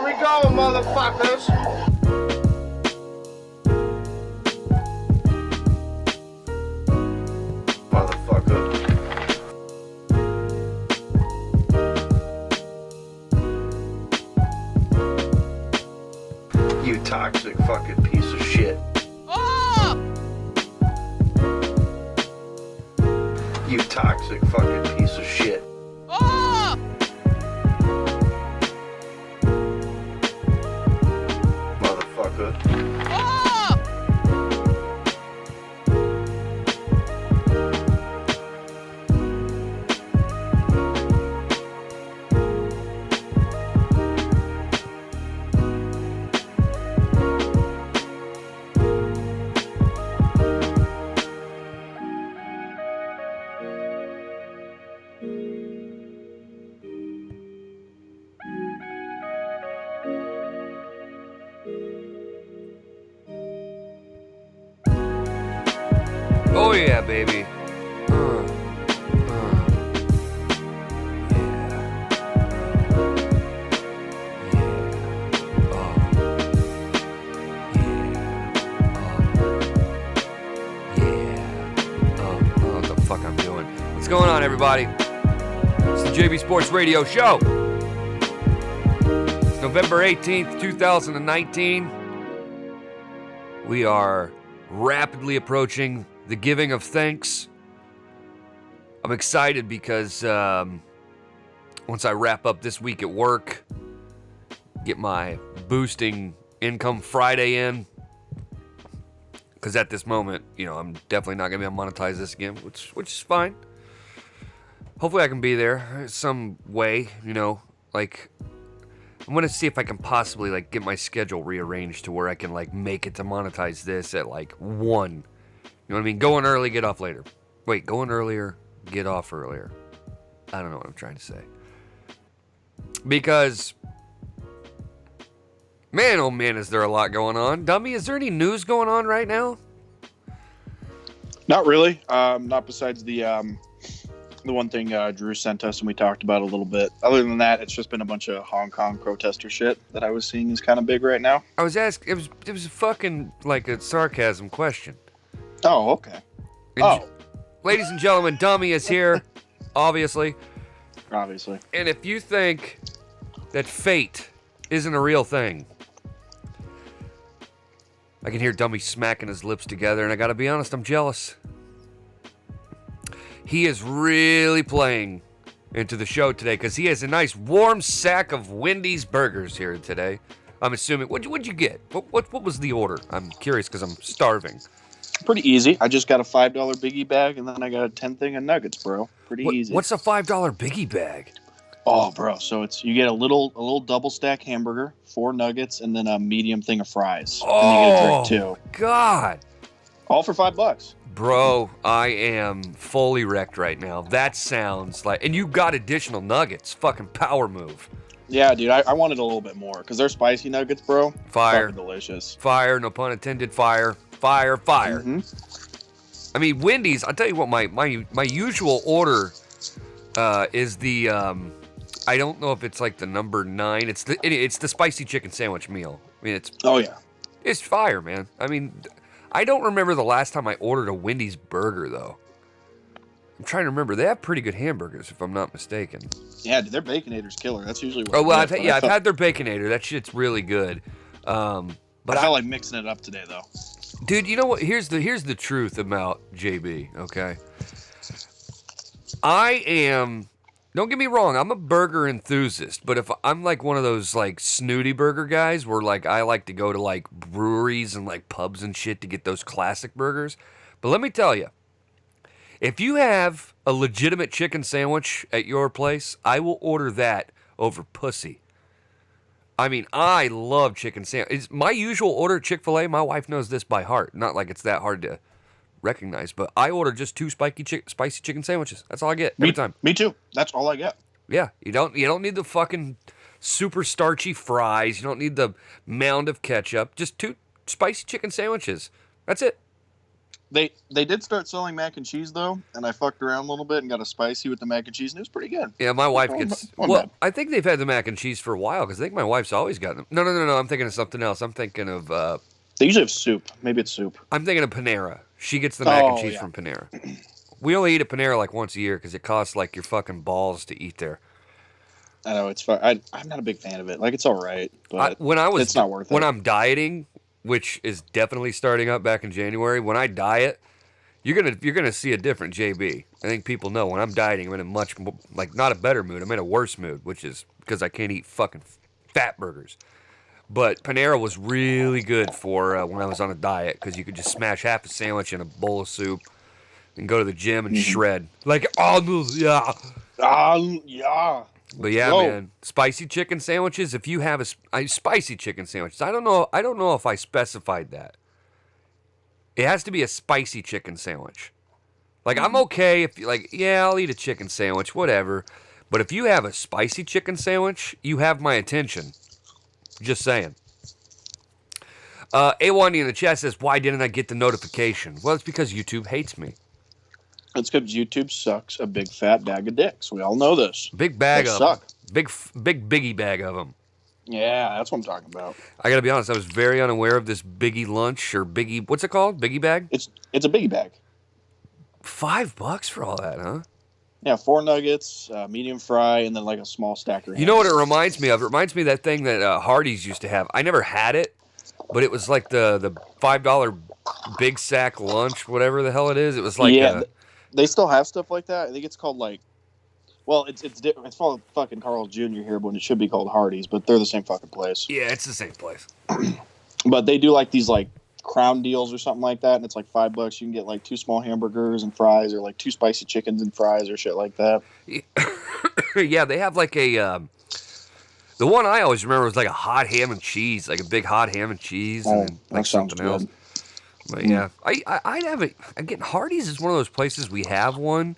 we go, motherfuckers. Motherfucker. You toxic fucking piece of shit. You toxic fucking piece of shit. Motherfucker. Oh yeah, baby. What the fuck I'm doing? What's going on, everybody? It's the JB Sports Radio Show. It's November 18th, 2019. We are rapidly approaching the giving of thanks. I'm excited because once I wrap up this week at work, get my boosting income Friday in, because at this moment, I'm definitely not going to be able to monetize this again, which is fine. Hopefully I can be there some way, like I'm going to see if I can possibly get my schedule rearranged to where I can make it to monetize this at 1. You know what I mean? Going early, get off later. Wait, going earlier, get off earlier. I don't know what I'm trying to say. Because, man, oh man, is there a lot going on. Dummy, is there any news going on right now? Not really. Not besides the one thing Drew sent us and we talked about a little bit. Other than that, it's just been a bunch of Hong Kong protester shit that I was seeing is kind of big right now. I was asking, it was fucking a sarcasm question. Oh, okay. Ladies and gentlemen, Dummy is here, obviously. Obviously. And if you think that fate isn't a real thing, I can hear Dummy smacking his lips together, and I gotta be honest, I'm jealous. He is really playing into the show today, because he has a nice warm sack of Wendy's burgers here today. I'm assuming, what'd you get? What was the order? I'm curious, because I'm starving. Pretty easy. I just got a $5 biggie bag, and then I got a 10 thing of nuggets, bro. Pretty easy. What's a $5 biggie bag? Oh, bro. So you get a little double stack hamburger, 4 nuggets, and then a medium thing of fries. Oh, and you get a drink too. God. All for $5. Bro, I am fully wrecked right now. That sounds like... And you got additional nuggets. Fucking power move. Yeah, dude. I wanted a little bit more, because they're spicy nuggets, bro. Fire. Fucking delicious. Fire, no pun intended. Fire. Fire. Mm-hmm. I mean, Wendy's, I'll tell you what, my usual order is the... I don't know if it's the number 9. It's the spicy chicken sandwich meal. I mean, it's... Oh, yeah. It's fire, man. I mean... I don't remember the last time I ordered a Wendy's burger, though. I'm trying to remember. They have pretty good hamburgers, if I'm not mistaken. Yeah, dude, their Baconator's killer. That's usually what. Oh well, I've had their Baconator. That shit's really good. But I felt like mixing it up today, though. Dude, you know what? Here's the truth about JB. Okay, I am. Don't get me wrong. I'm a burger enthusiast, but if I'm one of those snooty burger guys, where I like to go to breweries and pubs and shit to get those classic burgers. But let me tell you. If you have a legitimate chicken sandwich at your place, I will order that over pussy. I mean, I love chicken sandwich. It's my usual order at Chick-fil-A. My wife knows this by heart. Not like it's that hard to recognize, but I order just 2 spicy chicken sandwiches. That's all I get every time. Me too. That's all I get. Yeah, you don't need the fucking super starchy fries. You don't need the mound of ketchup. Just 2 spicy chicken sandwiches. That's it. They did start selling mac and cheese though, and I fucked around a little bit and got a spicy with the mac and cheese, and it was pretty good. Yeah, my wife Not gets. bad. Well, I think they've had the mac and cheese for a while because I think my wife's always got them. No. I'm thinking of something else. I'm thinking of. They usually have soup. Maybe it's soup. I'm thinking of Panera. She gets the mac and cheese yeah. from Panera. We only eat at Panera like once a year because it costs like your fucking balls to eat there. I know it's fun. I'm not a big fan of it. Like it's all right, but it's not worth it. When I'm dieting, which is definitely starting up back in January, when I diet, you're gonna see a different JB. I think people know when I'm dieting, I'm in a much more, like not a better mood. I'm in a worse mood, which is because I can't eat fucking fat burgers. But Panera was really good for when I was on a diet because you could just smash half a sandwich in a bowl of soup and go to the gym and shred like yeah. Yeah. But yeah, Whoa. man, spicy chicken sandwiches. If you have a spicy chicken sandwich, I don't know if I specified that. It has to be a spicy chicken sandwich. Like I'm okay if like yeah, I'll eat a chicken sandwich, whatever. But if you have a spicy chicken sandwich, you have my attention. Just saying. A1D in the chat says, "Why didn't I get the notification?" Well, it's because YouTube hates me. It's because YouTube sucks a big fat bag of dicks. We all know this. Big bag They of suck. them. Big biggie bag of them. Yeah, that's what I'm talking about. I gotta be honest, I was very unaware of this biggie lunch or biggie. What's it called? Biggie bag. It's a biggie bag. $5 for all that, huh? Yeah, 4 nuggets, medium fry, and then like a small stacker. You know what it reminds me of? It reminds me of that thing that Hardee's used to have. I never had it, but it was like the $5 big sack lunch, whatever the hell it is. It was like they still have stuff like that. I think it's called like, well, it's called fucking Carl's Jr. here, but it should be called Hardee's, but they're the same fucking place. yeah, it's the same place. But they do like these like crown deals or something like that, and it's like $5. You can get like 2 small hamburgers and fries, or like 2 spicy chickens and fries, or shit like that. Yeah, they have like a. The one I always remember was like a hot ham and cheese, like a big hot ham and cheese, and then, like that sounds something else. good. But yeah, I'd have it. Again, Hardee's is one of those places we have one,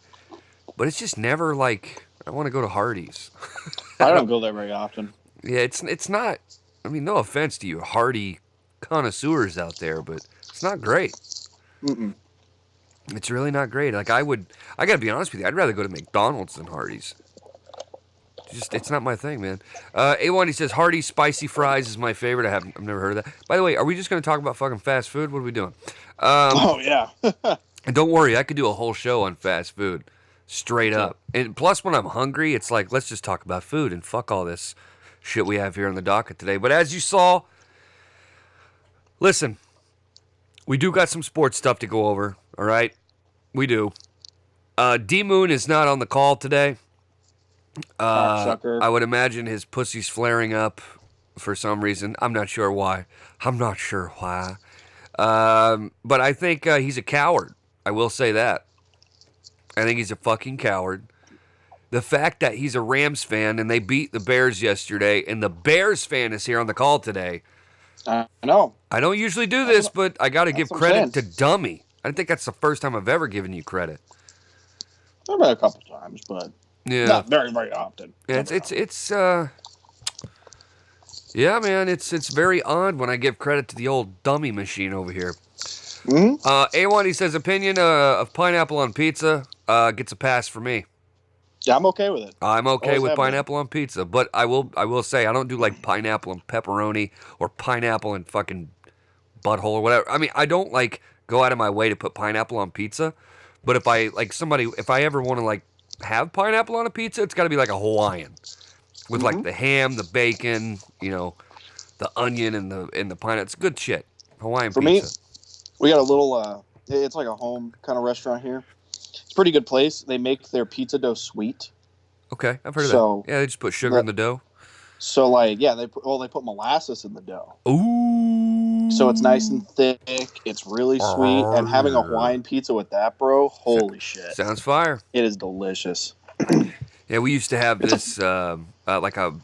but it's just never like I want to go to Hardee's. I don't go there very often. Yeah, it's not. I mean, no offense to you, Hardy connoisseurs out there, but it's not great. Mm-mm. It's really not great. Like I gotta be honest with you, I'd rather go to McDonald's than Hardee's. Just it's not my thing, man. A1 he says Hardee's spicy fries is my favorite. I've never heard of that. By the way, are we just gonna talk about fucking fast food? What are we doing? Oh yeah. And don't worry, I could do a whole show on fast food, straight up. And plus, when I'm hungry, it's like let's just talk about food and fuck all this shit we have here on the docket today. But as you saw, listen, we do got some sports stuff to go over. All right, we do. D Moon is not on the call today. Cocksucker. I would imagine his pussy's flaring up for some reason. I'm not sure why. But I think he's a coward. I will say that. I think he's a fucking coward. The fact that he's a Rams fan and they beat the Bears yesterday and the Bears fan is here on the call today. I know. I don't usually do this, but I got to give what I'm credit saying. to Dummy. I think that's the first time I've ever given you credit. I've been a couple times, but Yeah. not very, very often. Yeah, yeah, man, it's very odd when I give credit to the old dummy machine over here. Mm-hmm. A1, he says, opinion of pineapple on pizza gets a pass for me. Yeah, I'm okay with it. I'm okay Always with have been. pineapple on pizza, but I will say I don't do like pineapple and pepperoni or pineapple and fucking butthole or whatever. I mean, I don't like go out of my way to put pineapple on pizza, but if I ever want to like have pineapple on a pizza, it's got to be like a Hawaiian with like the ham, the bacon, you know, the onion and the pineapple. It's good shit. Hawaiian For pizza. me, we got a little. It's like a home kind of restaurant here. It's a pretty good place. They make their pizza dough sweet. Okay, I've heard of So- that. Yeah, they just put sugar in the dough. So like, yeah, they put molasses in the dough. Ooh. So it's nice and thick. It's really sweet. And having a Hawaiian pizza with that, bro, holy shit. Sounds fire. It is delicious. Yeah, we used to have this like a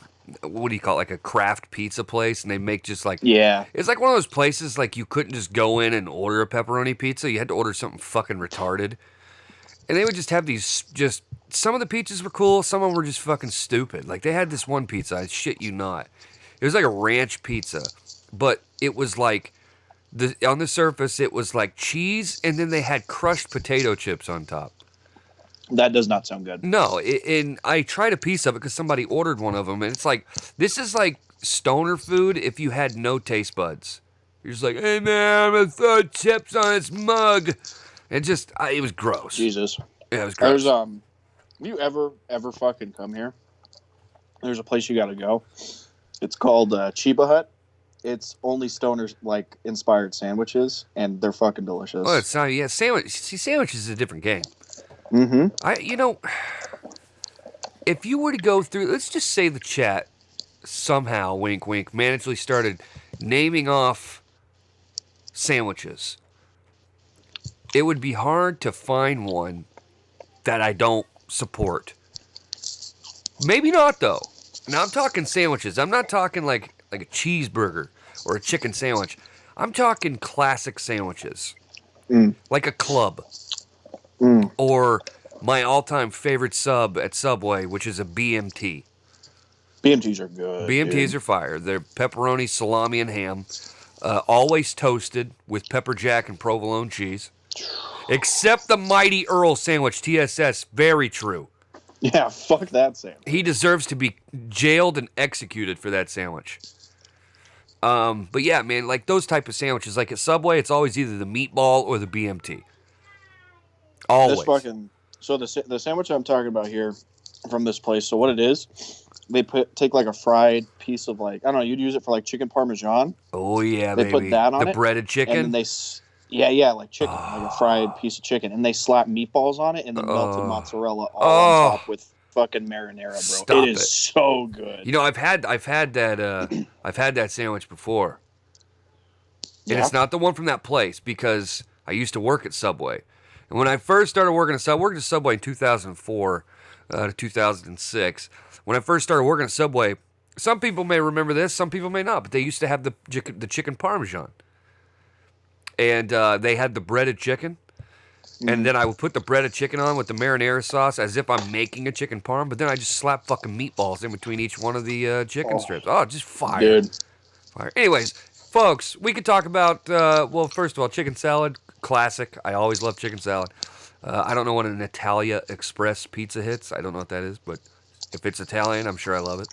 what do you call it? Like a craft pizza place, and they make just like Yeah. it's like one of those places like you couldn't just go in and order a pepperoni pizza. You had to order something fucking retarded. And they would just have these some of the pizzas were cool, some of them were just fucking stupid. Like they had this one pizza, I shit you not. It was like a ranch pizza, but it was like On the surface, it was like cheese, and then they had crushed potato chips on top. That does not sound good. No, and I tried a piece of it because somebody ordered one of them, and it's like, this is like stoner food if you had no taste buds. You're just like, hey man, I'm gonna throw chips on this mug. It just, it was gross. Jesus. Yeah, it was gross. There's you ever fucking come here? There's a place you gotta go. It's called Chiba Hut. It's only stoners like inspired sandwiches, and they're fucking delicious. Oh, it's not, yeah, sandwich is a different game. Mm-hmm. If you were to go through, let's just say the chat somehow, wink, wink, magically started naming off sandwiches, it would be hard to find one that I don't support. Maybe not, though. Now, I'm talking sandwiches. I'm not talking like a cheeseburger or a chicken sandwich. I'm talking classic sandwiches. Like a club. Or my all-time favorite sub at Subway, which is a BMT. BMTs are good. BMTs are fire. They're pepperoni, salami, and ham. Always toasted with pepper jack and provolone cheese. Except the Mighty Earl sandwich, TSS. Very true. Yeah, fuck that sandwich. He deserves to be jailed and executed for that sandwich. But yeah, man, like those type of sandwiches, like at Subway, it's always either the meatball or the BMT. Always. So the sandwich I'm talking about here from this place, so what it is, they take like a fried piece of like, I don't know, you'd use it for like chicken parmesan. Oh yeah, they put that on the it. Breaded chicken? And then like chicken, like a fried piece of chicken. And they slap meatballs on it and then melted mozzarella all on top with fucking marinara, bro. Stop it is so good. You know, I've had that I've had that sandwich before. And it's not the one from that place because I used to work at Subway. And when I first started working at Subway, I worked at Subway in 2004 to 2006. When I first started working at Subway, some people may remember this, some people may not, but they used to have the chicken parmesan. And they had the breaded chicken. And then I would put the breaded chicken on with the marinara sauce as if I'm making a chicken parm, but then I just slap fucking meatballs in between each one of the chicken strips. Oh, just fire. Dude. Fire. Anyways, folks, we could talk about, well, first of all, chicken salad, classic. I always love chicken salad. I don't know when an Italia Express pizza hits. I don't know what that is, but if it's Italian, I'm sure I love it.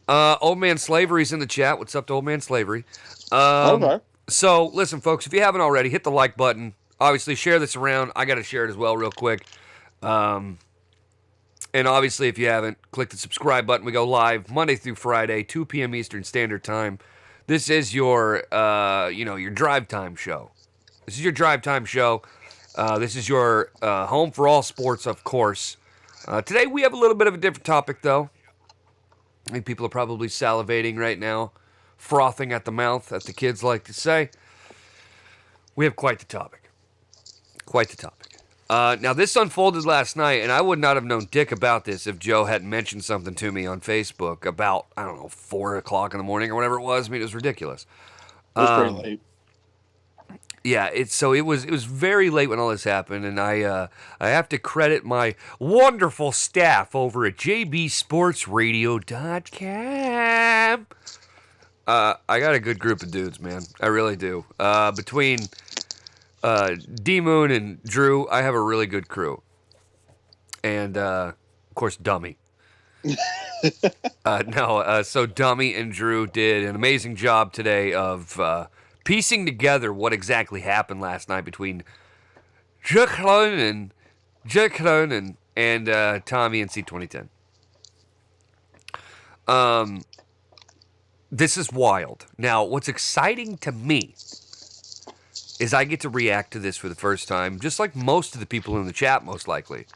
Old Man Slavery's in the chat. What's up to Old Man Slavery? Okay. So, listen, folks, if you haven't already, hit the like button. Obviously, share this around. I got to share it as well real quick. And obviously, if you haven't, click the subscribe button. We go live Monday through Friday, 2 p.m. Eastern Standard Time. This is your, your drive time show. This is your drive time show. This is your home for all sports, of course. Today, we have a little bit of a different topic, though. I think people are probably salivating right now, frothing at the mouth, as the kids like to say. We have quite the topic. Quite the topic. Now, this unfolded last night, and I would not have known dick about this if Joe hadn't mentioned something to me on Facebook about, 4 o'clock in the morning or whatever it was. I mean, it was ridiculous. It was pretty late. Yeah, it was very late when all this happened, and I have to credit my wonderful staff over at jbsportsradio.com. I got a good group of dudes, man. I really do. Between D-Moon and Drew, I have a really good crew. And, of course, Dummy. So Dummy and Drew did an amazing job today of piecing together what exactly happened last night between Joe Cronin and TommyNC2010. This is wild. Now, what's exciting to me is I get to react to this for the first time, just like most of the people in the chat, most likely.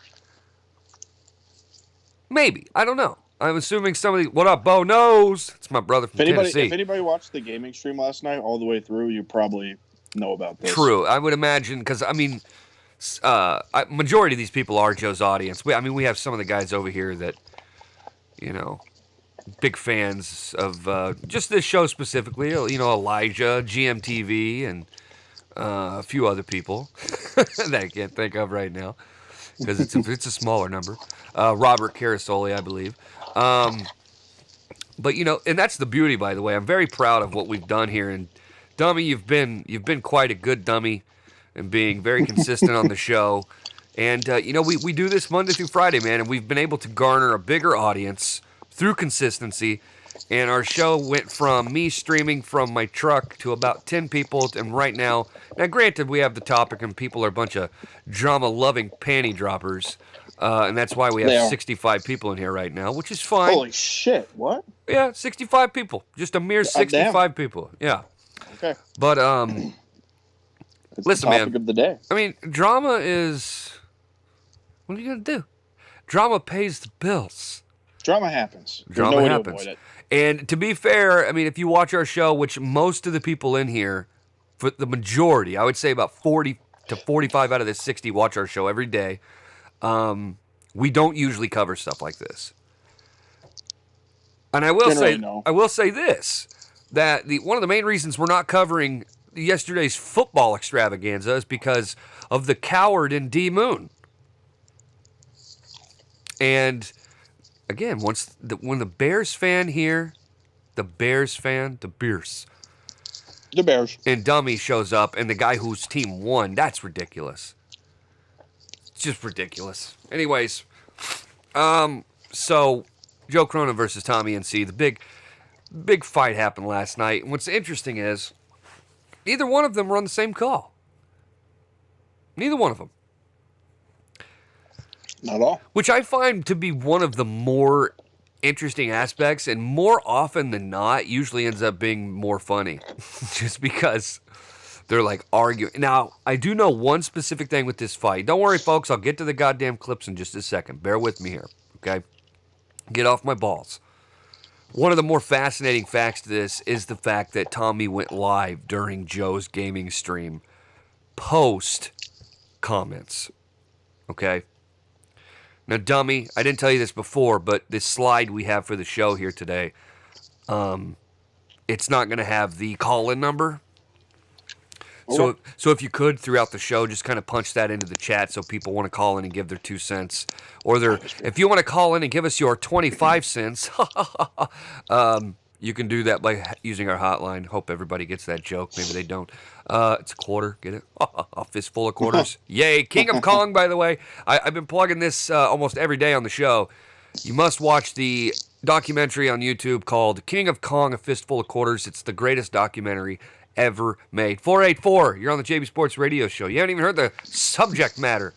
Maybe. I don't know. I'm assuming somebody... What up, Bo knows? It's my brother from Tennessee. If anybody watched the gaming stream last night all the way through, you probably know about this. True. I would imagine, because, majority of these people are Joe's audience. We have some of the guys over here that, big fans of just this show specifically. Elijah, GMTV, and a few other people that I can't think of right now because it's a smaller number. Robert Carasoli, I believe. But and that's the beauty, by the way. I'm very proud of what we've done here, and Dummy, you've been quite a good dummy and being very consistent on the show. And, we do this Monday through Friday, man, and we've been able to garner a bigger audience through consistency. And our show went from me streaming from my truck to about 10 people, and right now, granted, we have the topic and people are a bunch of drama-loving panty droppers, and that's why we have 65 people in here right now, which is fine. Holy shit, what? Yeah, 65 people. Just a mere 65 people. Yeah. Okay. But, It's listen, the topic man. of the day. I mean, drama is... What are you going to do? Drama pays the bills. Drama happens. There's Drama no way to happens. avoid it. And to be fair, I mean, if you watch our show, which most of the people in here, for the majority, I would say about 40 to 45 out of the 60 watch our show every day, we don't usually cover stuff like this. And I will say this, that one of the main reasons we're not covering yesterday's football extravaganza is because of the coward in D Moon. And again, when the Bears fan here, the Bears, and Dummy shows up, and the guy whose team won, that's ridiculous. It's just ridiculous. Anyways, so Joe Cronin versus TommyNC, the big fight happened last night. And what's interesting is neither one of them were on the same call. Neither one of them. Not at all. Which I find to be one of the more interesting aspects, and more often than not, usually ends up being more funny. Just because they're like arguing. Now, I do know one specific thing with this fight. Don't worry, folks, I'll get to the goddamn clips in just a second. Bear with me here, okay? Get off my balls. One of the more fascinating facts to this is the fact that Tommy went live during Joe's gaming stream post comments, okay? Now, Dummy, I didn't tell you this before, but this slide we have for the show here today, it's not going to have the call-in number. So if you could, throughout the show, just kind of punch that into the chat so people want to call in and give their 2 cents. Or if you want to call in and give us your 25 cents, you can do that by using our hotline. Hope everybody gets that joke. Maybe they don't. It's a quarter. Get it? A fistful of quarters. Yay. King of Kong, by the way. I've been plugging this almost every day on the show. You must watch the documentary on YouTube called King of Kong, A Fistful of Quarters. It's the greatest documentary ever made. 484, you're on the JB Sports Radio Show. You haven't even heard the subject matter.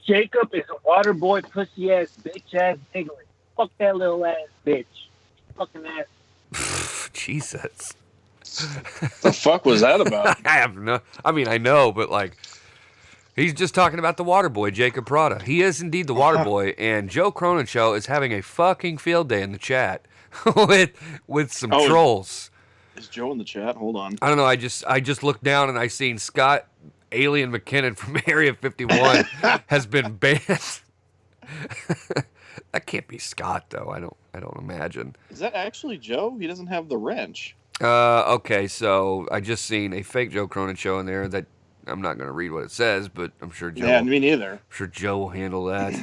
Jacob is a water boy, pussy ass, bitch ass nigga. Fuck that little ass bitch. Fucking ass. Jesus. The fuck was that about? I know, but like, he's just talking about the water boy, Jacob Prada. He is indeed the water boy, and Joe Cronin Show is having a fucking field day in the chat with some trolls. Is Joe in the chat? Hold on. I don't know. I just looked down and I seen Scott Alien McKinnon from Area 51 has been banned. That can't be Scott though. I don't imagine. Is that actually Joe? He doesn't have the wrench. Okay, so I just seen a fake Joe Cronin Show in there that I'm not going to read what it says, but I'm sure Joe. Yeah, me neither. I'm sure Joe will handle that.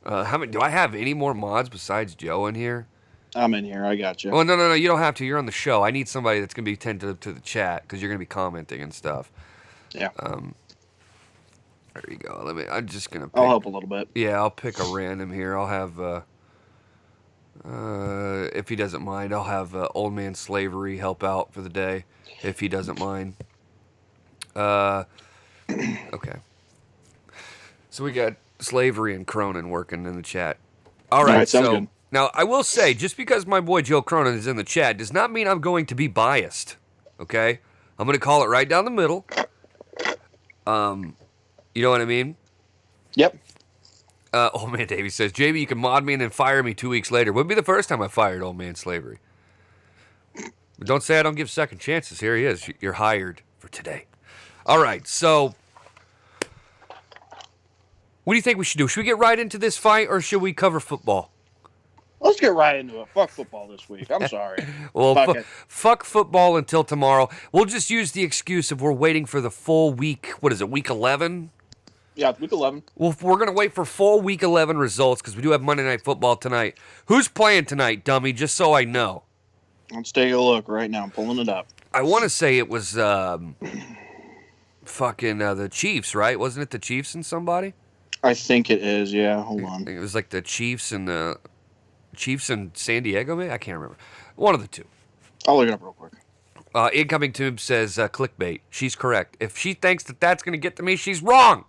How many? Do I have any more mods besides Joe in here? I'm in here. I got you. Oh, no. You don't have to. You're on the show. I need somebody that's going to be attentive to the chat because you're going to be commenting and stuff. Yeah. There you go. I'm just going to I'll help a little bit. Yeah, I'll pick a random here. I'll have, if he doesn't mind, I'll have Old Man Slavery help out for the day, if he doesn't mind. Okay. So we got Slavery and Cronin working in the chat. All right, sounds so... good. Now, I will say, just because my boy Joe Cronin is in the chat does not mean I'm going to be biased, okay? I'm going to call it right down the middle. You know what I mean? Yep. Old Man Davey says, JB, you can mod me and then fire me 2 weeks later. Would be the first time I fired Old Man Slavery. But don't say I don't give second chances. Here he is. You're hired for today. All right, so what do you think we should do? Should we get right into this fight, or should we cover football? Let's get right into it. Fuck football this week. I'm sorry. Well, fuck football until tomorrow. We'll just use the excuse of we're waiting for the full week. What is it, week 11? Yeah, week 11. Well, we're going to wait for full week 11 results because we do have Monday Night Football tonight. Who's playing tonight, dummy, just so I know? Let's take a look right now. I'm pulling it up. I want to say it was fucking the Chiefs, right? Wasn't it the Chiefs and somebody? I think it is. Yeah, hold I on. think it was like the Chiefs and San Diego, maybe? I can't remember. One of the two. I'll look it up real quick. Incoming tube says clickbait. She's correct. If she thinks that that's going to get to me, she's wrong.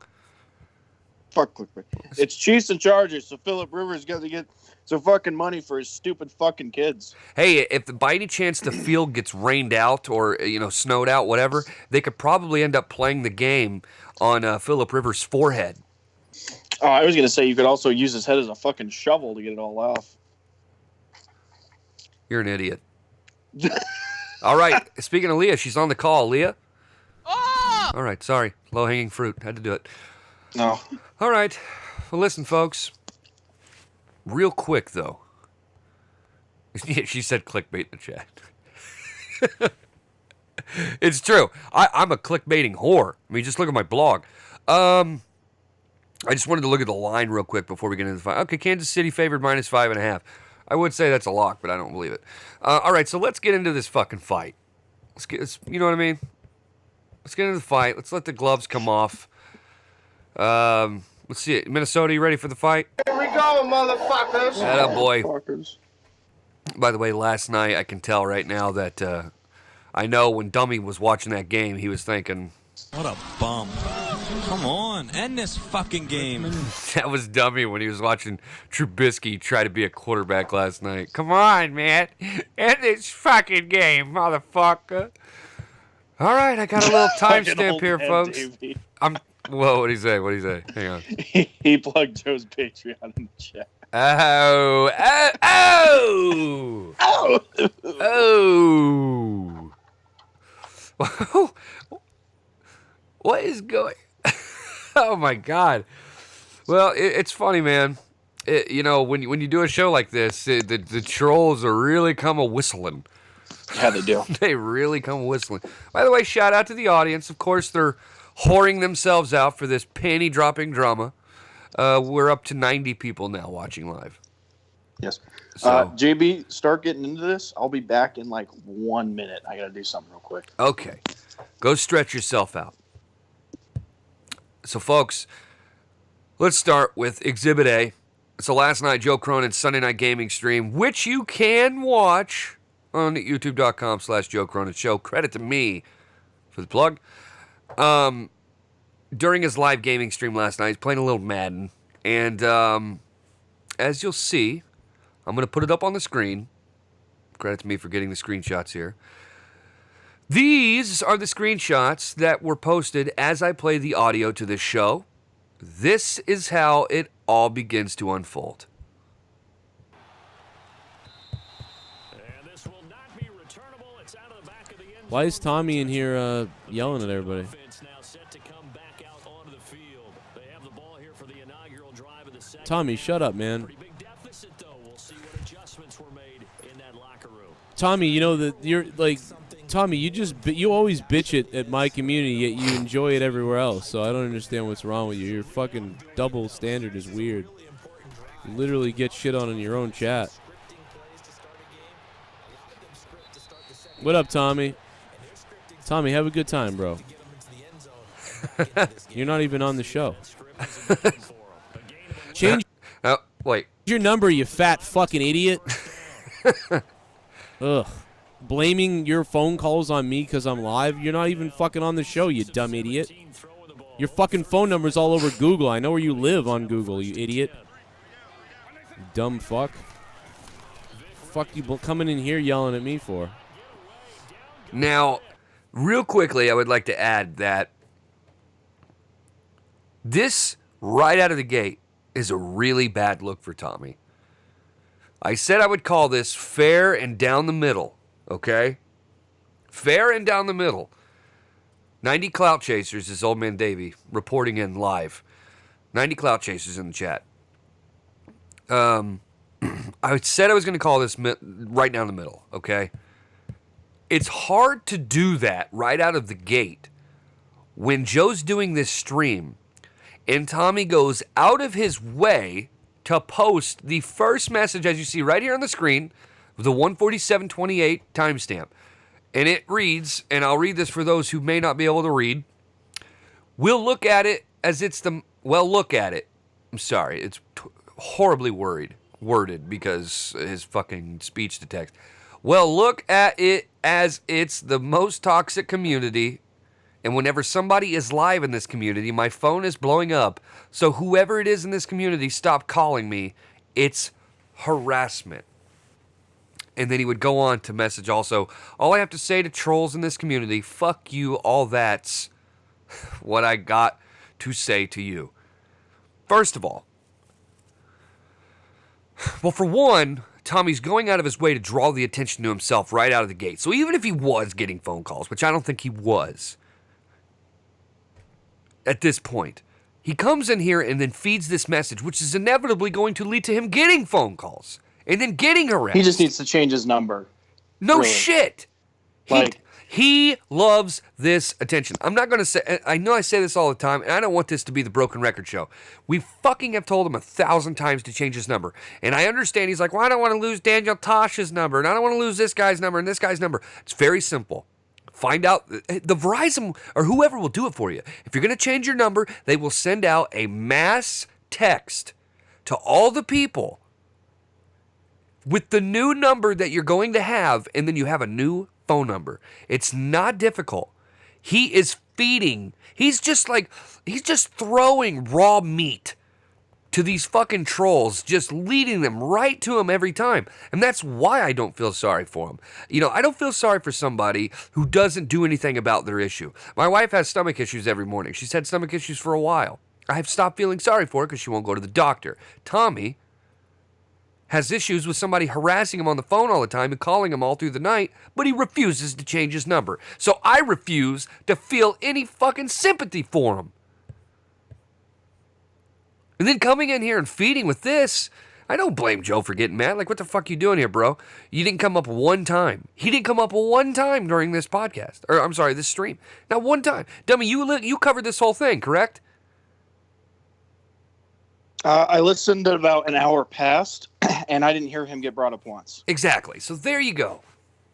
Fuck clickbait. It's Chiefs and Chargers, so Philip Rivers got to get some fucking money for his stupid fucking kids. Hey, if by any chance the field gets rained out or snowed out, whatever, they could probably end up playing the game on Philip Rivers' forehead. Oh, I was gonna say you could also use his head as a fucking shovel to get it all off. You're an idiot. All right. Speaking of Leah, she's on the call. Leah? Oh! All right. Sorry. Low-hanging fruit. Had to do it. No. All right. Well, listen, folks. Real quick, though. She said clickbait in the chat. It's true. I'm a clickbaiting whore. I mean, just look at my blog. I just wanted to look at the line real quick before we get into the fight. Okay, Kansas City favored -5.5. I would say that's a lock, but I don't believe it. All right, so let's get into this fucking fight. You know what I mean? Let's get into the fight. Let's let the gloves come off. Let's see it. Minnesota, you ready for the fight? Here we go, motherfuckers. Atta boy. Fuckers. By the way, last night I can tell right now that I know when Dummy was watching that game, he was thinking, What a bum. Come on, end this fucking game. that was Dummy when he was watching Trubisky try to be a quarterback last night. Come on, man. End this fucking game, motherfucker. All right, I got a little timestamp here, folks. Whoa, what'd he say? What'd he say? Hang on. He plugged Joe's Patreon in the chat. Oh. What is going? Oh my God. Well, it's funny, man. When you do a show like this, the trolls are really come a whistling. Yeah, they do. They really come whistling. By the way, shout out to the audience. Of course, they're whoring themselves out for this panty-dropping drama. We're up to 90 people now watching live. Yes. So, JB, start getting into this. I'll be back in like 1 minute. I got to do something real quick. okay. Go stretch yourself out. So, folks, let's start with Exhibit A. So last night, Joe Cronin's Sunday Night Gaming stream, which you can watch on youtube.com/Joe Cronin Show. Credit to me for the plug. During his live gaming stream last night, he's playing a little Madden. And as you'll see, I'm going to put it up on the screen. Credit to me for getting the screenshots here. These are the screenshots that were posted as I play the audio to this show. This is how it all begins to unfold. Why is Tommy in here yelling at everybody? Tommy, shut up, man. Tommy, you know that you're like, Tommy, you always bitch at my community, yet you enjoy it everywhere else. So I don't understand what's wrong with you. Your fucking double standard is weird. You literally get shit on in your own chat. What up, Tommy? Tommy, have a good time, bro. You're not even on the show. Change Wait. your number, you fat fucking idiot. Ugh. Blaming your phone calls on me because I'm live? You're not even fucking on the show, you dumb idiot. Your fucking phone number's all over Google. I know where you live on Google, you idiot. You dumb fuck. Fuck you coming in here yelling at me for? Now, real quickly, I would like to add that this, right out of the gate, is a really bad look for Tommy. I said I would call this fair and down the middle, okay? Fair and down the middle. 90 Clout Chasers is Old Man Davey reporting in live. 90 Clout Chasers in the chat. I said I was going to call this right down the middle, okay? It's hard to do that right out of the gate when Joe's doing this stream and Tommy goes out of his way to post the first message, as you see right here on the screen, with the 147:28 timestamp. And it reads, and I'll read this for those who may not be able to read. We'll look at it as it's the... Well, look at it. I'm sorry. It's horribly worded because his fucking speech to text. Well, look at it as it's the most toxic community. And whenever somebody is live in this community, my phone is blowing up. So whoever it is in this community, stop calling me. It's harassment. And then he would go on to message also, all I have to say to trolls in this community, fuck you, all that's what I got to say to you. First of all, well, for one, Tommy's going out of his way to draw the attention to himself right out of the gate. So even if he was getting phone calls, which I don't think he was at this point, he comes in here and then feeds this message, which is inevitably going to lead to him getting phone calls. And then getting harassed. He just needs to change his number. No really. Shit. He loves this attention. I'm not going to say... I know I say this all the time, and I don't want this to be the broken record show. We fucking have told him 1,000 times to change his number. And I understand he's like, well, I don't want to lose Daniel Tosh's number, and I don't want to lose this guy's number and this guy's number. It's very simple. Find out... The Verizon or whoever will do it for you. If you're going to change your number, they will send out a mass text to all the people with the new number that you're going to have, and then you have a new phone number. It's not difficult. He is feeding. He's just throwing raw meat to these fucking trolls, just leading them right to him every time. And that's why I don't feel sorry for him. You know, I don't feel sorry for somebody who doesn't do anything about their issue. My wife has stomach issues every morning. She's had stomach issues for a while. I've stopped feeling sorry for her because she won't go to the doctor. Tommy has issues with somebody harassing him on the phone all the time and calling him all through the night, but he refuses to change his number. So I refuse to feel any fucking sympathy for him. And then coming in here and feeding with this, I don't blame Joe for getting mad. Like, what the fuck you doing here, bro? You didn't come up one time. He didn't come up one time during this podcast. Or, I'm sorry, this stream. Not one time. Dummy, you covered this whole thing, correct? I listened at about an hour past, and I didn't hear him get brought up once. Exactly. So there you go.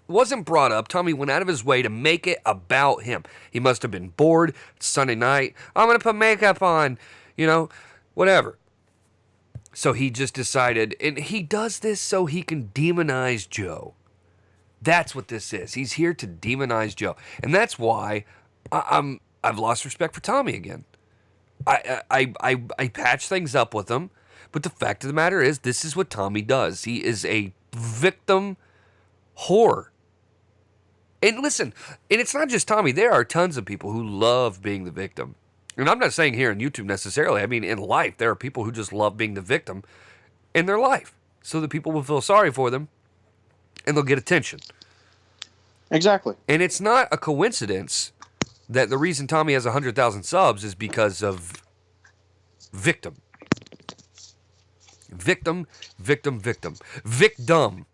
Wasn't brought up. Tommy went out of his way to make it about him. He must have been bored. It's Sunday night. I'm going to put makeup on, whatever. So he just decided, and he does this so he can demonize Joe. That's what this is. He's here to demonize Joe. And that's why I've lost respect for Tommy again. I patch things up with him, but the fact of the matter is, this is what Tommy does. He is a victim whore. And listen, and it's not just Tommy. There are tons of people who love being the victim. And I'm not saying here on YouTube necessarily. I mean, in life, there are people who just love being the victim in their life, so that people will feel sorry for them, and they'll get attention. Exactly. And it's not a coincidence that the reason Tommy has 100,000 subs is because of victim. Victim, victim, victim. Vicdom.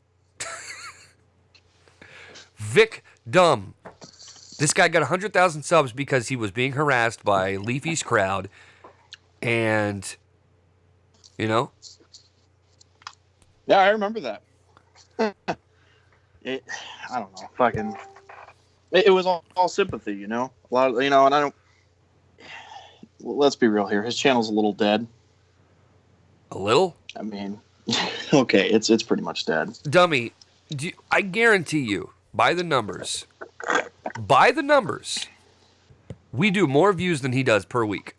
Vicdom. This guy got 100,000 subs because he was being harassed by Leafy's crowd. And, Yeah, I remember that. I don't know. Fucking... It was all sympathy, A lot of, and I don't... Let's be real here. His channel's a little dead. A little? I mean, okay, it's pretty much dead. Dummy, I guarantee you, by the numbers, we do more views than he does per week.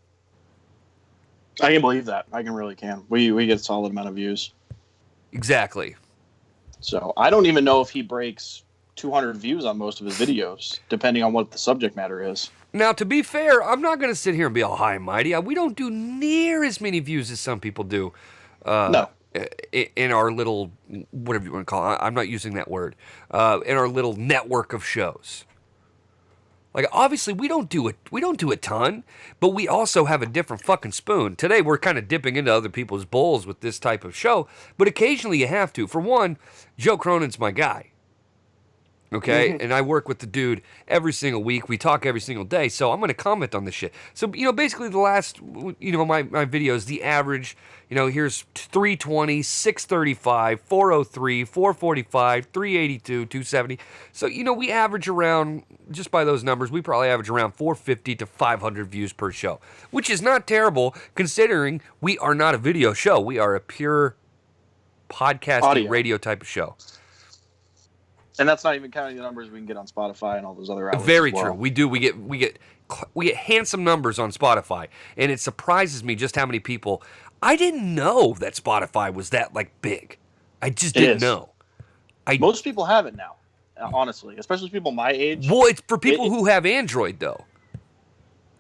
I can believe that. I really can. We get a solid amount of views. Exactly. So I don't even know if he breaks 200 views on most of his videos, depending on what the subject matter is. Now, to be fair, I'm not going to sit here and be all high and mighty. We don't do near as many views as some people do. No. In our little, whatever you want to call it, I'm not using that word, in our little network of shows. Like, obviously, we don't do a ton, but we also have a different fucking spoon. Today, we're kind of dipping into other people's bowls with this type of show, but occasionally you have to. For one, Joe Cronin's my guy. Okay, and I work with the dude every single week. We talk every single day, so I'm going to comment on this shit. So, basically the last, my videos, the average, here's 320, 635, 403, 445, 382, 270. So, we average around, just by those numbers, we probably average around 450 to 500 views per show, which is not terrible considering we are not a video show. We are a pure podcasting Audio. radio type of show. And that's not even counting the numbers we can get on Spotify and all those other outlets. Very as well. true. We do. We get handsome numbers on Spotify, and it surprises me just how many people. I didn't know that Spotify was that big. I just didn't know. Most people have it now, honestly, especially people my age. Well, it's for people who have Android though.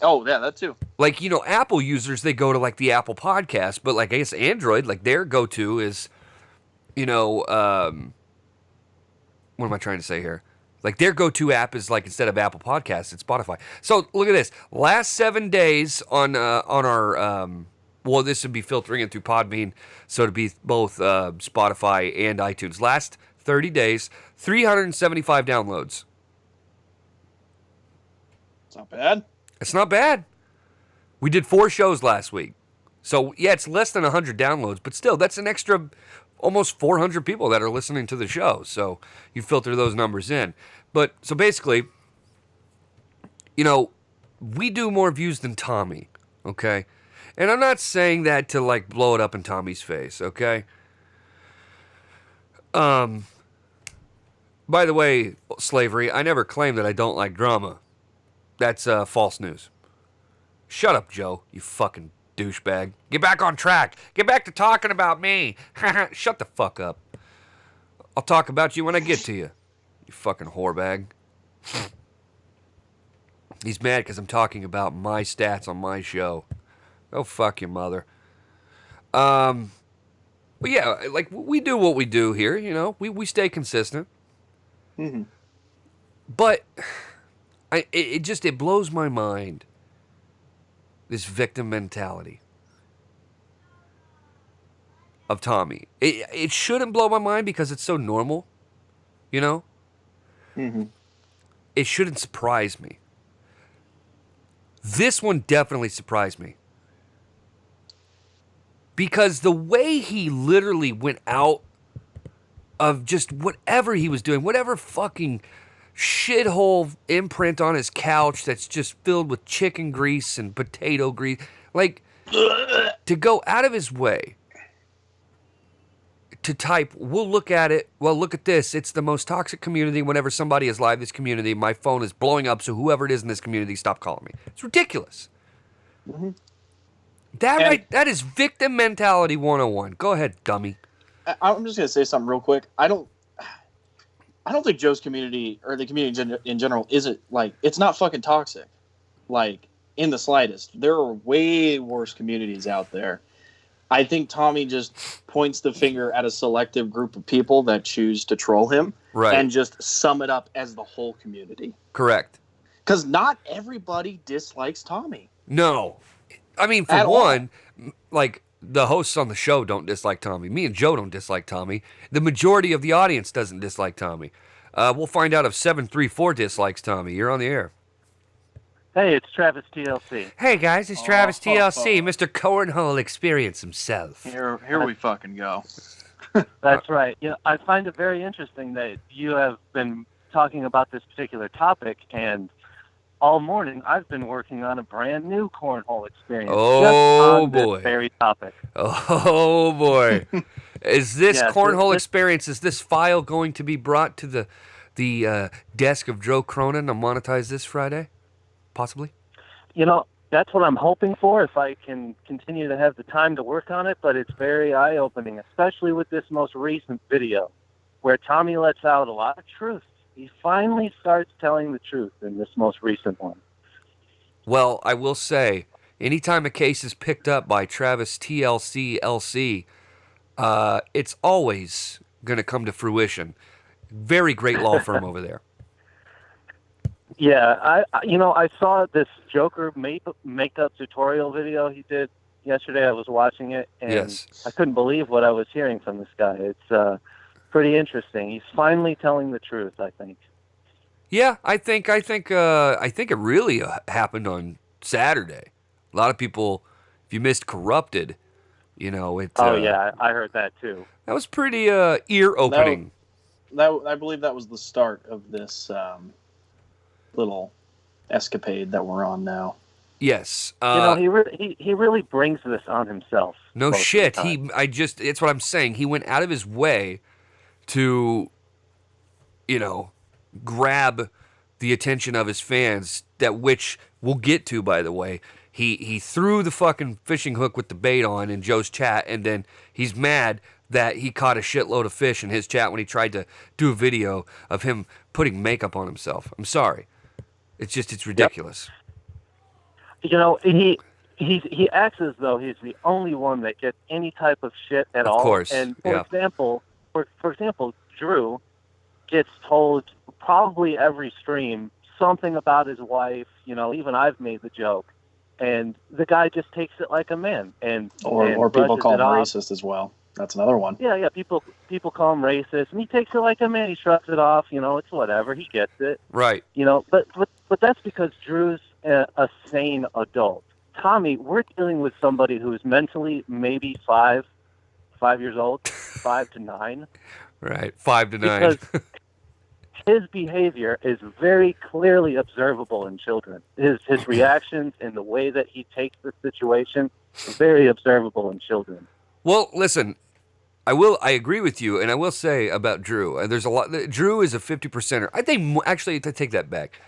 Oh yeah, that too. Apple users, they go to the Apple Podcast, but I guess Android, their go-to is, what am I trying to say here? Their go-to app is instead of Apple Podcasts, it's Spotify. So look at this. Last 7 days on our this would be filtering it through Podbean, so it'd be both Spotify and iTunes. Last 30 days, 375 downloads. It's not bad. It's not bad. We did 4 shows last week. So yeah, it's less than 100 downloads, but still, that's an extra almost 400 people that are listening to the show. So you filter those numbers in. But so basically, we do more views than Tommy, okay? And I'm not saying that to blow it up in Tommy's face, okay? By the way, Slavery, I never claimed that I don't like drama. That's false news. Shut up, Joe, you fucking douchebag. Get back on track. Get back to talking about me. Shut the fuck up. I'll talk about you when I get to you. You fucking whorebag. He's mad because I'm talking about my stats on my show. Oh, fuck your mother. But yeah, we do what we do here, We stay consistent. Mm-hmm. But it blows my mind. This victim mentality of Tommy. It shouldn't blow my mind because it's so normal, Mm-hmm. It shouldn't surprise me. This one definitely surprised me. Because the way he literally went out of just whatever he was doing, whatever fucking shithole imprint on his couch that's just filled with chicken grease and potato grease. To go out of his way to type, we'll look at it, well, look at this. It's the most toxic community. Whenever somebody is live this community, my phone is blowing up, so whoever it is in this community, stop calling me. It's ridiculous. Mm-hmm. That is victim mentality 101. Go ahead, dummy. I'm just going to say something real quick. I don't think Joe's community or the community in general isn't it's not fucking toxic, in the slightest. There are way worse communities out there. I think Tommy just points the finger at a selective group of people that choose to troll him, right, and just sum it up as the whole community. Correct. Because not everybody dislikes Tommy. No. I mean, for one, the hosts on the show don't dislike Tommy. Me and Joe don't dislike Tommy. The majority of the audience doesn't dislike Tommy. We'll find out if 734 dislikes Tommy. You're on the air. Hey, it's Travis TLC. Hey, guys, it's Travis TLC, Mr. Cornhole Experience himself. Here we fucking go. That's right. I find it very interesting that you have been talking about this particular topic, and all morning I've been working on a brand new cornhole experience. Oh, just on boy. This very topic. Oh, boy. Is this cornhole experience, is this file going to be brought to the desk of Joe Cronin and monetize this Friday? Possibly? That's what I'm hoping for, if I can continue to have the time to work on it, but it's very eye-opening, especially with this most recent video, where Tommy lets out a lot of truth. He finally starts telling the truth in this most recent one. Well, I will say, anytime a case is picked up by Travis TLC LC, it's always going to come to fruition. Very great law firm over there. Yeah, I saw this Joker makeup tutorial video he did yesterday. I was watching it, and yes, I couldn't believe what I was hearing from this guy. It's pretty interesting. He's finally telling the truth, I think. Yeah, I think it really happened on Saturday. A lot of people, if you missed Corrupted, you know it. Oh yeah, I heard that too. That was pretty ear That, opening. I believe that was the start of this little escapade that we're on now. Yes. He really brings this on himself. No most of the shit. time. It's what I'm saying. He went out of his way to, grab the attention of his fans, that which we'll get to, by the way. He threw the fucking fishing hook with the bait on in Joe's chat, and then he's mad that he caught a shitload of fish in his chat when he tried to do a video of him putting makeup on himself. I'm sorry. It's ridiculous. He acts as though he's the only one that gets any type of shit at all. Of course. And yeah. for example, Drew gets told probably every stream something about his wife. Even I've made the joke, and the guy just takes it like a man. Or people call him racist as well. That's another one. Yeah. People call him racist, and he takes it like a man. He shrugs it off. It's whatever. He gets it. Right. But that's because Drew's a sane adult. Tommy, we're dealing with somebody who is mentally maybe 5 years old, 5 to 9. Right, 5 to 9. Because his behavior is very clearly observable in children. His reactions and the way that he takes the situation, very observable in children. Well, listen, I agree with you, and I will say about Drew, there's a lot. Drew is a 50%er. I think, actually, to take that back,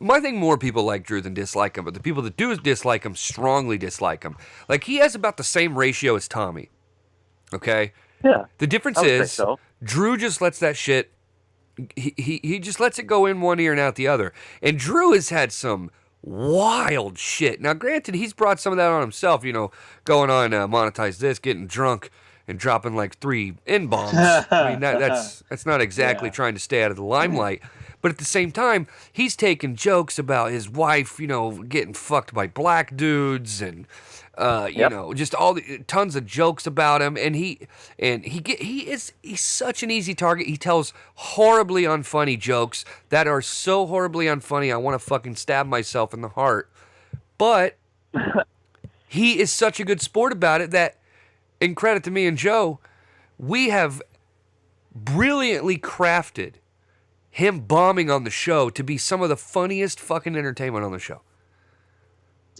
I think more people like Drew than dislike him, but the people that do dislike him strongly dislike him. Like, he has about the same ratio as Tommy, okay? Yeah. The difference I would is, say so. Drew just lets that shit, he just lets it go in one ear and out the other. And Drew has had some wild shit. Now, granted, he's brought some of that on himself, going on Monetize This, getting drunk and dropping like 3 N-bombs. I mean, that's not exactly trying to stay out of the limelight. But at the same time, he's taking jokes about his wife, getting fucked by black dudes, and just tons of jokes about him. And he's such an easy target. He tells horribly unfunny jokes that are so horribly unfunny, I want to fucking stab myself in the heart. But he is such a good sport about it that, in credit to me and Joe, we have brilliantly crafted him bombing on the show to be some of the funniest fucking entertainment on the show.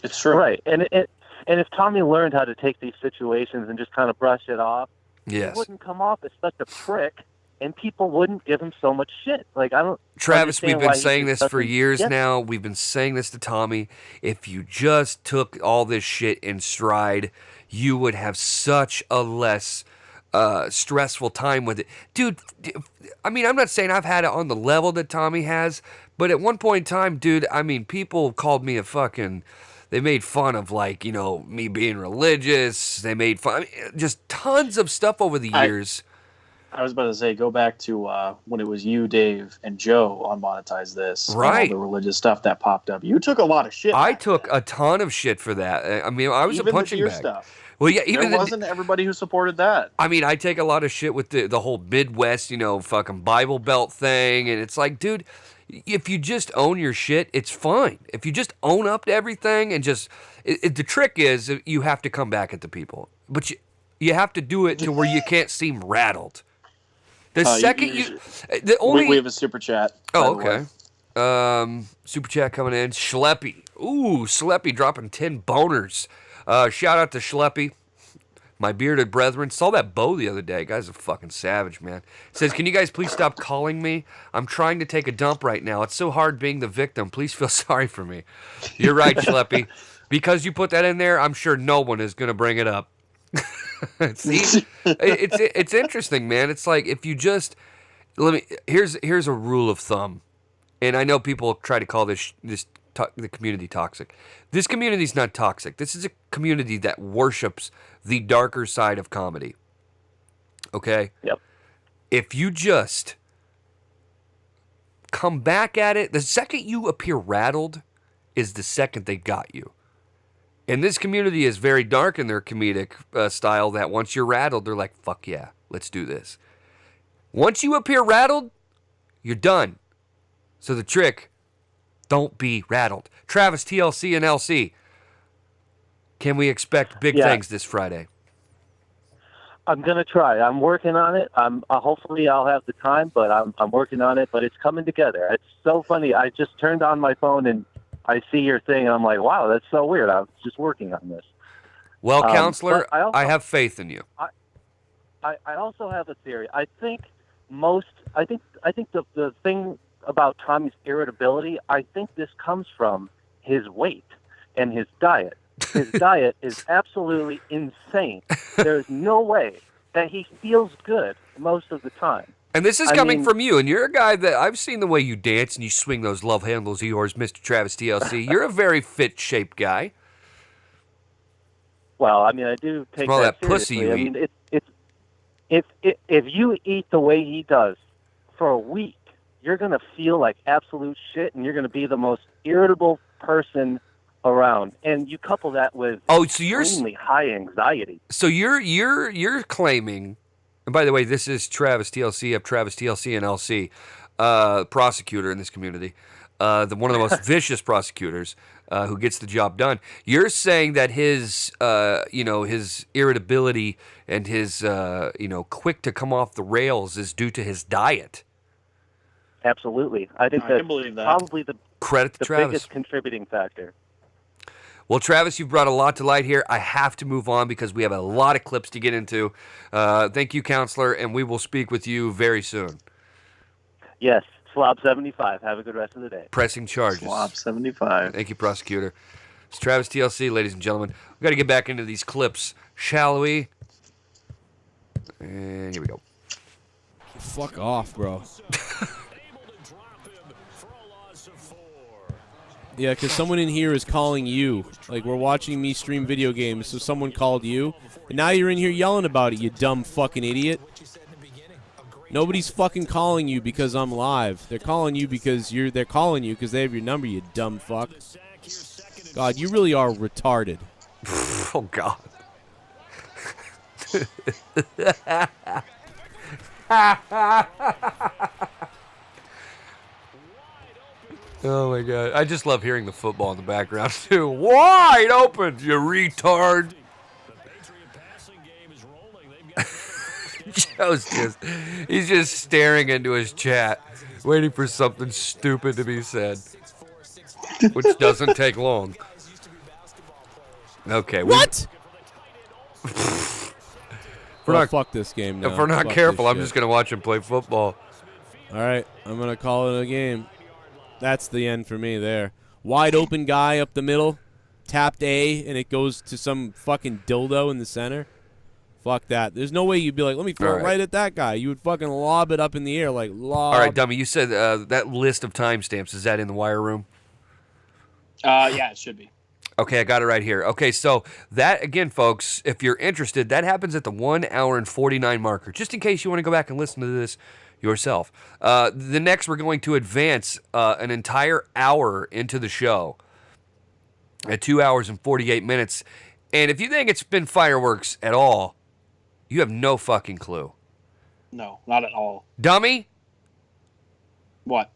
It's true. Right. And if Tommy learned how to take these situations and just kind of brush it off, yes, he wouldn't come off as such a prick, and people wouldn't give him so much shit. Like, I don't. Travis, we've been why saying this for years yeah. now. We've been saying this to Tommy. If you just took all this shit in stride, you would have such a less stressful time with it. Dude, I mean, I'm not saying I've had it on the level that Tommy has, but at one point in time, dude, I mean, people called me they made fun of, like, me being religious. They made fun, I mean, just tons of stuff over the years. I was about to say, go back to when it was you, Dave, and Joe on Monetize This. Right. All the religious stuff that popped up. You took a lot of shit. I took a ton of shit for that. I mean, I was even a punching the deer bag. Stuff. Well, yeah, even there wasn't everybody who supported that. I mean, I take a lot of shit with the whole Midwest, fucking Bible Belt thing, and it's like, dude, if you just own your shit, it's fine. If you just own up to everything and just, the trick is you have to come back at the people, but you have to do it to where you can't seem rattled. The second we have a super chat. Oh, okay. Super chat coming in. Schleppy. Ooh, Schleppy dropping 10 boners. Shout out to Schleppy, my bearded brethren. Saw that bow the other day. Guy's a fucking savage, man. Says, can you guys please stop calling me? I'm trying to take a dump right now. It's so hard being the victim. Please feel sorry for me. You're right, Schleppy. Because you put that in there, I'm sure no one is going to bring it up. See, it's interesting, man. It's like, if you just here's a rule of thumb, and I know people try to call the community toxic. This community is not toxic. This is a community that worships the darker side of comedy. Okay? Yep. If you just come back at it, the second you appear rattled is the second they got you. And this community is very dark in their comedic style, that once you're rattled, they're like, fuck yeah, let's do this. Once you appear rattled, you're done. So the trick, don't be rattled. Travis, TLC, and LC, can we expect big things this Friday? I'm gonna try. I'm working on it. Hopefully I'll have the time, but I'm working on it. But it's coming together. It's so funny. I just turned on my phone and I see your thing, and I'm like, wow, that's so weird. I was just working on this. Well, counselor, I have faith in you. I also have a theory. I think the thing about Tommy's irritability, I think this comes from his weight and his diet. His diet is absolutely insane. There's no way that he feels good most of the time. And this is coming from you, and you're a guy that I've seen the way you dance and you swing those love handles of yours, Mr. Travis TLC. You're a very fit-shaped guy. Well, I mean, I do take all that seriously. pussy you eat. Mean, if you eat the way he does for a week, you're going to feel like absolute shit, and you're going to be the most irritable person around. And you couple that with extremely high anxiety. So you're claiming, and by the way, this is Travis TLC of Travis TLC and LC, prosecutor in this community, one of the most vicious prosecutors who gets the job done. You're saying that his his irritability and his quick to come off the rails is due to his diet. Absolutely, I think that's probably the biggest contributing factor. Well, Travis, you've brought a lot to light here. I have to move on because we have a lot of clips to get into. Thank you, Counselor, and we will speak with you very soon. Yes, Slob 75. Have a good rest of the day. Pressing charges. Slob 75. Thank you, Prosecutor. It's Travis TLC, ladies and gentlemen. We've got to get back into these clips, shall we? And here we go. Fuck off, bro. Yeah, because someone in here is calling you. Like, we're watching me stream video games, so someone called you. And now you're in here yelling about it, you dumb fucking idiot. Nobody's fucking calling you because I'm live. They're calling you because they're calling you because they have your number, you dumb fuck. God, you really are retarded. Oh, God. Oh, my God. I just love hearing the football in the background, too. Wide open, you retard. He's just staring into his chat, waiting for something stupid to be said, which doesn't take long. Okay. What? Fuck this game now. If we're not careful, I'm just going to watch him play football. All right, I'm going to call it a game. That's the end for me there. Wide open guy up the middle, tapped A, and it goes to some fucking dildo in the center. Fuck that. There's no way you'd be like, let me throw it right at that guy. You would fucking lob it up in the air like lob. All right, dummy, you said that list of timestamps, is that in the wire room? Yeah, it should be. Okay, I got it right here. Okay, so that, again, folks, if you're interested, that happens at the 1 hour and 49 marker, just in case you want to go back and listen to this yourself. The next, we're going to advance an entire hour into the show at 2 hours and 48 minutes. And if you think it's been fireworks at all, you have no fucking clue. No, not at all. Dummy? What?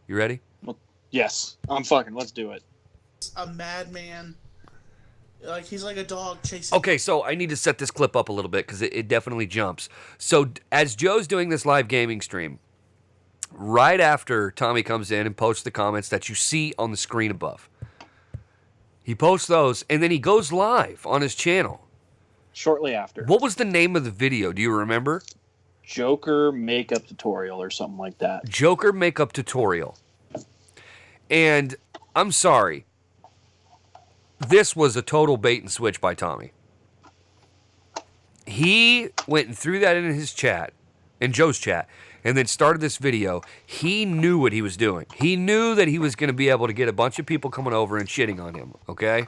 You ready? Well, yes. Let's do it. A madman. Like, he's like a dog chasing. Okay, so I need to set this clip up a little bit because it definitely jumps. So as Joe's doing this live gaming stream, right after Tommy comes in and posts the comments that you see on the screen above, he posts those, and then he goes live on his channel. Shortly after. What was the name of the video? Do you remember? Joker makeup tutorial or something like that. Joker makeup tutorial. And I'm sorry. This was a total bait and switch by Tommy. He went and threw that in his chat, in Joe's chat, and then started this video. He knew what he was doing. He knew that he was going to be able to get a bunch of people coming over and shitting on him, okay?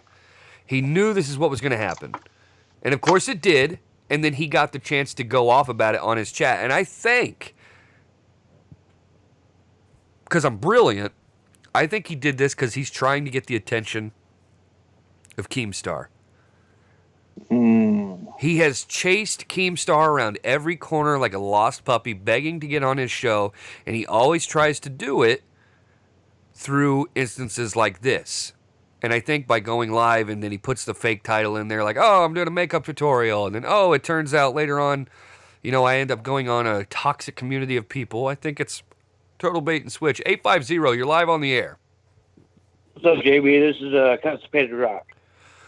He knew this is what was going to happen. And of course it did, and then he got the chance to go off about it on his chat. And I think, because I'm brilliant, I think he did this because he's trying to get the attention of Keemstar. He has chased Keemstar around every corner like a lost puppy, begging to get on his show, and he always tries to do it through instances like this. And I think by going live and then he puts the fake title in there like, oh, I'm doing a makeup tutorial. And then, oh, it turns out later on, I end up going on a toxic community of people. I think it's total bait and switch. 850, you're live on the air. What's up, JB? This is Constipated Rock.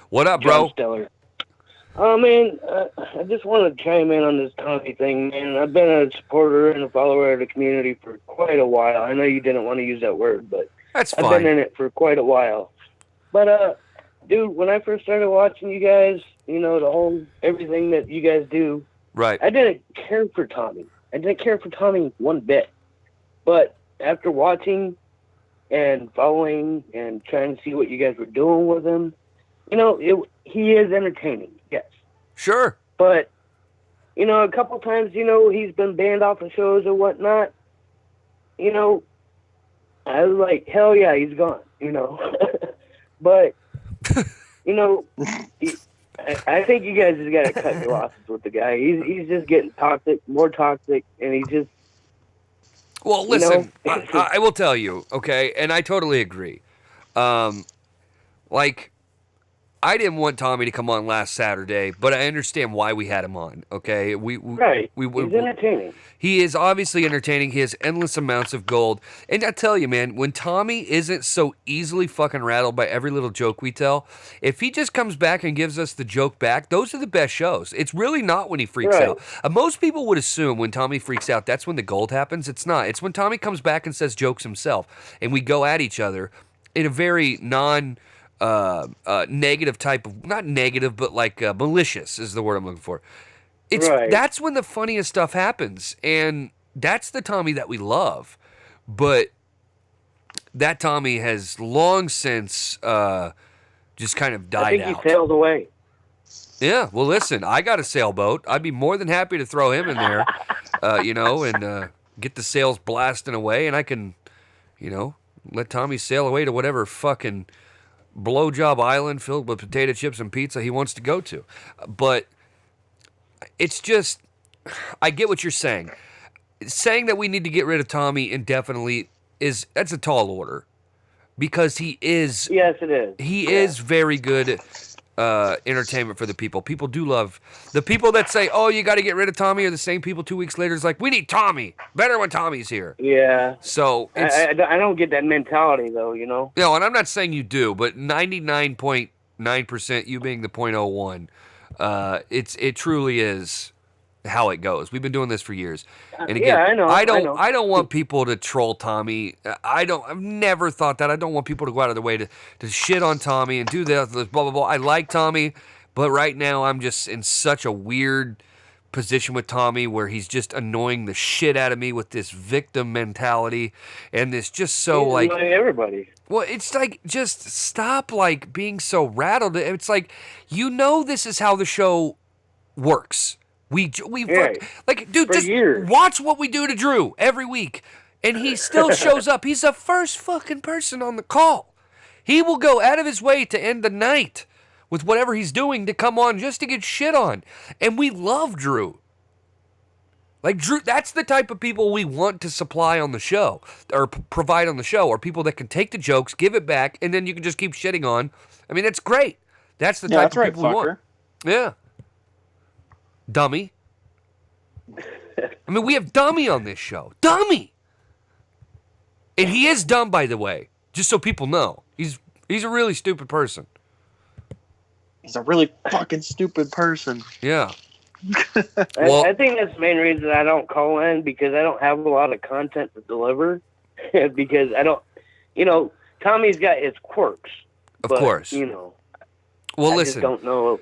What up, bro? John Stellar. Oh, man, I just want to chime in on this Tommy thing, man. I've been a supporter and a follower of the community for quite a while. I know you didn't want to use that word, but that's fine. I've been in it for quite a while. But, dude, when I first started watching you guys, the whole everything that you guys do, right? I didn't care for Tommy. I didn't care for Tommy one bit. But after watching and following and trying to see what you guys were doing with him, he is entertaining, yes. Sure. But, a couple times, he's been banned off of shows or whatnot. I was like, hell yeah, he's gone, But, I think you guys just got to cut your losses with the guy. He's just getting toxic, more toxic, and he's just... Well, listen, I will tell you, okay, and I totally agree. I didn't want Tommy to come on last Saturday, but I understand why we had him on, okay? Right. He's entertaining. He is obviously entertaining. He has endless amounts of gold. And I tell you, man, when Tommy isn't so easily fucking rattled by every little joke we tell, if he just comes back and gives us the joke back, those are the best shows. It's really not when he freaks out. Most people would assume when Tommy freaks out, that's when the gold happens. It's not. It's when Tommy comes back and says jokes himself, and we go at each other in a very negative type of, not negative, but like malicious is the word I'm looking for. That's when the funniest stuff happens, and that's the Tommy that we love. But that Tommy has long since just kind of died out. I think he sailed away. Yeah, well, listen, I got a sailboat. I'd be more than happy to throw him in there, and get the sails blasting away, and I can, let Tommy sail away to whatever fucking blowjob island filled with potato chips and pizza he wants to go to. But it's just, I get what you're saying. Saying that we need to get rid of Tommy indefinitely that's a tall order, because he is. Yes, it is. He is very good entertainment for the people. People do love the people that say, "Oh, you got to get rid of Tommy," are the same people 2 weeks later is like, "We need Tommy. Better when Tommy's here." Yeah. So I don't get that mentality though, No, and I'm not saying you do, but 99.9%, you being the 0.01, it truly is how it goes. We've been doing this for years, and again, yeah, I know. I don't want people to troll Tommy. I've never thought that. I don't want people to go out of their way to shit on Tommy and do this, blah blah blah. I like Tommy, but right now I'm just in such a weird position with Tommy where he's just annoying the shit out of me with this victim mentality and this just so he's like annoying everybody. Well, it's like, just stop being so rattled. It's like, this is how the show works. Dude, just years. Watch what we do to Drew every week, and he still shows up. He's the first fucking person on the call. He will go out of his way to end the night with whatever he's doing to come on just to get shit on, and we love Drew. Drew, that's the type of people we want to supply on the show, or provide on the show, or people that can take the jokes, give it back, and then you can just keep shitting on. I mean, that's great. That's the type of people we want. Yeah. Dummy. I mean, we have Dummy on this show. Dummy! And he is dumb, by the way, just so people know. He's a really stupid person. He's a really fucking stupid person. Yeah. I think that's the main reason I don't call in, because I don't have a lot of content to deliver. Because I don't, Tommy's got his quirks. Of course. Well, listen. I just don't know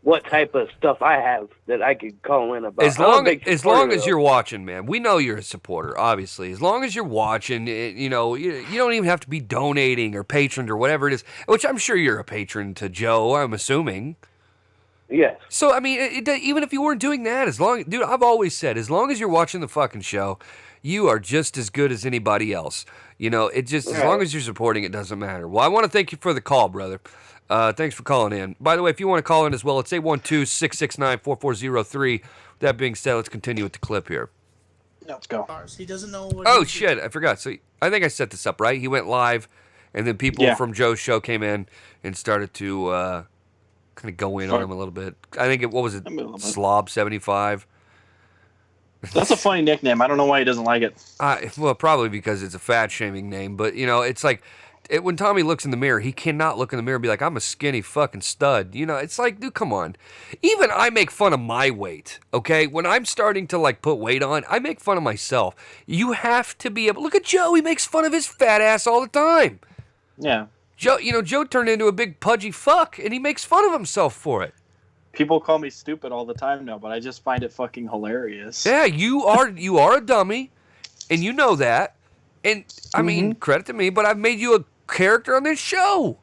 what type of stuff I have that I could call in about. As long as you're watching, man, we know you're a supporter, obviously. As long as you're watching, you don't even have to be donating or patroned or whatever it is, which I'm sure you're a patron to Joe, I'm assuming. Yes. So, I mean, even if you weren't doing that, dude, I've always said, as long as you're watching the fucking show, you are just as good as anybody else. As long as you're supporting, it doesn't matter. Well, I want to thank you for the call, brother. Thanks for calling in. By the way, if you want to call in as well, it's 812-669-4403. That being said, let's continue with the clip here. Let's go. He doesn't know what. Oh, shit. I forgot. So I think I set this up, right? He went live, and then people from Joe's show came in and started to kind of go in on him a little bit. I think what was it? Slob75. That's a funny nickname. I don't know why he doesn't like it. Well, probably because it's a fat-shaming name. But, it's like when Tommy looks in the mirror, he cannot look in the mirror and be like, I'm a skinny fucking stud. It's like, dude, come on. Even I make fun of my weight, okay? When I'm starting to, put weight on, I make fun of myself. You have to be able... Look at Joe. He makes fun of his fat ass all the time. Yeah. Joe turned into a big pudgy fuck, and he makes fun of himself for it. People call me stupid all the time now, but I just find it fucking hilarious. Yeah, you are a dummy, and you know that. And, I mean, credit to me, but I've made you a character on this show.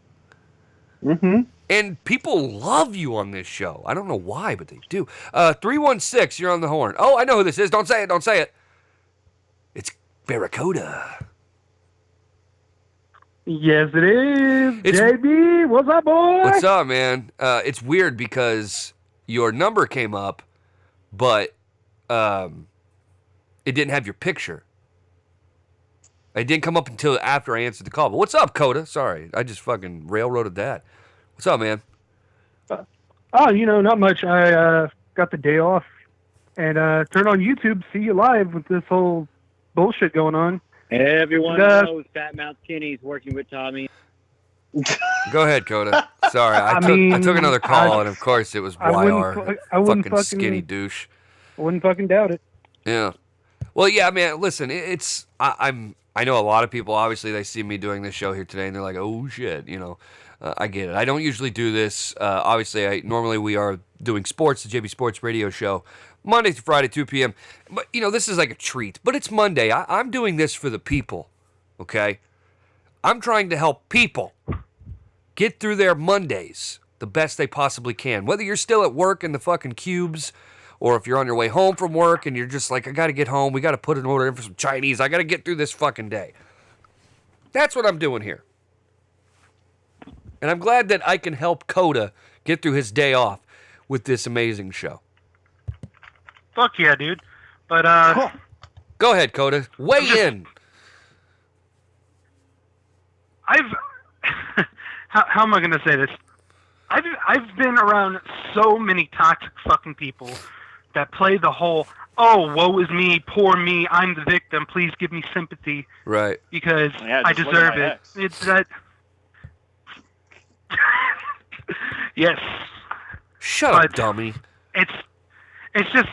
Mm-hmm. And people love you on this show. I don't know why, but they do. 316, you're on the horn. Oh, I know who this is. Don't say it. It's Barracuda. Yes, it is. JB, what's up, boy? What's up, man? It's weird because your number came up, but it didn't have your picture. It didn't come up until after I answered the call. But what's up, Coda? Sorry, I just fucking railroaded that. What's up, man? Oh, not much. I got the day off and turned on YouTube, see you live with this whole bullshit going on. Everyone knows Fat Mouth Kenny's working with Tommy. Go ahead, Coda. Sorry, I took another call, and of course it was YR. I wouldn't fucking skinny douche. I wouldn't fucking doubt it. Yeah. Well, yeah, man. Listen, I know a lot of people. Obviously, they see me doing this show here today, and they're like, "Oh shit," I get it. I don't usually do this. Obviously, normally we are doing sports, the JB Sports Radio Show, Monday through Friday, 2 p.m. But this is like a treat. But it's Monday. I'm doing this for the people. Okay. I'm trying to help people get through their Mondays the best they possibly can. Whether you're still at work in the fucking cubes, or if you're on your way home from work and you're just like, I got to get home. We got to put an order in for some Chinese. I got to get through this fucking day. That's what I'm doing here. And I'm glad that I can help Coda get through his day off with this amazing show. Fuck yeah, dude. But, Go ahead, Coda. Weigh in. How am I going to say this? I've been around so many toxic fucking people that play the whole, oh, woe is me, poor me, I'm the victim, please give me sympathy. Right. Because I deserve it. It's that... Yes. Shut up, dummy. It's just,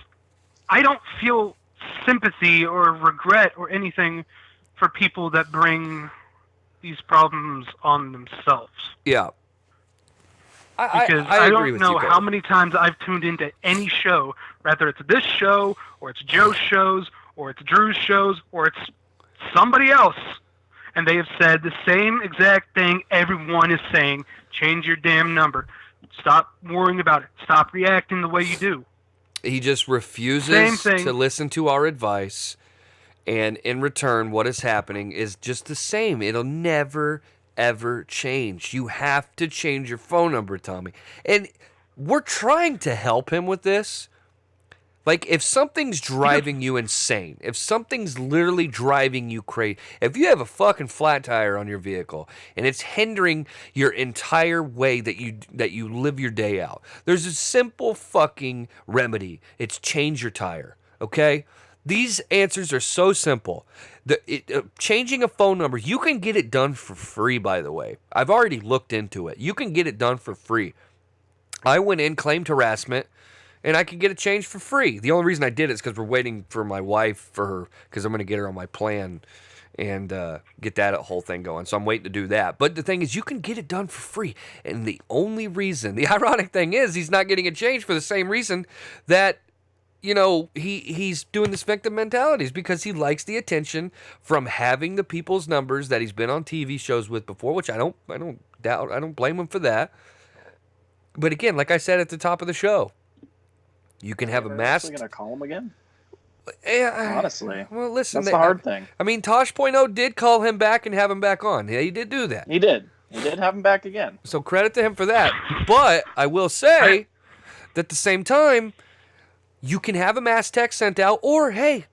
I don't feel sympathy or regret or anything for people that bring these problems on themselves. Yeah. Because I don't know how many times I've tuned into any show, whether it's this show, or it's Joe's shows, or it's Drew's shows, or it's somebody else, and they have said the same exact thing everyone is saying: change your damn number. Stop worrying about it. Stop reacting the way you do. He just refuses to listen to our advice, and in return, what is happening is just the same. It'll never ever change. You have to change your phone number, Tommy. And we're trying to help him with this. Like, if something's driving you insane, if something's literally driving you crazy, if you have a fucking flat tire on your vehicle and it's hindering your entire way that you live your day out, there's a simple fucking remedy. It's change your tire, okay? These answers are so simple. Changing a phone number, you can get it done for free, by the way. I've already looked into it. You can get it done for free. I went in, claimed harassment, and I could get it changed for free. The only reason I did it is because we're waiting for my wife, because I'm going to get her on my plan and get that whole thing going. So I'm waiting to do that. But the thing is, you can get it done for free. And the ironic thing is, he's not getting it changed for the same reason that, he's doing this victim mentality, is because he likes the attention from having the people's numbers that he's been on TV shows with before, which I don't blame him for that. But again, like I said at the top of the show, you can have a mask. Are we going to call him again? Yeah, honestly. Well, listen. That's the hard thing. I mean, Tosh.0 did call him back and have him back on. Yeah, he did do that. He did. He did have him back again. So credit to him for that. But I will say that at the same time, you can have a mass text sent out, or hey,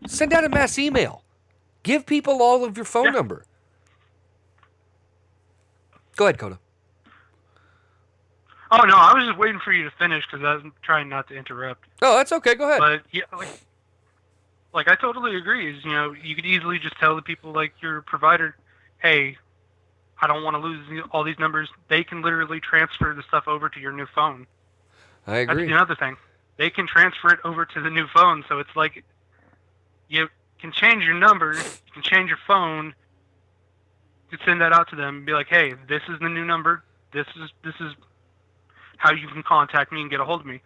send out a mass email. Give people all of your phone number. Go ahead, Coda. Oh no, I was just waiting for you to finish because I was trying not to interrupt. Oh, that's okay. Go ahead. But yeah, like I totally agree. Is you could easily just tell the people like your provider, hey, I don't want to lose all these numbers. They can literally transfer the stuff over to your new phone. I agree. That's another thing. They can transfer it over to the new phone, so it's like you can change your number, you can change your phone. You can send that out to them and be like, hey, this is the new number. This is how you can contact me and get a hold of me.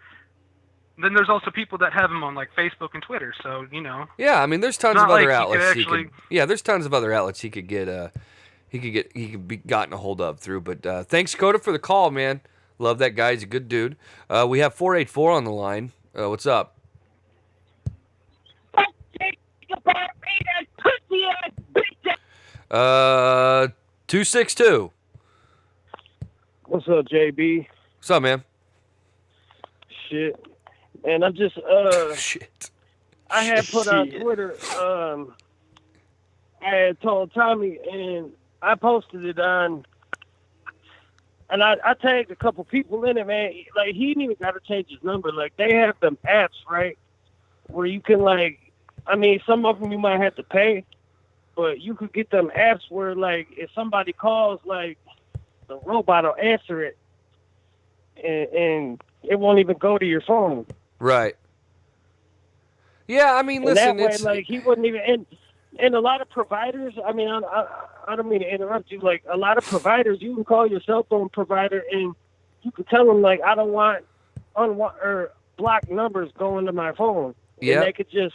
And then there's also people that have them on like Facebook and Twitter, so Yeah, I mean, there's tons of other outlets. Yeah, there's tons of other outlets he could get. He could be gotten a hold of through. But thanks, Coda, for the call, man. Love that guy. He's a good dude. We have 484 on the line. What's up? 262. What's up, JB? What's up, man? Shit. And I'm just shit. I had put on Twitter, I had told Tommy, and I posted it on, and I tagged a couple people in it, man. Like, he didn't even got to change his number. Like, they have them apps, right, where you can, like, I mean, some of them you might have to pay, but you could get them apps where, like, if somebody calls, like, the robot will answer it, and it won't even go to your phone. Right. Yeah, I mean, listen, and that way, like, he wouldn't even. And a lot of providers, I mean, I don't mean to interrupt you. Like, a lot of providers, you can call your cell phone provider and you can tell them, like, I don't want or blocked numbers going to my phone. Yeah. And they could just,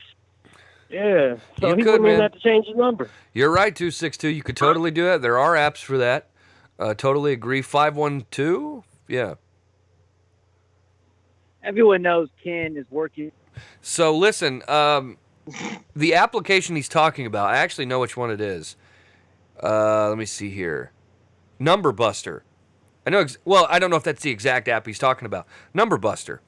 yeah. So You he could, wouldn't even man. have to change his number. You're right, 262. You could totally do that. There are apps for that. Totally agree. 512? Yeah. Everyone knows Ken is working. So, listen, the application he's talking about, I actually know which one it is. Let me see here. Number Buster. I know. I don't know if that's the exact app he's talking about. Number Buster.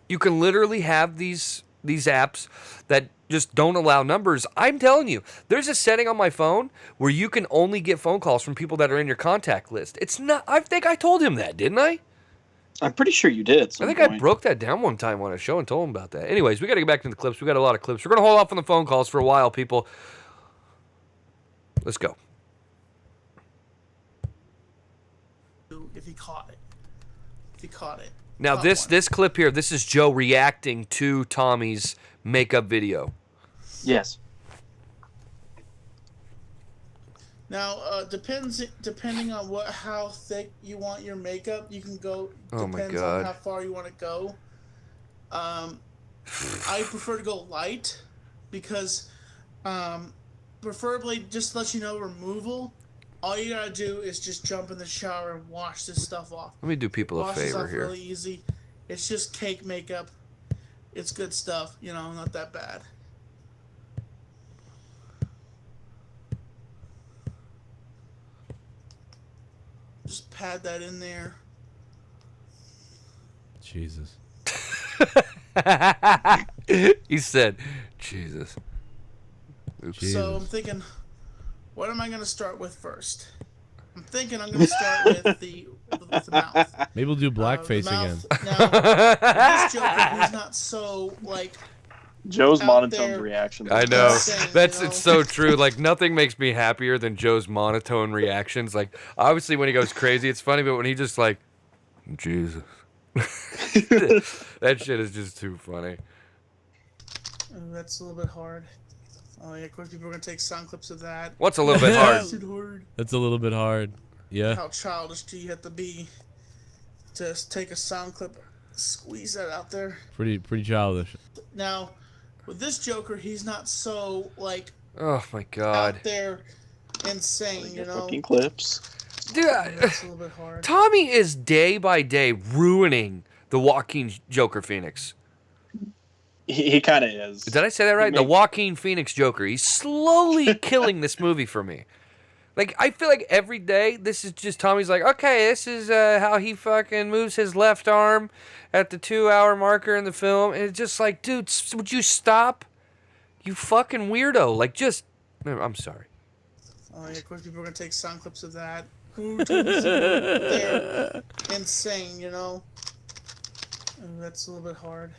You can literally have these apps that just don't allow numbers. I'm telling you, there's a setting on my phone where you can only get phone calls from people that are in your contact list. It's not. I think I told him that, didn't I? I'm pretty sure you did. I think I broke that down one time on a show and told him about that. Anyways, we got to get back to the clips. We got a lot of clips. We're going to hold off on the phone calls for a while, people. Let's go. If he caught it. Now, this clip here, this is Joe reacting to Tommy's makeup video. Yes. Now, depending on how thick you want your makeup, you can go. Oh my Depends God. on how far you want to go. I prefer to go light because, preferably, just to let you know, removal. All you gotta do is just jump in the shower and wash this stuff off. Let me do people a Wash this favor off here. really easy. It's just cake makeup. It's good stuff. Not that bad. Just pad that in there. Jesus. He said, Jesus. Oops. So I'm thinking, what am I going to start with first? I'm thinking I'm going to start with the mouth. Maybe we'll do blackface again. Now, this Joker, he's not so, like... Joe's monotone reactions. I know. It's so true. Like, nothing makes me happier than Joe's monotone reactions. Like, obviously when he goes crazy, it's funny, but when he just like, Jesus. That shit is just too funny. That's a little bit hard. Oh yeah, of course people are gonna take sound clips of that. What's a little bit hard? That's a little bit hard. Yeah. How childish do you have to be to take a sound clip, squeeze that out there? Pretty childish. Now, with this Joker, he's not so like. Oh my God. Out there, insane, Fucking clips. Dude, that's a little bit hard. Tommy is day by day ruining the Joaquin Joker Phoenix. He kind of is. Did I say that right? The Joaquin Phoenix Joker. He's slowly killing this movie for me. Like, I feel like every day, this is just Tommy's like, okay, this is how he fucking moves his left arm at the 2-hour marker in the film. And it's just like, dude, would you stop? You fucking weirdo. Like, just, I'm sorry. Oh, yeah, of course, people are going to take sound clips of that. Ooh, they're insane, you know? Oh, that's a little bit hard.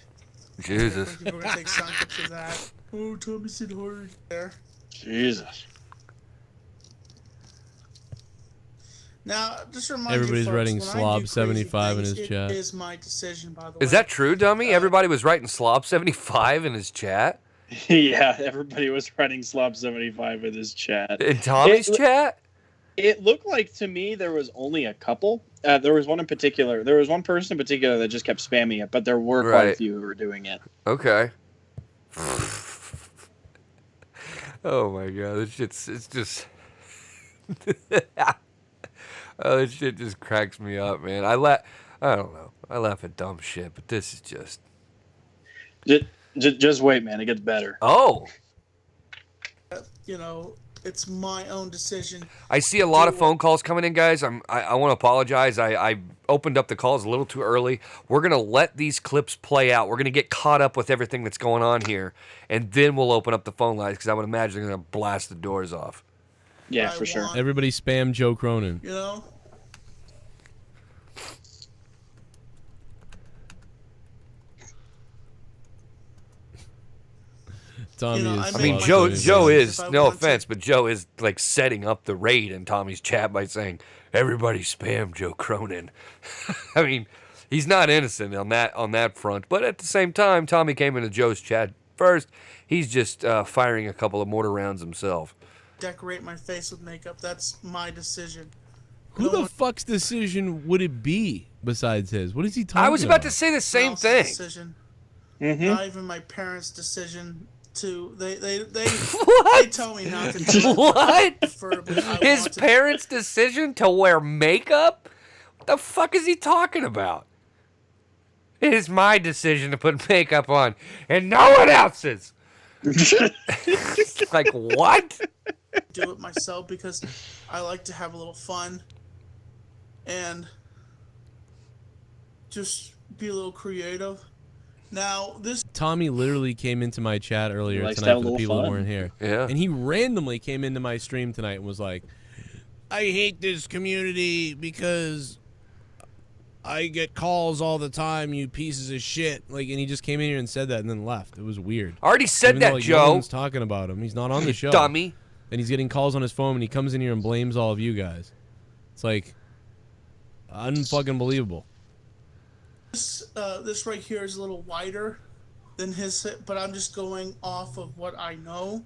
Jesus. People are going to take sound clips of that. Oh, Tommy said hard. There. Jesus. Now, just remind Everybody's you folks, writing when I Slob do 75 in crazy his things, chat. It is my decision, by the way. Is that true, dummy? Everybody was writing Slob 75 in his chat? Yeah, everybody was writing Slob 75 in his chat. In Tommy's chat? It looked like to me there was only a couple. There was one in particular. There was one person in particular that just kept spamming it, but there were quite a few who were doing it. Okay. Oh my god, it's just oh, this shit just cracks me up, man. I don't know. I laugh at dumb shit, but this is just Just wait, man. It gets better. Oh. You know, it's my own decision. I see a lot of phone calls coming in, guys. I want to apologize. I opened up the calls a little too early. We're going to let these clips play out. We're going to get caught up with everything that's going on here, and then we'll open up the phone lines because I would imagine they're going to blast the doors off. Yeah, for sure. Everybody spam Joe Cronin. You know? Tommy I mean, Joe is, no offense, but Joe is like setting up the raid in Tommy's chat by saying, everybody spam Joe Cronin. I mean, he's not innocent on that front, but at the same time, Tommy came into Joe's chat first. He's just firing a couple of mortar rounds himself. Decorate my face with makeup. That's my decision. Who the fuck's decision would it be besides his? What is he talking about? I was about to say the same thing. Decision. Mm-hmm. Not even my parents' decision to they tell me not to do it. What? Preferably, His parents' decision to wear makeup? What the fuck is he talking about? It is my decision to put makeup on, and no one else's. Like, what? Do it myself because I like to have a little fun and just be a little creative. Now, this Tommy literally came into my chat earlier Likes to tonight have for a the little people that fun. weren't here. Yeah. And he randomly came into my stream tonight and was like, I hate this community because I get calls all the time, you pieces of shit. Like, and he just came in here and said that and then left. It was weird. I already said Even that, though, like, Joe. No one's talking about him. He's not on the show. Dummy. And he's getting calls on his phone and he comes in here and blames all of you guys. It's like unfucking believable. this right here is a little wider than his, but I'm just going off of what I know.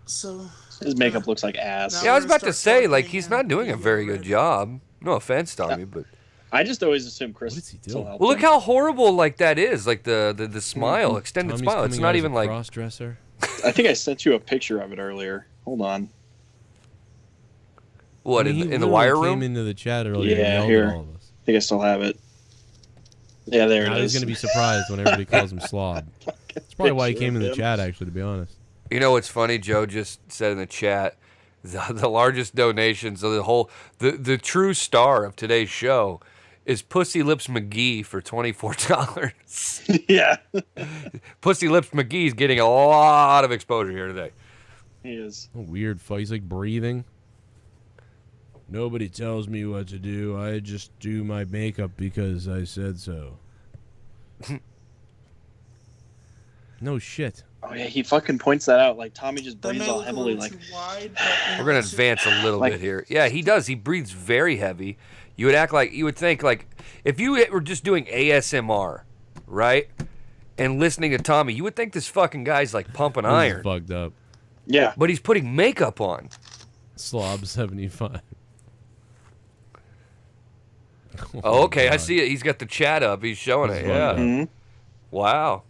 So His makeup looks like ass. Yeah, I was about to say, like, he's not doing a very good job. No offense, Tommy, but I just always assume Chris. What is he doing? well, look how horrible like that is. Like the smile, extended Tommy's smile. It's coming not out as even a like cross-dresser. I think I sent you a picture of it earlier. Hold on. What I mean, he in the literally wire came room? into the chat earlier and Yeah, yelled here. at all of us. I think I still have it. Yeah, there Now it he's is. gonna be surprised when everybody calls him slob. That's probably why he came in the chat, actually, to be honest. You know what's funny? Joe just said in the chat, the largest donations of the true star of today's show is Pussy Lips McGee for $24. Yeah. Pussy Lips McGee's getting a lot of exposure here today. He is. A weird fight. He's like breathing. Nobody tells me what to do. I just do my makeup because I said so. No shit. Oh yeah, he fucking points that out. Like Tommy just that breathes may all look a heavily. little Like too wide. We're gonna advance a little Like- bit here. Yeah, he does. He breathes very heavy. You would think like if you were just doing ASMR, right, and listening to Tommy, you would think this fucking guy's like pumping This is iron. fucked up. yeah. But he's putting makeup on. Slob 75. Oh, okay, I God. see it. He's got the chat up. He's showing This it. is Yeah. fucked up. Mhm. Wow.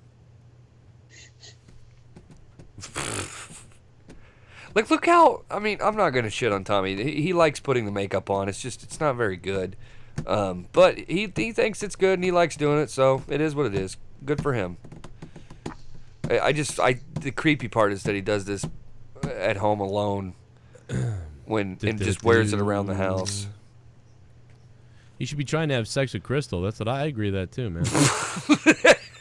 Like, look how. I mean, I'm not gonna shit on Tommy. He likes putting the makeup on. It's just, it's not very good. But he thinks it's good and he likes doing it. So it is what it is. Good for him. The creepy part is that he does this at home alone. and just wears it around the house. You should be trying to have sex with Crystal. That's what I agree with that too, man.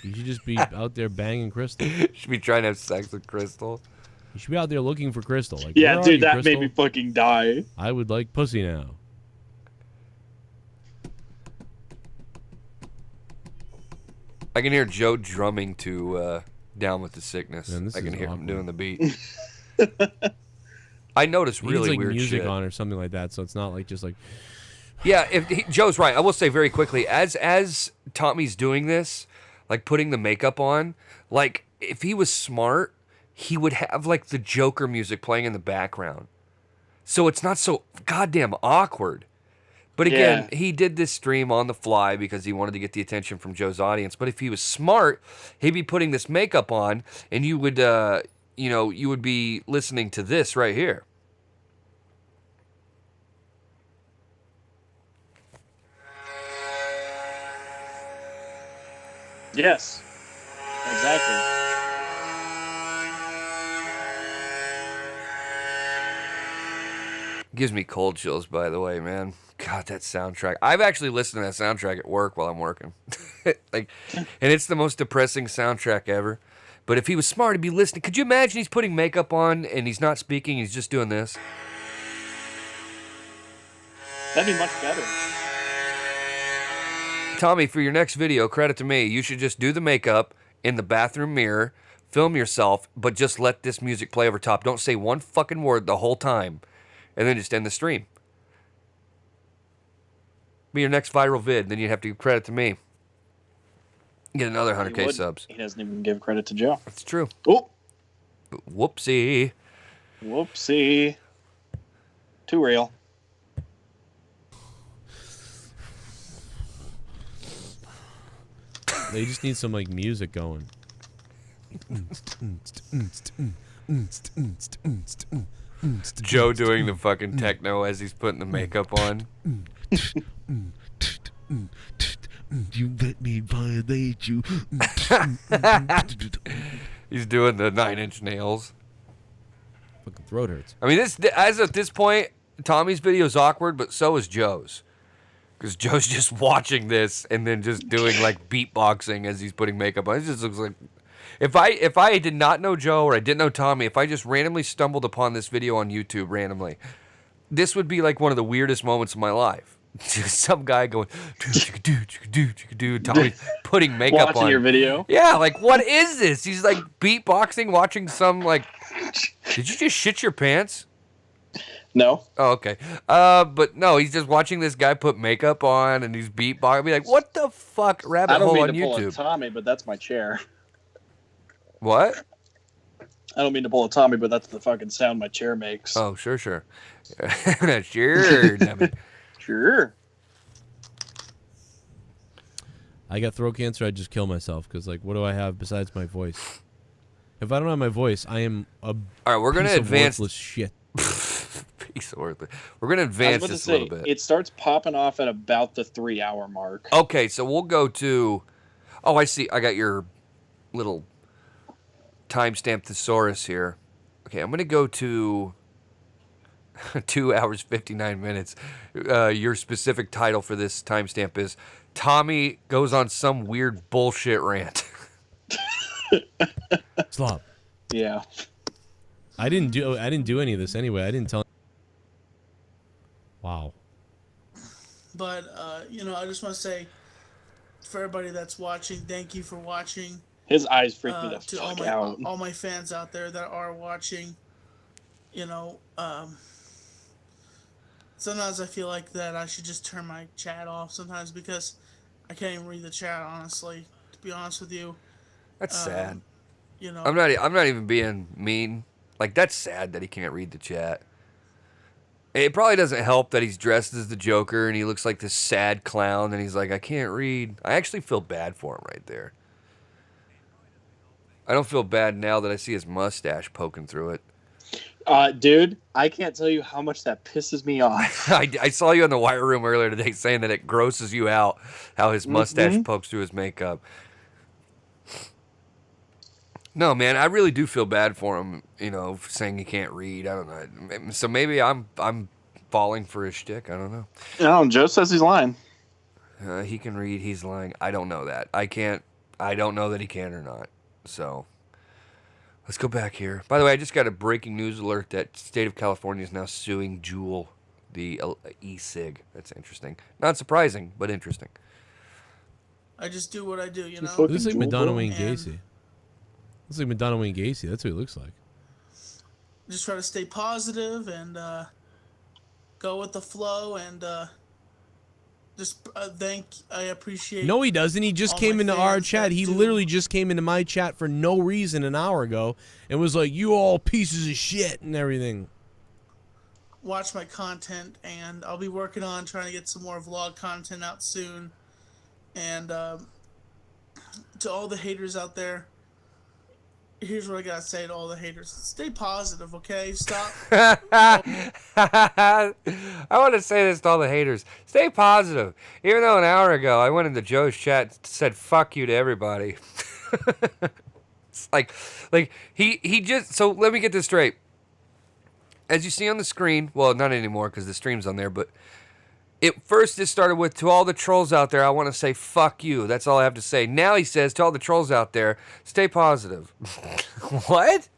You should just be out there banging Crystal. You should be trying to have sex with Crystal. You should be out there looking for Crystal. Like, yeah, where dude, are you, that Crystal? made me fucking die. I would like pussy now. I can hear Joe drumming to Down with the Sickness. Man, I can hear awkward. him doing the beat. I noticed He really needs, like, weird music shit on or something like that, so it's not like just like. Yeah, Joe's right. I will say very quickly, as Tommy's doing this, like putting the makeup on, like if he was smart, he would have like the Joker music playing in the background, so it's not so goddamn awkward. But again, he did this stream on the fly because he wanted to get the attention from Joe's audience. But if he was smart, he'd be putting this makeup on, and you would, you would be listening to this right here. Yes, exactly. Gives me cold chills, by the way, man. God, that soundtrack. I've actually listened to that soundtrack at work while I'm working. And it's the most depressing soundtrack ever. But if he was smart, he'd be listening. Could you imagine he's putting makeup on and he's not speaking, he's just doing this? That'd be much better. Tommy, for your next video, credit to me, you should just do the makeup in the bathroom mirror, film yourself, but just let this music play over top. Don't say one fucking word the whole time, and then just end the stream. Be your next viral vid, then you'd have to give credit to me. Get another 100K subs. He doesn't even give credit to Joe. That's true. Oh. Whoopsie. Whoopsie. Too real. They just need some like music going. Joe doing the fucking techno as he's putting the makeup on. You let me violate you. He's doing the 9 Inch Nails. Fucking throat hurts. I mean, as of this point, Tommy's video is awkward, but so is Joe's. Because Joe's just watching this and then just doing like beatboxing as he's putting makeup on. It just looks like if I did not know Joe or I didn't know Tommy, if I just randomly stumbled upon this video on YouTube randomly, this would be like one of the weirdest moments of my life. Just some guy going, Tommy putting makeup on. Watching your video? Yeah, like what is this? He's like beatboxing, watching some like. Did you just shit your pants? No. Oh, okay. But no, he's just watching this guy put makeup on and he's beatboxing. Be like, what the fuck? Rabbit hole on YouTube. I don't mean to pull a Tommy, but that's my chair. What? I don't mean to pull a Tommy, but that's the fucking sound my chair makes. Oh, sure. Sure, Tommy. Sure. I got throat cancer. I'd just kill myself because, like, what do I have besides my voice? If I don't have my voice, I am a all right. We're gonna advance worthless shit. Piece of worthless. We're gonna advance this a little bit. It starts popping off at about the 3-hour mark. Okay, so we'll go to. Oh, I see. I got your little timestamp thesaurus here. Okay, I'm gonna go to 2 hours 59 minutes. Your specific title for this timestamp is Tommy goes on some weird bullshit rant. Slop. Yeah. I didn't do any of this anyway. I didn't tell. Wow. But I just want to say, for everybody that's watching, thank you for watching. His eyes freaked me the to fuck out. all my fans out there that are watching. Sometimes I feel like that I should just turn my chat off sometimes because I can't even read the chat, honestly, to be honest with you. That's sad. I'm not even being mean. Like, that's sad that he can't read the chat. It probably doesn't help that he's dressed as the Joker and he looks like this sad clown and he's like, I can't read. I actually feel bad for him right there. I don't feel bad now that I see his mustache poking through it. Dude, I can't tell you how much that pisses me off. I saw you in the Wire Room earlier today saying that it grosses you out how his mustache pokes through his makeup. No, man, I really do feel bad for him, saying he can't read. I don't know. So maybe I'm falling for his shtick. I don't know. No, Joe says he's lying. He can read. He's lying. I don't know that. I can't. I don't know that he can or not. So let's go back here. By the way, I just got a breaking news alert that state of California is now suing Juul, the e-cig. That's interesting. Not surprising, but interesting. I just do what I do, This looks like Madonna Wayne Gacy. Looks like Madonna Wayne Gacy. That's what he looks like. Just try to stay positive and go with the flow and I appreciate. No, he doesn't. He just came into our chat. He literally just came into my chat for no reason an hour ago and was like, "You all pieces of shit" and everything. Watch my content, and I'll be working on trying to get some more vlog content out soon. And to all the haters out there, here's what I gotta say to all the haters: stay positive, okay? Stop. I want to say this to all the haters: stay positive. Even though an hour ago I went into Joe's chat and said "fuck you" to everybody. It's like he just. So let me get this straight. As you see on the screen, well, not anymore because the stream's on there, but. First, it started with, to all the trolls out there, I want to say, fuck you. That's all I have to say. Now he says, to all the trolls out there, stay positive. What?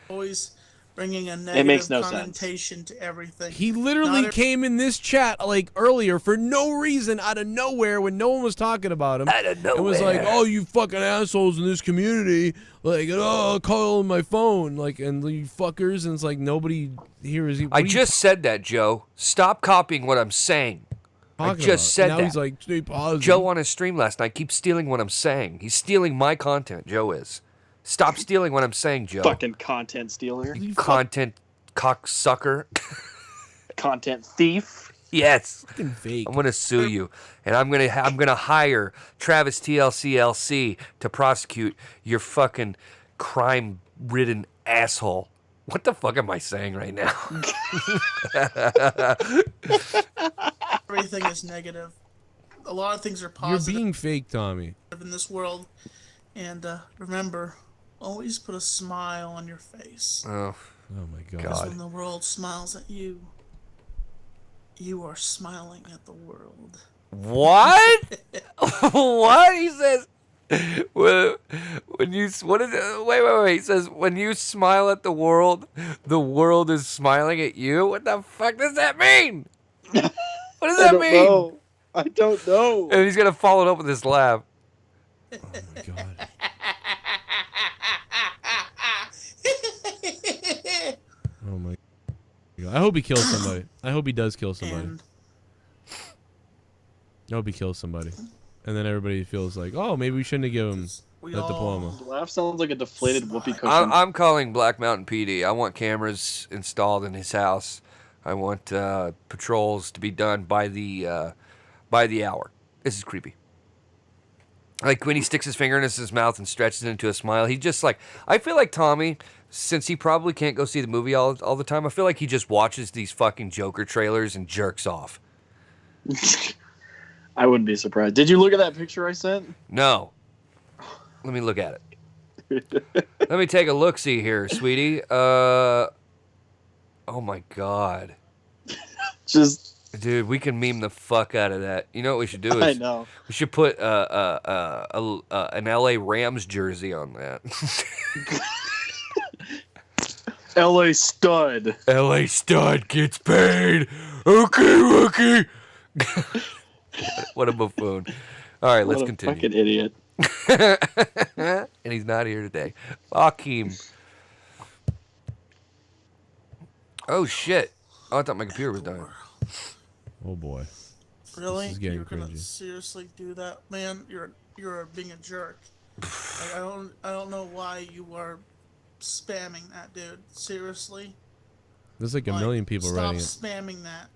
Always bringing a negative connotation to everything. He literally came in this chat, like, earlier for no reason, out of nowhere, when no one was talking about him. Out of nowhere. And was like, oh, you fucking assholes in this community. Like, oh, I'll call on my phone. Like, and you fuckers. And it's like, nobody here is... I just said that, Joe. Stop copying what I'm saying. I just said that. Now he's like, stay positive. Joe on his stream last night keeps stealing what I'm saying. He's stealing my content, Joe is. Stop stealing what I'm saying, Joe. Fucking content stealer. Content cocksucker. Content thief. Yes. Fucking fake. I'm gonna sue you, and I'm gonna hire Travis TLCLC to prosecute your fucking crime-ridden asshole. What the fuck am I saying right now? Everything is negative. A lot of things are positive. You're being fake, Tommy. In this world, and remember, always put a smile on your face. Oh my God. Because when the world smiles at you, you are smiling at the world. What? What? He says, when you, what is it? Wait. He says, when you smile at the world is smiling at you? What the fuck does that mean? What does that mean? I don't know. And he's going to follow it up with this laugh. Oh my God. Oh my God. I hope he kills somebody. I hope he does kill somebody. I hope he kills somebody. And then everybody feels like, oh, maybe we shouldn't have given him that diploma. The laugh sounds like a deflated whoopee cushion. I'm calling Black Mountain PD. I want cameras installed in his house. I want patrols to be done by the hour. This is creepy. Like when he sticks his finger in his mouth and stretches it into a smile, he just like, I feel like Tommy, since he probably can't go see the movie all the time, I feel like he just watches these fucking Joker trailers and jerks off. I wouldn't be surprised. Did you look at that picture I sent? No. Let me look at it. Let me take a look-see here, sweetie. Oh my God. Dude, we can meme the fuck out of that. You know what we should do is I know. We should put an LA Rams jersey on that. LA stud. LA stud gets paid. Okay, rookie. What a buffoon. All right, let's continue. Fucking idiot. And he's not here today. Fuck him. Oh shit. Oh, I thought my computer was dying. Oh boy. Really? This is getting You're gonna cringy. seriously do that, man? You're being a jerk. Like, I don't know why you are spamming that, dude. Seriously. There's like a million people writing it. Stop spamming that.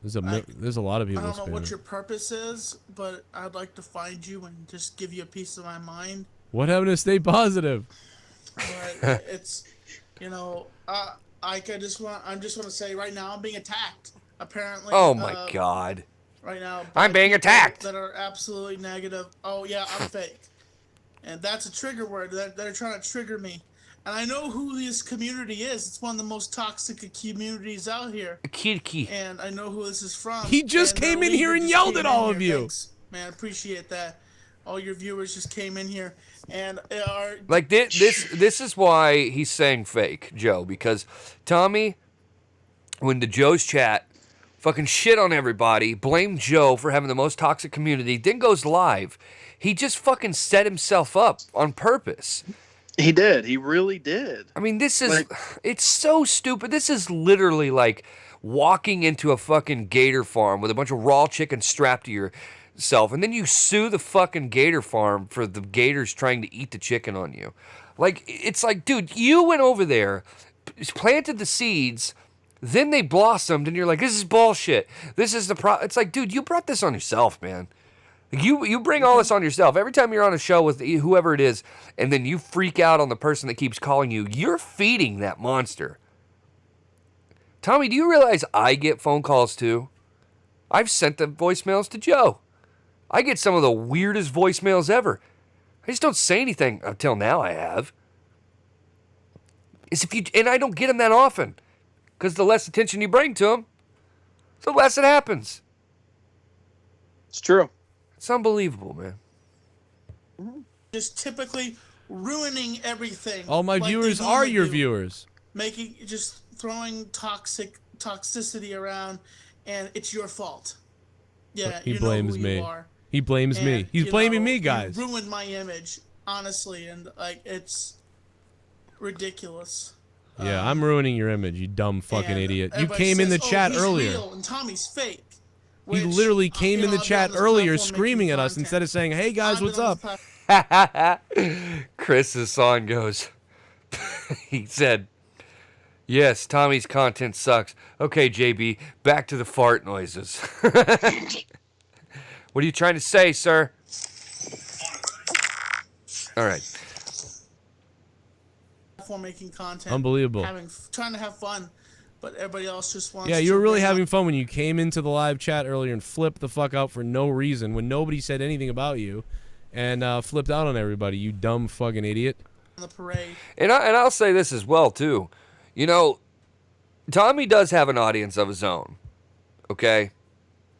There's a lot of people I don't know spamming. what your purpose is, but I'd like to find you and just give you a piece of my mind. What happened to stay positive? But it's, I just want to say right now I'm being attacked. Apparently. Oh my God. right now. I'm being attacked. That are absolutely negative. Oh yeah, I'm fake, and that's a trigger word that are trying to trigger me. And I know who this community is. It's one of the most toxic communities out here. Kiki. And I know who this is from. He just came in here and yelled at all of you. Thanks, man, appreciate that. All your viewers just came in here and are like this is why he's saying fake, Joe, because Tommy, when the Joe's chat fucking shit on everybody, blamed Joe for having the most toxic community, then goes live, he just fucking set himself up on purpose. He did. He really did. I mean, this is, it's so stupid. This is literally like walking into a fucking gator farm with a bunch of raw chicken strapped to yourself, and then you sue the fucking gator farm for the gators trying to eat the chicken on you. Like, it's like, dude, you went over there, planted the seeds, then they blossomed, and you're like, this is bullshit. This is the It's like, dude, you brought this on yourself, man. You bring all this on yourself. Every time you're on a show with whoever it is, and then you freak out on the person that keeps calling you, you're feeding that monster. Tommy, do you realize I get phone calls too? I've sent the voicemails to Joe. I get some of the weirdest voicemails ever. I just don't say anything until now. I have. And I don't get them that often, because the less attention you bring to them, the less it happens. It's true. It's unbelievable, man. just typically ruining everything. All my viewers are your viewers. Just throwing toxicity around, and it's your fault. Yeah, he blames me. He blames me. He's blaming me, guys. You ruined my image, honestly, and like it's ridiculous. Yeah, I'm ruining your image, you dumb fucking idiot. You came in the chat earlier. Real and Tommy's fake. He literally came in the chat earlier screaming at us instead of saying, hey guys, what's up? Chris's song goes, he said, yes, Tommy's content sucks. Okay, JB, back to the fart noises. What are you trying to say, sir? All right. For making content. Unbelievable. Trying to have fun. But everybody else just wants you were really having fun when you came into the live chat earlier and flipped the fuck out for no reason when nobody said anything about you and flipped out on everybody, you dumb fucking idiot. On the parade. And I'll say this as well, too. You know, Tommy does have an audience of his own, okay?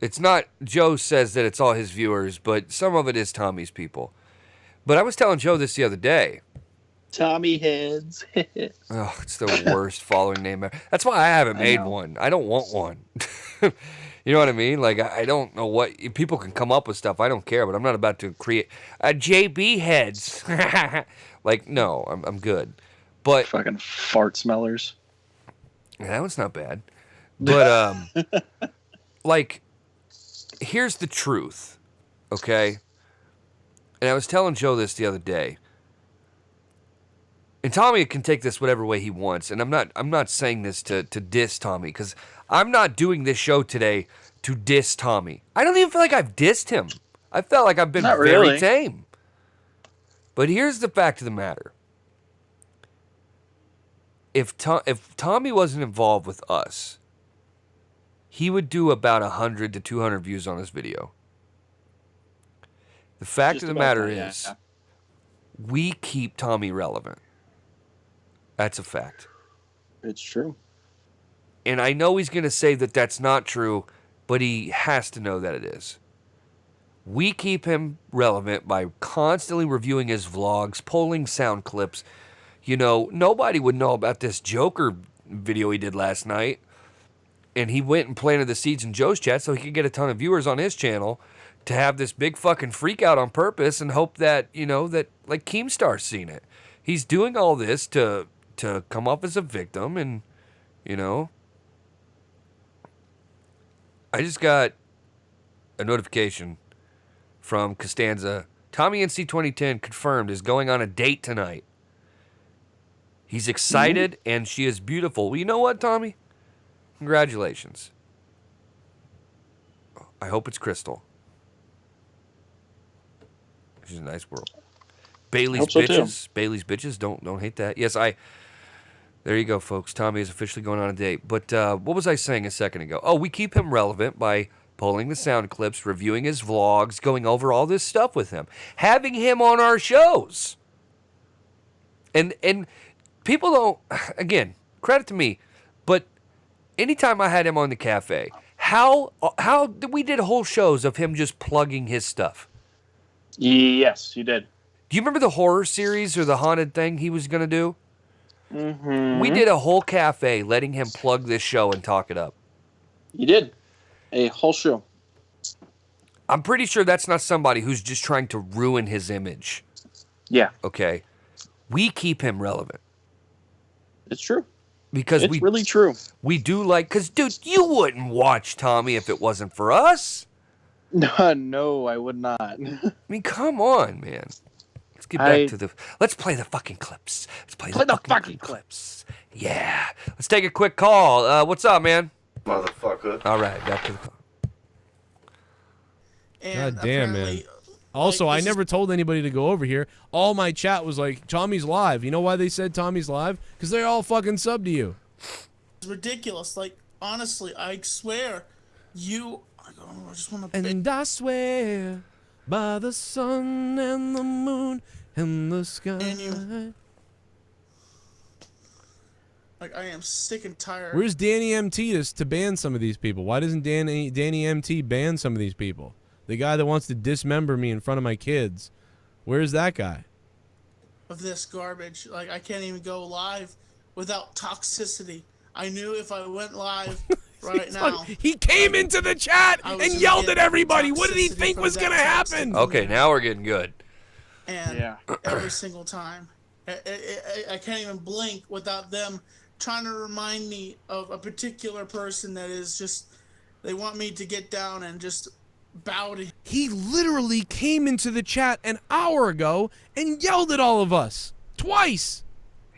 It's not, Joe says that it's all his viewers, but some of it is Tommy's people. But I was telling Joe this the other day. Tommy Heads. Oh, it's the worst following name ever. That's why I haven't made one. I don't want one. You know what I mean? Like, I don't know what... People can come up with stuff. I don't care, but I'm not about to create... JB Heads. Like, no, I'm good. But... Fucking fart smellers. Yeah, that one's not bad. But, like, here's the truth, okay? And I was telling Joe this the other day. And Tommy can take this whatever way he wants, and I'm not saying this to diss Tommy, because I'm not doing this show today to diss Tommy. I don't even feel like I've dissed him. I felt like I've been very tame. But here's the fact of the matter. If Tommy wasn't involved with us, he would do about 100 to 200 views on this video. The fact of the matter is, we keep Tommy relevant. That's a fact. It's true. And I know he's going to say that that's not true, but he has to know that it is. We keep him relevant by constantly reviewing his vlogs, pulling sound clips. You know, nobody would know about this Joker video he did last night. And he went and planted the seeds in Joe's chat so he could get a ton of viewers on his channel to have this big fucking freak out on purpose and hope that, you know, that like Keemstar's seen it. He's doing all this to come off as a victim, and, you know, I just got a notification from Costanza. TommyNC2010 confirmed is going on a date tonight. He's excited, and she is beautiful. Well, you know what, Tommy? Congratulations. I hope it's Crystal. She's a nice girl. Bailey's bitches. Bailey's bitches. Don't hate that. Yes, there you go, folks. Tommy is officially going on a date. But what was I saying a second ago? Oh, we keep him relevant by pulling the sound clips, reviewing his vlogs, going over all this stuff with him, having him on our shows. And people don't, again, credit to me, but anytime I had him on the cafe, how we did whole shows of him just plugging his stuff. Yes, you did. Do you remember the horror series or the haunted thing he was going to do? Mm-hmm. We did a whole cafe letting him plug this show and talk it up. You did. A whole show. I'm pretty sure that's not somebody who's just trying to ruin his image. Yeah. Okay. We keep him relevant. It's true. Because it's really true. We do like, because, dude, you wouldn't watch Tommy if it wasn't for us. No, I would not. I mean, come on, man. Let's get back to let's play the fucking clips. Let's play the fucking clips. Yeah. Let's take a quick call. What's up, man? Motherfucker. All right, back to the call. And God damn, man. Also, I never told anybody to go over here. All my chat was like, Tommy's live. You know why they said Tommy's live? Because they're all fucking sub to you. It's ridiculous. Like, honestly, I swear, I just want to. And I swear by the sun and the moon and the sky. And like, I am sick and tired. Where's Danny MT to ban some of these people? Why doesn't Danny MT ban some of these people? The guy that wants to dismember me in front of my kids. Where's that guy? Of this garbage. Like, I can't even go live without toxicity. I knew if I went live right now. He came into the chat and yelled at everybody. What did he think was going to happen? Okay, now we're getting good. And every single time. I can't even blink without them trying to remind me of a particular person that is just, they want me to get down and just bow to him. He literally came into the chat an hour ago and yelled at all of us. Twice.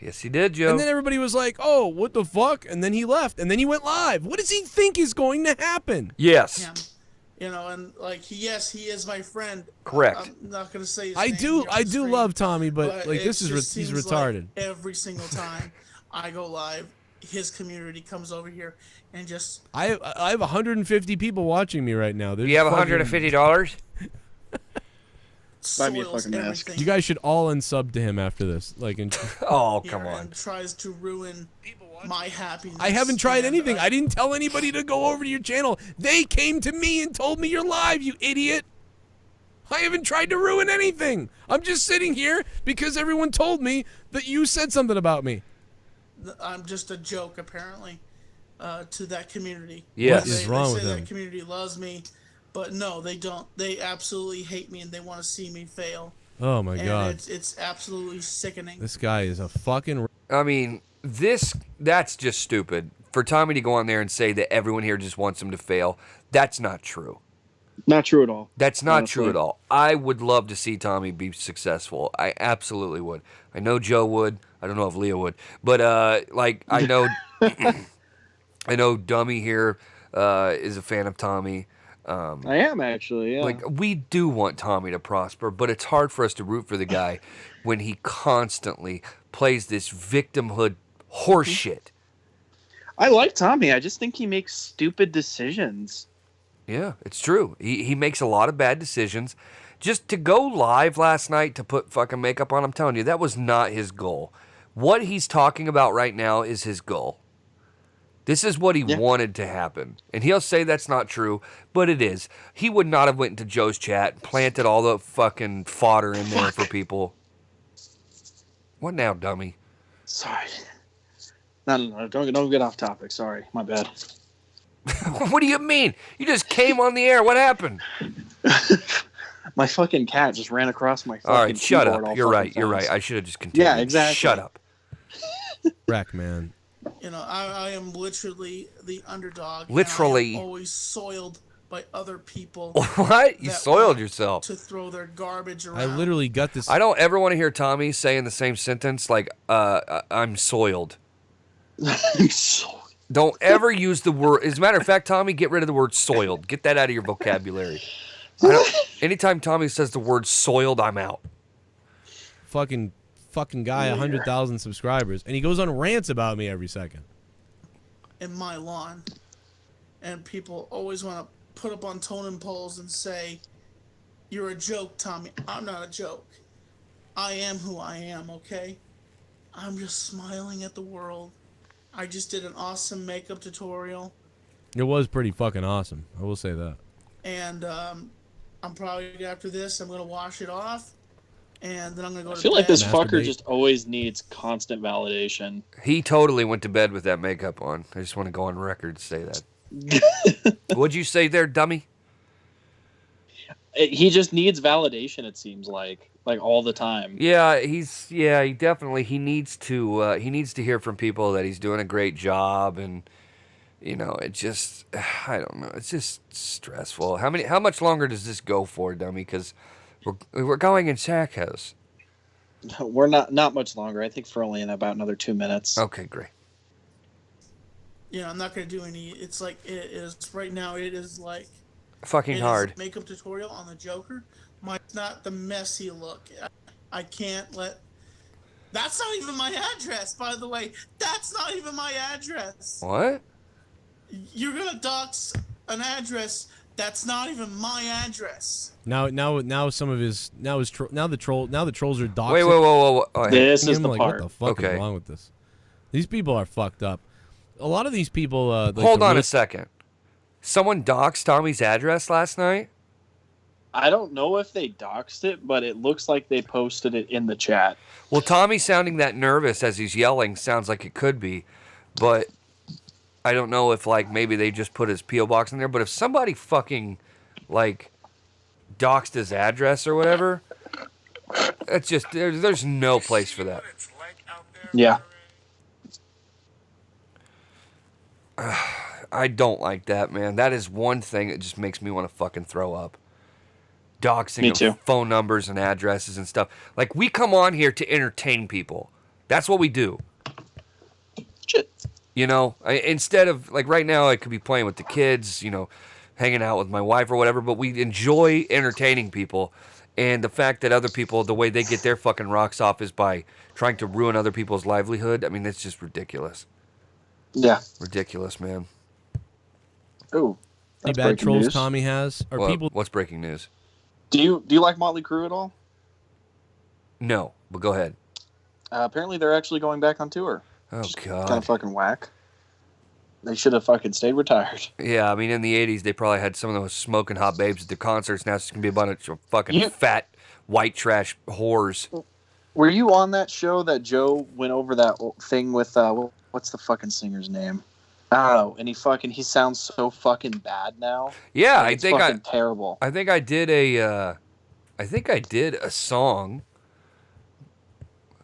Yes, he did, Joe. And then everybody was like, oh, what the fuck? And then he left. And then he went live. What does he think is going to happen? Yes. You know, and like, yes, he is my friend. Correct. I'm not going to say his I name do here on the screen, love Tommy, but like, this is he's seems retarded. Like every single time I go live, his community comes over here and just. I have 150 people watching me right now. You have $150? Buy me a fucking mask. You guys should all unsub to him after this. Like, oh, come on. And tries to ruin my happiness. I haven't tried anything. I didn't tell anybody to go over to your channel. They came to me and told me you're live, you idiot. I haven't tried to ruin anything. I'm just sitting here because everyone told me that you said something about me. I'm just a joke, apparently, to that community. Yes. What is wrong with them? That community loves me, but no, they don't. They absolutely hate me, and they want to see me fail. Oh my God! It's absolutely sickening. This guy is a fucking. I mean, that's just stupid. For Tommy to go on there and say that everyone here just wants him to fail, that's not true. Not true at all. That's not true at all. I would love to see Tommy be successful. I absolutely would. I know Joe would. I don't know if Leah would. But, like, I know I know Dummy here is a fan of Tommy. I am, actually, yeah. Like, we do want Tommy to prosper, but it's hard for us to root for the guy when he constantly plays this victimhood horseshit. I like Tommy. I just think he makes stupid decisions. Yeah, it's true. He makes a lot of bad decisions. Just to go live last night to put fucking makeup on, I'm telling you, that was not his goal. What he's talking about right now is his goal. This is what he wanted to happen. And he'll say that's not true, but it is. He would not have went into Joe's chat and planted all the fucking fodder in there for people. What now, dummy? Sorry. No, don't get off topic. Sorry, my bad. What do you mean? You just came on the air. What happened? My fucking cat just ran across my fucking All right, shut keyboard up. all You're right. fucking You're fast. right. I should have just continued. Yeah, exactly. Shut up. Wreck, man. You know, I am literally the underdog. Literally. And I am always soiled by other people. What? You soiled yourself. To throw their garbage around. I literally got this. I don't ever want to hear Tommy say in the same sentence, like, I'm soiled. I'm soiled. Don't ever use the word. As a matter of fact, Tommy, get rid of the word soiled. Get that out of your vocabulary. Anytime Tommy says the word soiled, I'm out. Fucking guy, 100,000 subscribers, and he goes on rants about me every second. In my lawn, and people always want to put up on totem poles and say, "You're a joke, Tommy." I'm not a joke. I am who I am, okay? I'm just smiling at the world. I just did an awesome makeup tutorial. It was pretty fucking awesome. I will say that. And I'm probably, after this, I'm going to wash it off. And then I'm going to go to bed. I feel like this fucker just always needs constant validation. He totally went to bed with that makeup on. I just want to go on record to say that. What'd you say there, dummy? He just needs validation, it seems like all the time. Yeah, he definitely needs to hear from people that he's doing a great job, and it just, I don't know, it's just stressful. How much longer does this go for, dummy? Because we're going in circles. We're not much longer. I think for only in about another 2 minutes. Okay, great. I'm not going to do any. It's like it is right now. It is like fucking hard. Makeup tutorial on the Joker. It's not the messy look. I can't let. That's not even my address, by the way. That's not even my address. What? You're gonna dox an address that's not even my address. Now some of his now the trolls are doxing. Wait, whoa. This is the like, part. What the fuck is wrong with this? These people are fucked up. A lot of these people. Hold on a second. Someone doxed Tommy's address last night? I don't know if they doxed it, but it looks like they posted it in the chat. Well, Tommy sounding that nervous as he's yelling sounds like it could be, but I don't know if maybe they just put his P.O. box in there. But if somebody fucking doxed his address or whatever, it's just there's no place for that. Yeah. I don't like that, man. That is one thing that just makes me want to fucking throw up. Doxing of phone numbers and addresses and stuff. We come on here to entertain people. That's what we do. Shit. Instead of, right now, I could be playing with the kids, hanging out with my wife or whatever, but we enjoy entertaining people. And the fact that other people, the way they get their fucking rocks off is by trying to ruin other people's livelihood. I mean, it's just ridiculous. Yeah. Ridiculous, man. Ooh. Any bad trolls news Tommy has? Are people? What's breaking news? Do you like Motley Crue at all? No, but go ahead. Apparently they're actually going back on tour. Oh, God. Kind of fucking whack. They should have fucking stayed retired. Yeah, I mean, in the 80s, they probably had some of those smoking hot babes at the concerts. Now it's just going to be a bunch of fucking fat, white trash whores. Were you on that show that Joe went over that thing with, what's the fucking singer's name? I don't know. And he sounds so fucking bad now. Yeah, I think terrible. I think I did a song.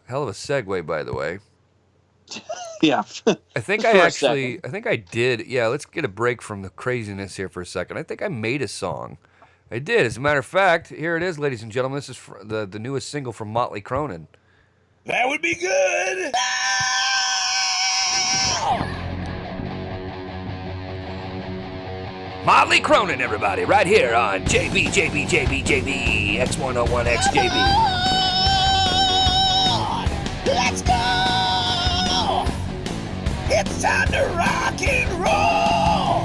Hell of a segue, by the way. Yeah. I think I did. Yeah, let's get a break from the craziness here for a second. I think I made a song. I did. As a matter of fact, here it is, ladies and gentlemen. This is the newest single from Motley Cronin. That would be good. Motley Cronin, everybody, right here on JB, X101XJB. Let's go! It's time to rock and roll!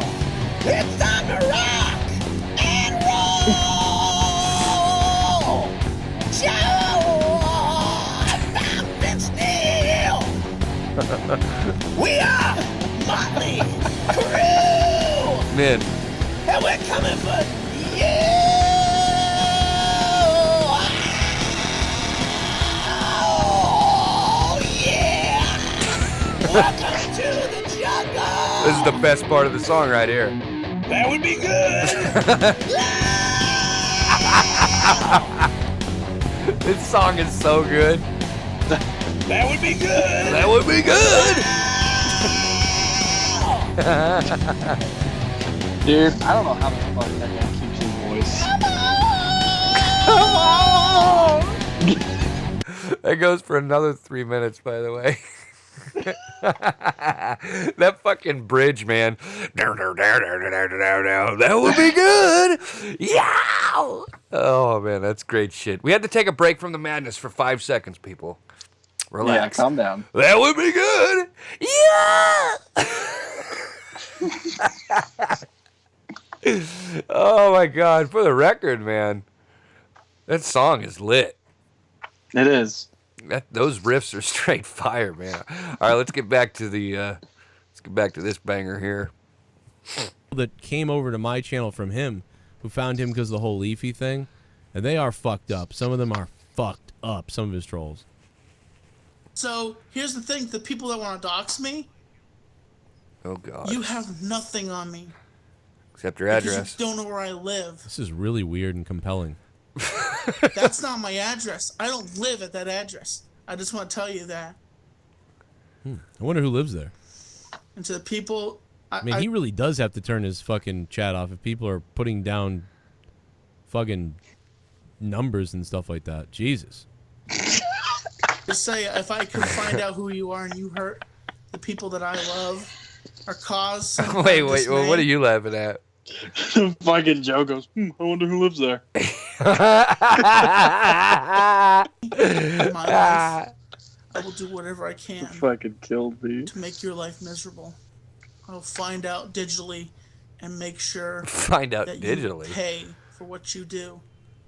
It's time to rock and roll! Joe! I'm Vince Neil! We are Motley Crue! Man. And we're coming for you! Oh, yeah! Welcome to the jungle! This is the best part of the song right here. That would be good! This song is so good. That would be good! That would be good! Dude, I don't know how the fuck that guy keeps his voice. Come on! That goes for another 3 minutes, by the way. That fucking bridge, man. That would be good. Yeah. Oh, man, that's great shit. We had to take a break from the madness for 5 seconds, people. Relax. Yeah, calm down. That would be good. Yeah. Oh my God! For the record, man, that song is lit. It is. Those riffs are straight fire, man. All right, let's get back to this banger here. That came over to my channel from him, who found him because of the whole Leafy thing, and they are fucked up. Some of them are fucked up. Some of his trolls. So here's the thing: the people that want to dox me, Oh God! you have nothing on me. Except your address. Because you don't know where I live. This is really weird and compelling. That's not my address. I don't live at that address. I just want to tell you that. I wonder who lives there. And to the people... I mean, he really does have to turn his fucking chat off if people are putting down fucking numbers and stuff like that. Jesus. Just say, if I could find out who you are and you hurt the people that I love or cause some Wait, dismay, what are you laughing at? Fucking Joe goes, I wonder who lives there. in my life, I will do whatever I can Fucking killed me. to make your life miserable. I'll find out digitally and make sure Find out that digitally. you pay for what you do.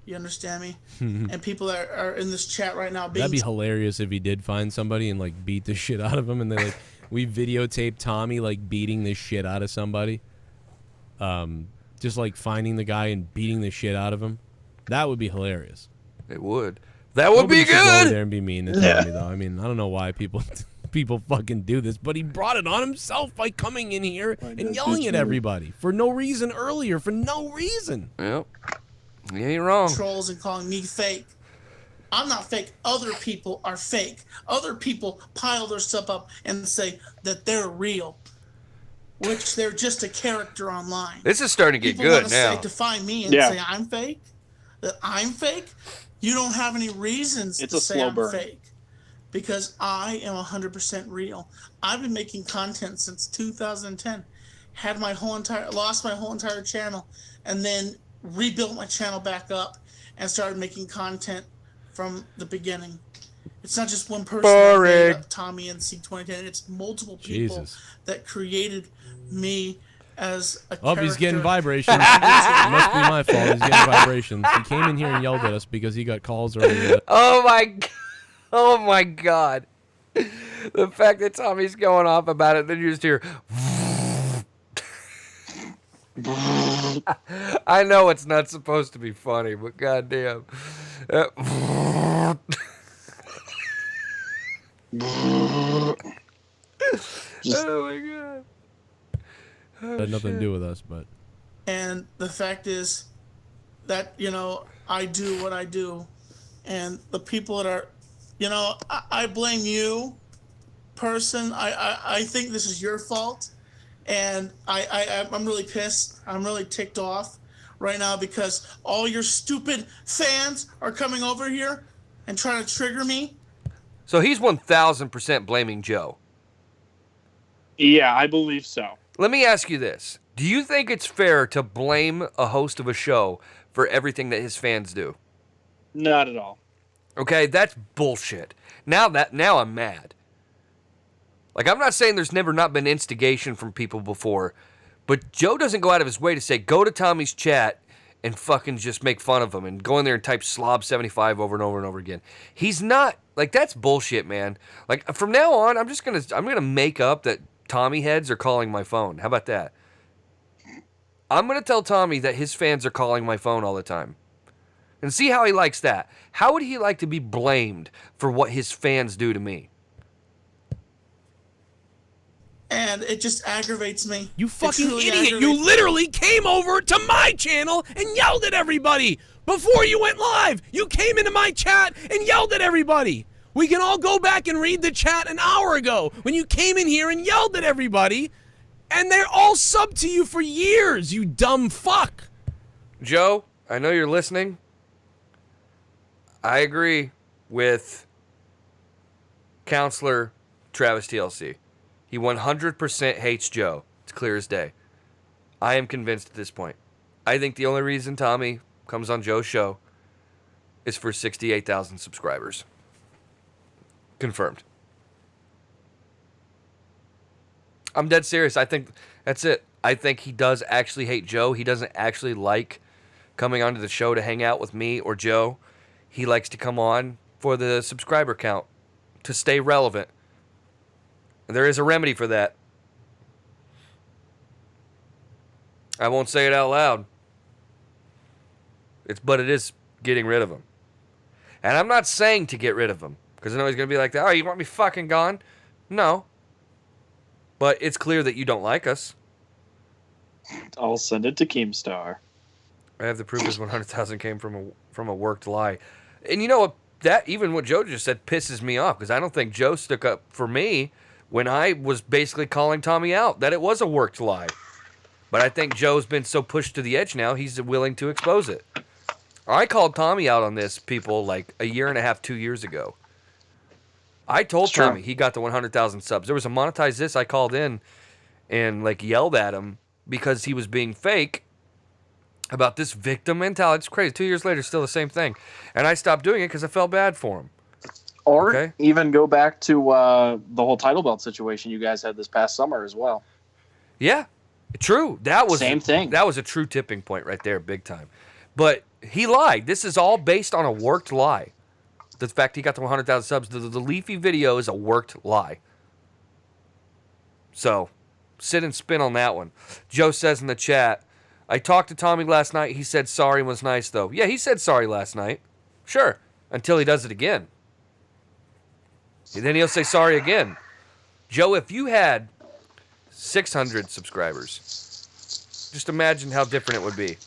You understand me? And people that are in this chat right now being That'd be hilarious if he did find somebody and like beat the shit out of him, and they like we videotape Tommy like beating the shit out of somebody. Just like finding the guy and beating the shit out of him. That would be hilarious. It would. That would be Nobody should go good. over there and be mean to Tommy, though. I mean, I don't know why people fucking do this, but he brought it on himself by coming in here and yelling at everybody for no reason earlier, for no reason. Yep. You ain't wrong. trolls and calling me fake. I'm not fake. Other people are fake. Other people pile their stuff up and say that they're real, which they're just a character online. This is starting to get People good wanna now. Say, define me and say I'm fake. That I'm fake. You don't have any reasons It's to a say slow I'm burn. fake, because I am 100% real. I've been making content since 2010. Lost my whole entire channel, and then rebuilt my channel back up and started making content from the beginning. It's not just one person that made up TommyNC2010. It's multiple people that created me as a character. He's getting vibrations. It must be my fault. He's getting vibrations. He came in here and yelled at us because he got calls earlier. Oh my God. The fact that Tommy's going off about it, then you just hear. I know it's not supposed to be funny, but goddamn. Oh my God. Had nothing to do with us, but. And the fact is that, I do what I do. And the people that are, I blame you, person. I think this is your fault. And I'm really pissed. I'm really ticked off right now because all your stupid fans are coming over here and trying to trigger me. So he's 1,000% blaming Joe. Yeah, I believe so. Let me ask you this. Do you think it's fair to blame a host of a show for everything that his fans do? Not at all. Okay, that's bullshit. Now I'm mad. Like, I'm not saying there's never not been instigation from people before, but Joe doesn't go out of his way to say, go to Tommy's chat and fucking just make fun of him and go in there and type slob75 over and over and over again. He's not, like, that's bullshit, man. Like, from now on, I'm gonna make up that Tommy heads are calling my phone. How about that? I'm gonna tell Tommy that his fans are calling my phone all the time. And see how he likes that. How would he like to be blamed for what his fans do to me? And it just aggravates me. You fucking idiot. You literally came over to my channel and yelled at everybody before you went live. You came into my chat and yelled at everybody. We can all go back and read the chat an hour ago when you came in here and yelled at everybody, and they're all subbed to you for years, you dumb fuck. Joe, I know you're listening. I agree with Counselor Travis TLC. He 100% hates Joe. It's clear as day. I am convinced at this point. I think the only reason Tommy comes on Joe's show is for 68,000 subscribers. Confirmed. I'm dead serious. I think that's it. I think he does actually hate Joe. He doesn't actually like coming onto the show to hang out with me or Joe. He likes to come on for the subscriber count to stay relevant. There is a remedy for that. I won't say it out loud. But it is getting rid of him. And I'm not saying to get rid of him, because I know he's going to be like, oh, you want me fucking gone? No. But it's clear that you don't like us. I'll send it to Keemstar. I have the proof his 100,000 came from a worked lie. And you know what? That, even what Joe just said, pisses me off, because I don't think Joe stuck up for me when I was basically calling Tommy out, that it was a worked lie. But I think Joe's been so pushed to the edge now, he's willing to expose it. I called Tommy out on this, people, like a year and a half, 2 years ago. I told Tommy he got the 100,000 subs. There was a Monetize This. I called in and like yelled at him because he was being fake about this victim mentality. It's crazy. 2 years later, still the same thing. And I stopped doing it because I felt bad for him. Or even go back to the whole title belt situation you guys had this past summer as well. Yeah, true. That was same thing. That was a true tipping point right there, big time. But he lied. This is all based on a worked lie. The fact he got the 100,000 subs, the Leafy video is a worked lie. So, sit and spin on that one. Joe says in the chat, I talked to Tommy last night. He said sorry was nice, though. Yeah, he said sorry last night. Sure. Until he does it again. And then he'll say sorry again. Joe, if you had 600 subscribers, just imagine how different it would be.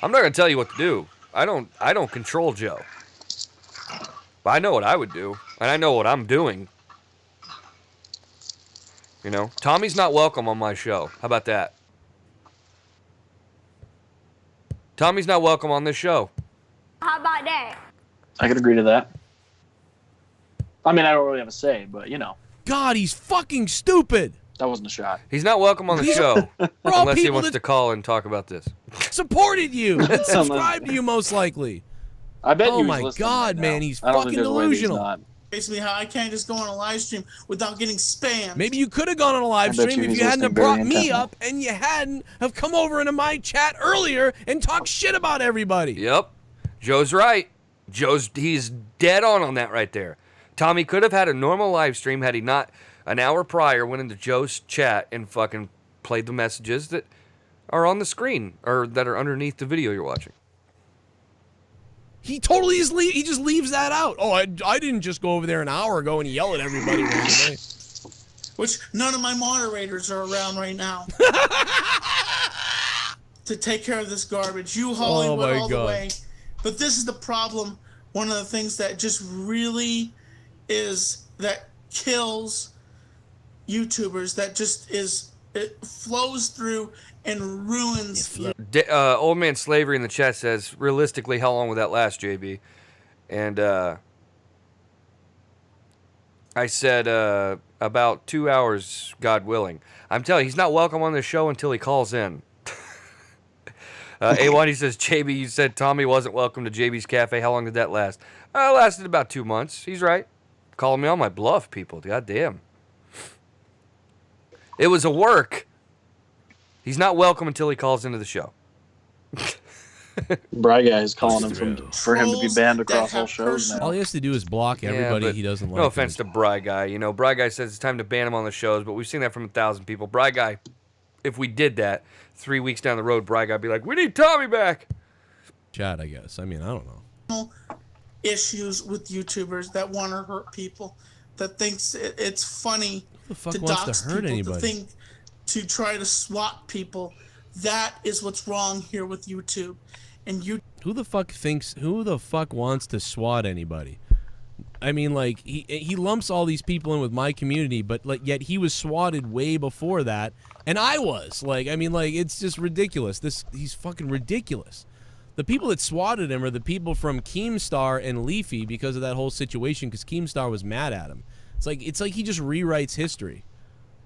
I'm not going to tell you what to do. I don't control Joe. But I know what I would do, and I know what I'm doing. You know, Tommy's not welcome on my show. How about that? Tommy's not welcome on this show. How about that? I can agree to that. I mean, I don't really have a say, but you know. God, he's fucking stupid. That wasn't a shot. He's not welcome on the show unless he wants to call and talk about this. Supported you and subscribed to you most likely. I bet. Oh my God, man, he's fucking delusional. Basically, how I can't just go on a live stream without getting spammed. Maybe you could have gone on a live stream if you hadn't have brought me up and you hadn't have come over into my chat earlier and talked shit about everybody. Yep, Joe's right. He's dead on that right there. Tommy could have had a normal live stream had he not an hour prior went into Joe's chat and fucking played the messages that are on the screen or that are underneath the video you're watching. He totally he just leaves that out. Oh, I didn't just go over there an hour ago and yell at everybody randomly. Which none of my moderators are around right now to take care of this garbage. You Hollywood all the way. But this is the problem. One of the things that just really that kills YouTubers, that just it flows through and ruins. Old Man Slavery in the chat says, realistically, how long would that last, JB? And I said about 2 hours, God willing. I'm telling you, he's not welcome on the show until he calls in. A1, he says, JB, you said Tommy wasn't welcome to JB's Cafe. How long did that last? It lasted about 2 months. He's right. Calling me on my bluff, people. God damn. It was a work. He's not welcome until he calls into the show. Bry Guy is calling him for him to be banned across all shows now. All he has to do is block everybody he doesn't like. No offense to Bry Guy. You know, Bry Guy says it's time to ban him on the shows, but we've seen that from 1,000 people. Bry Guy, if we did that, 3 weeks down the road, Bry Guy would be like, we need Tommy back. Chad, I guess. I mean, I don't know. Issues with YouTubers that want to hurt people, that thinks it's funny to dox people, to try to swat people. That is what's wrong here with YouTube. And who the fuck wants to swat anybody? I mean, like, he lumps all these people in with my community, but like, yet he was swatted way before that, and I was like, I mean, like, it's just ridiculous. He's fucking ridiculous. The people that swatted him are the people from Keemstar and Leafy because of that whole situation, because Keemstar was mad at him. It's like he just rewrites history.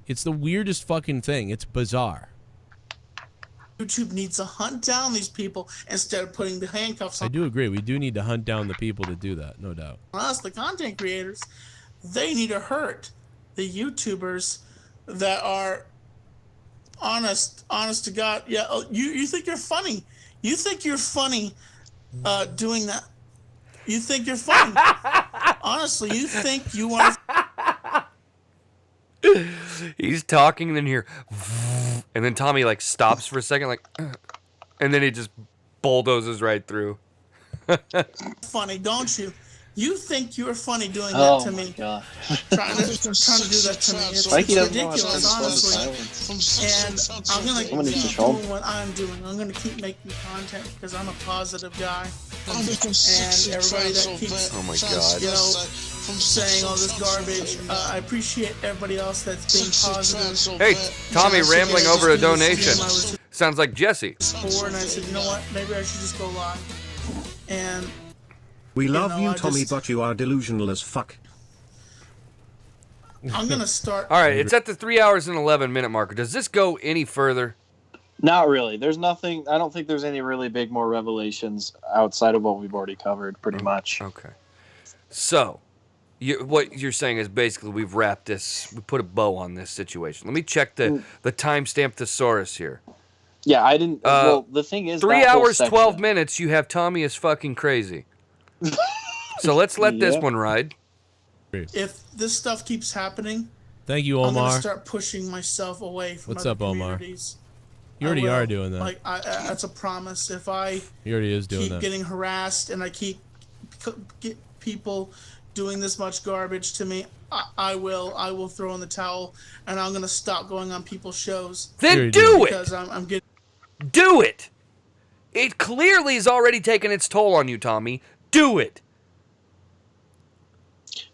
It's the weirdest fucking thing. It's bizarre. YouTube needs to hunt down these people instead of putting the handcuffs on. I do agree. We do need to hunt down the people to do that, no doubt. Us, the content creators, they need to hurt the YouTubers that are honest to God, yeah. You think you're funny? You think you're funny, doing that? You think you're funny? Honestly, you think you want to... He's talking, and then here, and then Tommy like stops for a second, like, and then he just bulldozes right through. Funny, don't you? You think you're funny doing that to me? Oh my God! Trying to do that to me. It's ridiculous, honestly. And I'm gonna keep doing what I'm doing. I'm gonna keep making content because I'm a positive guy. And everybody that keeps, oh my God, you know, saying all this garbage, I appreciate everybody else that's being positive. Hey, Tommy, rambling over a donation. Sounds like Jesse. And I said, you know what? Maybe I should just go live. And we love you, Tommy, but you are delusional as fuck. I'm gonna start. All right, it's at the 3 hours and 11-minute marker. Does this go any further? Not really. There's nothing. I don't think there's any really big more revelations outside of what we've already covered, pretty much. Okay. So, what you're saying is basically we've wrapped this. We put a bow on this situation. Let me check the timestamp thesaurus here. Yeah, I didn't. Well, the thing is, 3 hours 12 minutes. You have Tommy is fucking crazy. So let's let this one ride. If this stuff keeps happening, thank you, Omar. I'm gonna start pushing myself away from What's other up, Omar? communities. You already are doing that. Like that's a promise. If I he already is doing keep that. getting harassed and I keep get people doing this much garbage to me, I will throw in the towel and I'm gonna stop going on people's shows. Then do it. Because I'm getting. Do it. It clearly has already taken its toll on you, Tommy. Do it.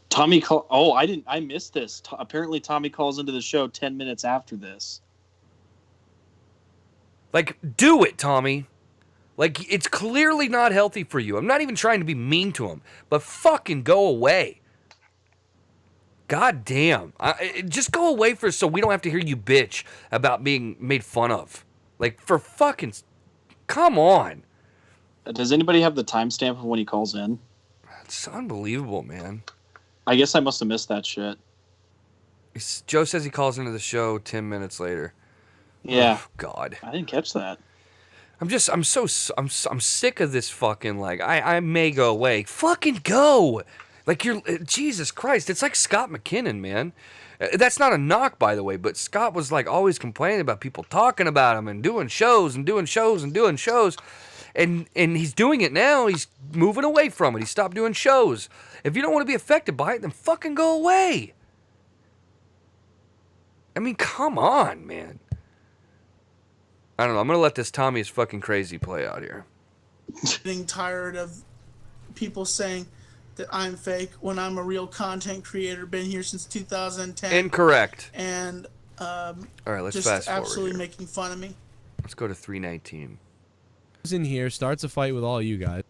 Tommy call. Oh, I missed this. Apparently, Tommy calls into the show 10 minutes after this. Like, do it, Tommy. Like, it's clearly not healthy for you. I'm not even trying to be mean to him, but fucking go away. God damn. Just go away so we don't have to hear you bitch about being made fun of. Like, for fucking... Come on. Does anybody have the timestamp of when he calls in? It's unbelievable, man. I guess I must have missed that shit. Joe says he calls into the show 10 minutes later. Yeah. Oh, God. I didn't catch that. I'm sick of this fucking, like, I may go away. Fucking go. Like, Jesus Christ. It's like Scott McKinnon, man. That's not a knock, by the way, but Scott was, like, always complaining about people talking about him and doing shows and doing shows and doing shows. And he's doing it now. He's moving away from it. He stopped doing shows. If you don't want to be affected by it, then fucking go away. I mean, come on, man. I don't know. I'm going to let this Tommy is fucking crazy play out here. Getting tired of people saying that I'm fake when I'm a real content creator. Been here since 2010. Incorrect. And all right, let's just fast forward absolutely here. Making fun of me. Let's go to 319. In here, starts a fight with all you guys.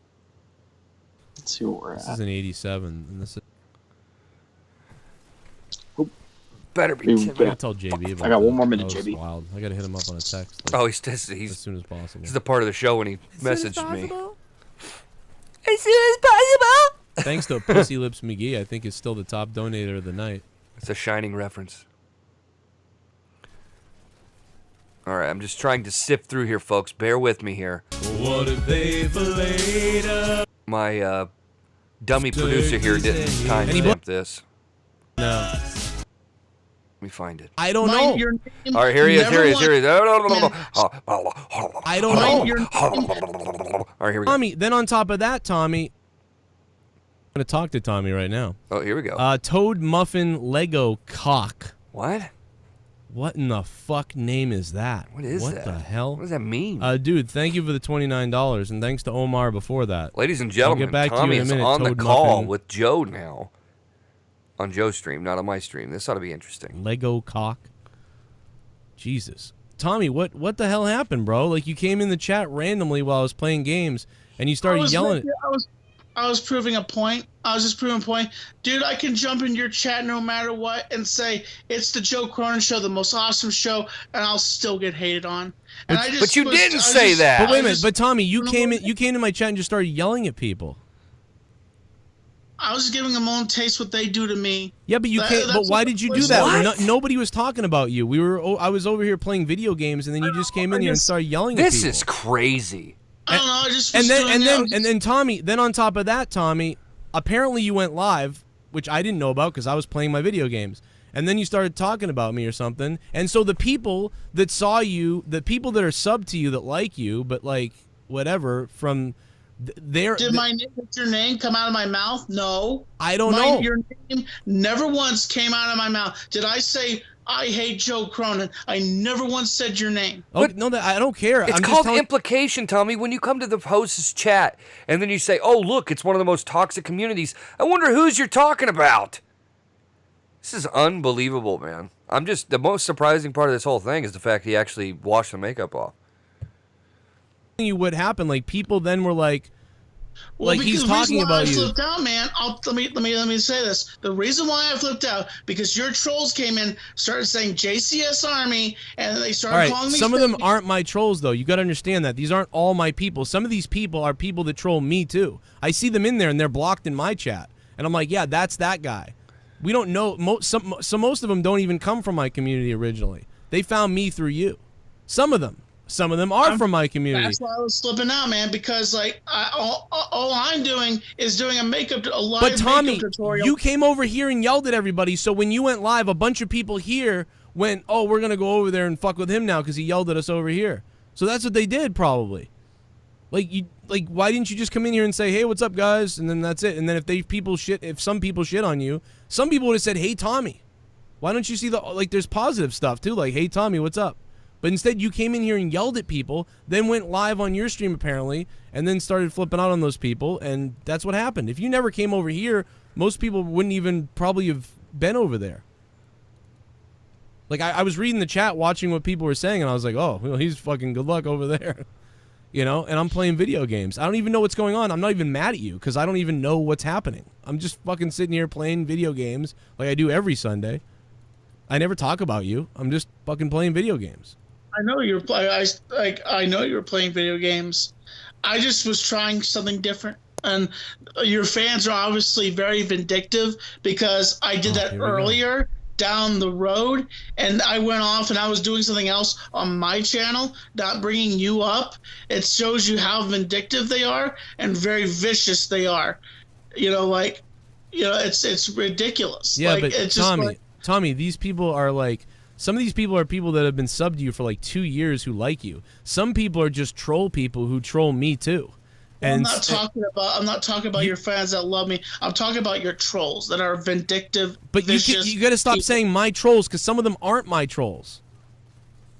Let's see what we're at. This is an 87, and this is... Better be 10 I gotta tell JB about I got one more that. minute, That was JB. Wild. I gotta hit him up on a text. Oh, he's as soon as possible. This is the part of the show when he messaged me. As soon as possible. Thanks to Pussy Lips McGee, I think is still the top donator of the night. It's a shining reference. All right, I'm just trying to sift through here, folks. Bear with me here. What if they filleted up? My dummy producer here didn't timestamp this. No. Let me find it. I don't know. All right, here he is. Here he is. Here he is. I don't know. All right, here we go. Tommy, then on top of that, Tommy, I'm going to talk to Tommy right now. Oh, here we go. Toad Muffin Lego Cock. What? What in the fuck name is that? What is that? What the hell? What does that mean? Dude, thank you for the $29, and thanks to Omar before that. Ladies and gentlemen, I'll get back Tommy to you in is a minute, on the Toad call Muffin. with Joe now. On Joe's stream, not on my stream. This ought to be interesting. Lego Cock. Jesus. Tommy, what the hell happened, bro? Like, you came in the chat randomly while I was playing games, and you started yelling. I was proving a point. I was just proving a point. Dude, I can jump in your chat no matter what and say, it's the Joe Cronin show, the most awesome show, and I'll still get hated on. And But you didn't say that. But wait a minute, but Tommy, you came in, to my chat and just started yelling at people. I was giving them own taste what they do to me. Yeah, but you can't. But why did you do that? Nobody was talking about you. I was over here playing video games, and then you just came in here and started yelling at people. This is crazy. I don't know. I just and then Tommy. Then on top of that, Tommy, apparently you went live, which I didn't know about because I was playing my video games. And then you started talking about me or something. And so the people that saw you, the people that are sub to you that like you, but like whatever from. Did your name come out of my mouth? No. I don't know. Your name never once came out of my mouth. Did I say I hate Joe Cronin? I never once said your name. Oh, no, I don't care. It's called implication, Tommy. When you come to the host's chat and then you say, "Oh, look, it's one of the most toxic communities," I wonder who's you're talking about. This is unbelievable, man. The most surprising part of this whole thing is the fact he actually washed the makeup off. You what happened? Like people then were like he's talking about you. The reason why I flipped out, man. Let me say this. The reason why I flipped out because your trolls came in, started saying JCS Army, and they started calling me. Some of them aren't my trolls though. You got to understand that these aren't all my people. Some of these people are people that troll me too. I see them in there and they're blocked in my chat, and I'm like, yeah, that's that guy. We don't know. Most of them don't even come from my community originally. They found me through you. Some of them are from my community. That's why I was slipping out, man. Because like, all I'm doing is doing a live But Tommy, makeup tutorial. You came over here and yelled at everybody. So when you went live, a bunch of people here went, "Oh, we're gonna go over there and fuck with him now because he yelled at us over here." So that's what they did probably. Like why didn't you just come in here and say, "Hey, what's up, guys?" And then that's it. And then if some people shit on you, some people would have said, "Hey, Tommy." Why don't you see there's positive stuff too, like, "Hey, Tommy, what's up?" But instead, you came in here and yelled at people, then went live on your stream apparently, and then started flipping out on those people, and that's what happened. If you never came over here, most people wouldn't even probably have been over there. Like I was reading the chat, watching what people were saying, and I was like, "Oh, well, he's fucking good luck over there." You know, and I'm playing video games. I don't even know what's going on. I'm not even mad at you because I don't even know what's happening. I'm just fucking sitting here playing video games like I do every Sunday. I never talk about you. I'm just fucking playing video games. I know you're I know you're playing video games. I just was trying something different. And your fans are obviously very vindictive because I did that earlier down the road, and I went off and I was doing something else on my channel, not bringing you up. It shows you how vindictive they are and very vicious they are. It's ridiculous. Yeah, but it's Tommy, these people are like, some of these people are people that have been subbed to you for like 2 years who like you. Some people are just troll people who troll me too. I'm not talking about your fans that love me. I'm talking about your trolls that are vindictive. But you got to stop saying my trolls because some of them aren't my trolls.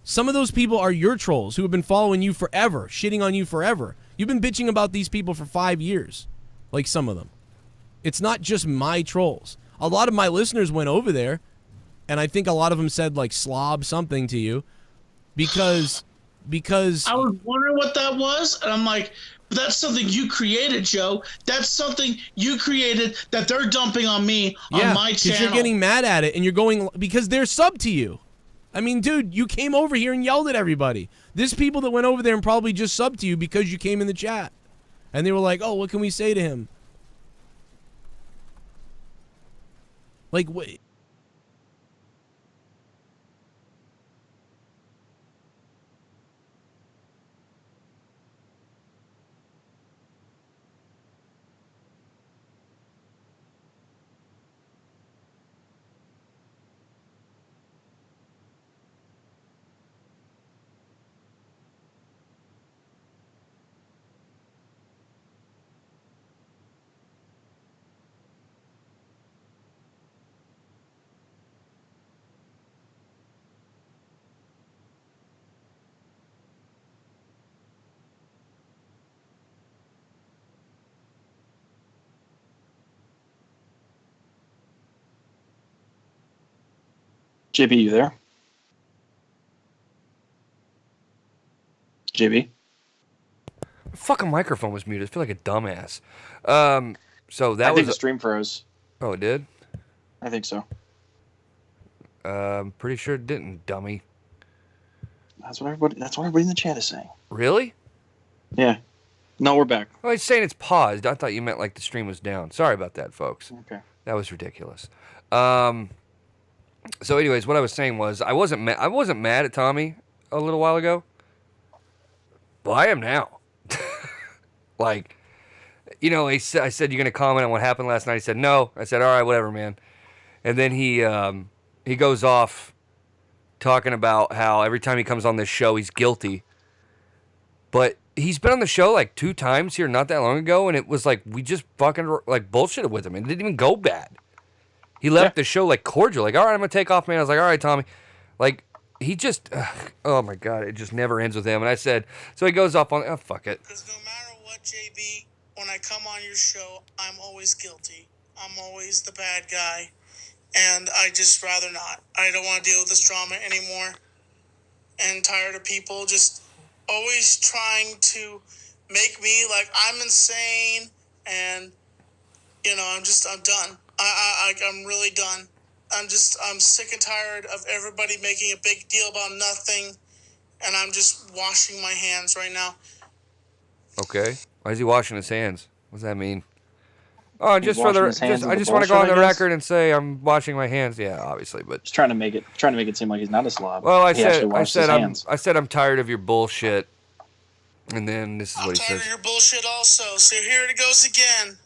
Some of those people are your trolls who have been following you forever, shitting on you forever. You've been bitching about these people for 5 years, like some of them. It's not just my trolls. A lot of my listeners went over there, and I think a lot of them said like slob something to you because I was wondering what that was, and I'm like, that's something you created, Joe. That's something you created that they're dumping on me on my channel. Because you're getting mad at it, and you're going because they're sub to you. I mean, dude, you came over here and yelled at everybody. There's people that went over there and probably just subbed to you because you came in the chat, and they were like, "Oh, what can we say to him?" Like, wait. JB, you there? JB? The fucking microphone was muted. I feel like a dumbass. So that I was think the stream froze. Oh, it did? I think so. Pretty sure it didn't, dummy. That's what everybody in the chat is saying. Really? Yeah. No, we're back. Well, he's saying it's paused. I thought you meant like the stream was down. Sorry about that, folks. Okay. That was ridiculous. So, anyways, what I was saying was I wasn't mad at Tommy a little while ago. Well, I am now. Like, you know, I said, you're going to comment on what happened last night. He said, no. I said, all right, whatever, man. And then he goes off talking about how every time he comes on this show, he's guilty. But he's been on the show like 2 times here not that long ago, and it was like we just fucking like bullshitted with him. And it didn't even go bad. He left the show like cordial, like, all right, I'm going to take off, man. I was like, all right, Tommy. Like, he just, oh my God, it just never ends with him. And I said, so he goes off on, oh, fuck it. Because no matter what, JB, when I come on your show, I'm always guilty. I'm always the bad guy. And I just rather not. I don't want to deal with this drama anymore. And tired of people just always trying to make me like I'm insane. And, you know, I'm done. I'm really done. I'm sick and tired of everybody making a big deal about nothing, and I'm just washing my hands right now. Okay. Why is he washing his hands? What does that mean? Oh, I just want to go on the record and say I'm washing my hands. Yeah, obviously, but just trying to make it seem like he's not a slob. Well, I said I'm tired of your bullshit, and then this is what he says. I'm tired of your bullshit also. So here it goes again.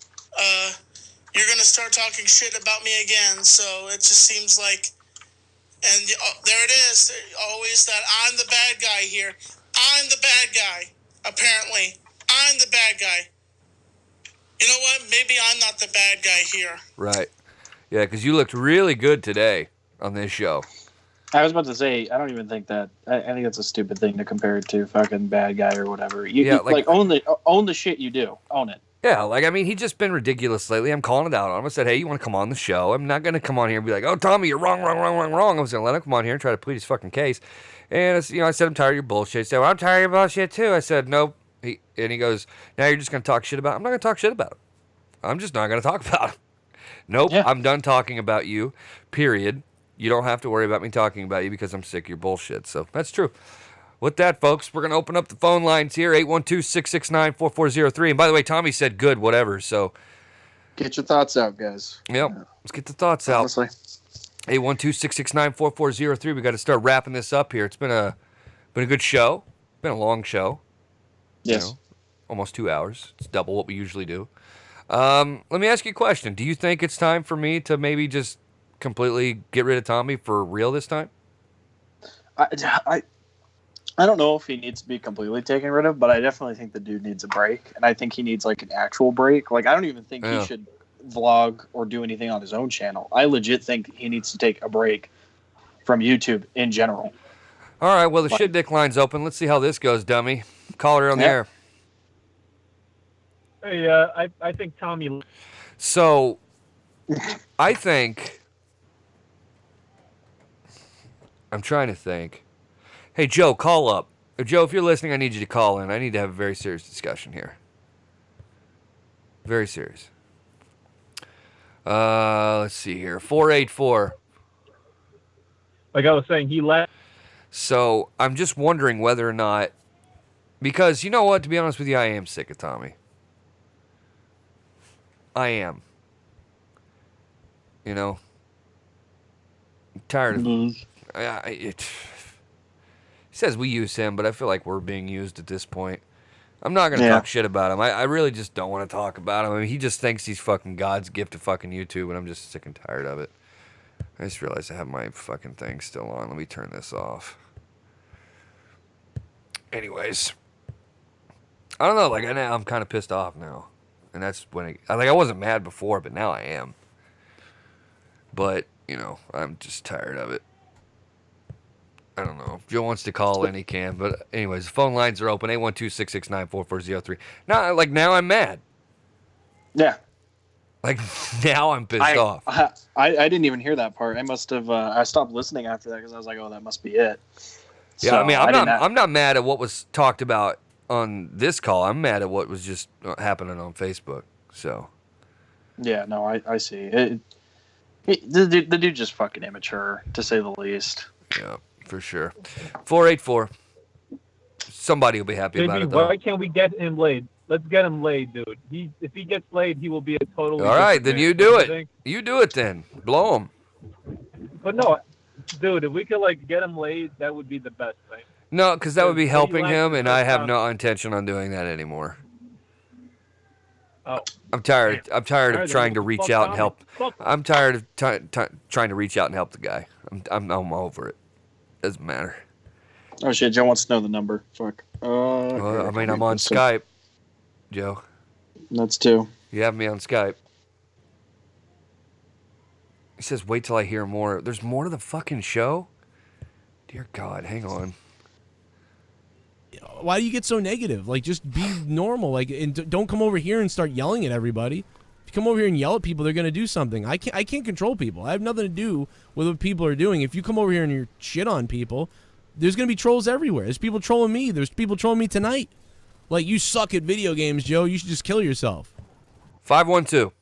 You're going to start talking shit about me again, so it just seems like... And there it is, always that I'm the bad guy here. I'm the bad guy, apparently. I'm the bad guy. You know what? Maybe I'm not the bad guy here. Right. Yeah, because you looked really good today on this show. I was about to say, I don't even think that... I think that's a stupid thing to compare it to fucking bad guy or whatever. You own the shit you do. Own it. Yeah, like, I mean, he's just been ridiculous lately. I'm calling it out on him. I said, hey, you want to come on the show? I'm not going to come on here and be like, oh, Tommy, you're wrong. I was going to let him come on here and try to plead his fucking case. And, I said, I'm tired of your bullshit. He said, well, I'm tired of your bullshit, too. I said, nope. And he goes, now you're just going to talk shit about him? I'm not going to talk shit about him. I'm just not going to talk about him. Nope, yeah. I'm done talking about you, period. You don't have to worry about me talking about you because I'm sick of your bullshit. So that's true. With that, folks, we're going to open up the phone lines here, 812-669-4403. And by the way, Tommy said good, whatever, so... Get your thoughts out, guys. Yep, let's get the thoughts out. Honestly. 812-669-4403. We got to start wrapping this up here. It's been a good show. Been a long show. Yes. Almost 2 hours. It's double what we usually do. Let me ask you a question. Do you think it's time for me to maybe just completely get rid of Tommy for real this time? I don't know if he needs to be completely taken rid of, but I definitely think the dude needs a break, and I think he needs like an actual break. Like, I don't even think he should vlog or do anything on his own channel. I legit think he needs to take a break from YouTube in general. All right, well, the shit dick line's open. Let's see how this goes, dummy. Call her on the air. Hey, I think Tommy... So, I think... I'm trying to think. Hey, Joe, call up. Joe, if you're listening, I need you to call in. I need to have a very serious discussion here. Very serious. Let's see here. 484. Like I was saying, he left. So, I'm just wondering whether or not... Because, you know what? To be honest with you, I am sick of Tommy. I am. You know? I'm tired of... He says we use him, but I feel like we're being used at this point. I'm not going to talk shit about him. I really just don't want to talk about him. I mean, he just thinks he's fucking God's gift to fucking YouTube, and I'm just sick and tired of it. I just realized I have my fucking thing still on. Let me turn this off. Anyways. I don't know. Like, I'm kind of pissed off now. And that's when I wasn't mad before, but now I am. But, I'm just tired of it. I don't know. If Joe wants to call in, he can. But anyways, phone lines are open. 812-669-4403. Now I'm mad. Yeah. Like, now I'm pissed off. I didn't even hear that part. I must have... I stopped listening after that because I was like, oh, that must be it. Yeah, so, I mean, I'm not mad at what was talked about on this call. I'm mad at what was just happening on Facebook. So. Yeah, no, I see. The dude's just fucking immature, to say the least. Yeah. For sure. 484. Somebody will be happy about it, though. Why can't we get him laid? let's get him laid, dude. If he gets laid, he will be a totally. All right, then different you man. do Don't it. think? You do it then. Blow him. But no, dude, if we could like get him laid, that would be the best thing. No, because that would be helping like him, the and I first have time. no intention on doing that anymore. Oh. I'm tired. I'm tired of Alright, trying to then reach fuck out and Tommy. help. Fuck. I'm tired of trying to reach out and help the guy. I'm over it. Doesn't matter. Oh shit, Joe wants to know the number. Fuck. Well, I mean, I'm on Skype, Joe. That's two. You have me on Skype. He says, wait till I hear more. There's more to the fucking show? Dear God, hang on. Why do you get so negative? Like, just be normal. Like, and don't come over here and start yelling at everybody. If you come over here and yell at people, they're gonna do something. I can't control people. I have nothing to do with what people are doing. If you come over here and you shit on people, there's gonna be trolls everywhere. There's people trolling me. There's people trolling me tonight. Like, you suck at video games, Joe. You should just kill yourself. 512.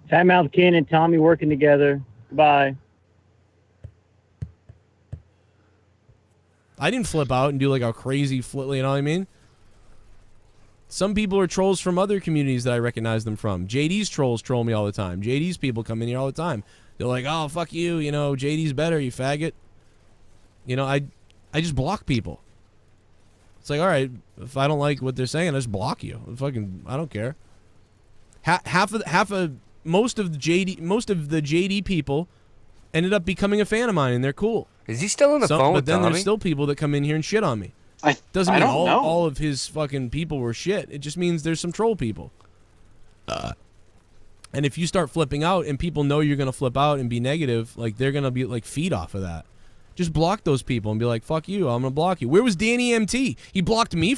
Fat Mouth Ken and Tommy working together. Goodbye. I didn't flip out and do like a crazy flip, you know what I mean? Some people are trolls from other communities that I recognize them from. JD's trolls troll me all the time. JD's people come in here all the time. They're like, oh, fuck you, you know, JD's better, you faggot. You know, I just block people. It's like, all right, if I don't like what they're saying, I just block you. I don't care. Most of the JD people ended up becoming a fan of mine, and they're cool. Is he still on the phone But with then Tommy? there's still people that come in here and shit on me. Doesn't mean all of his fucking people were shit. It just means there's some troll people. And if you start flipping out and people know you're going to flip out and be negative, like, they're going to be like feed off of that. Just block those people and be like, fuck you, I'm going to block you. Where was Danny MT? He blocked me?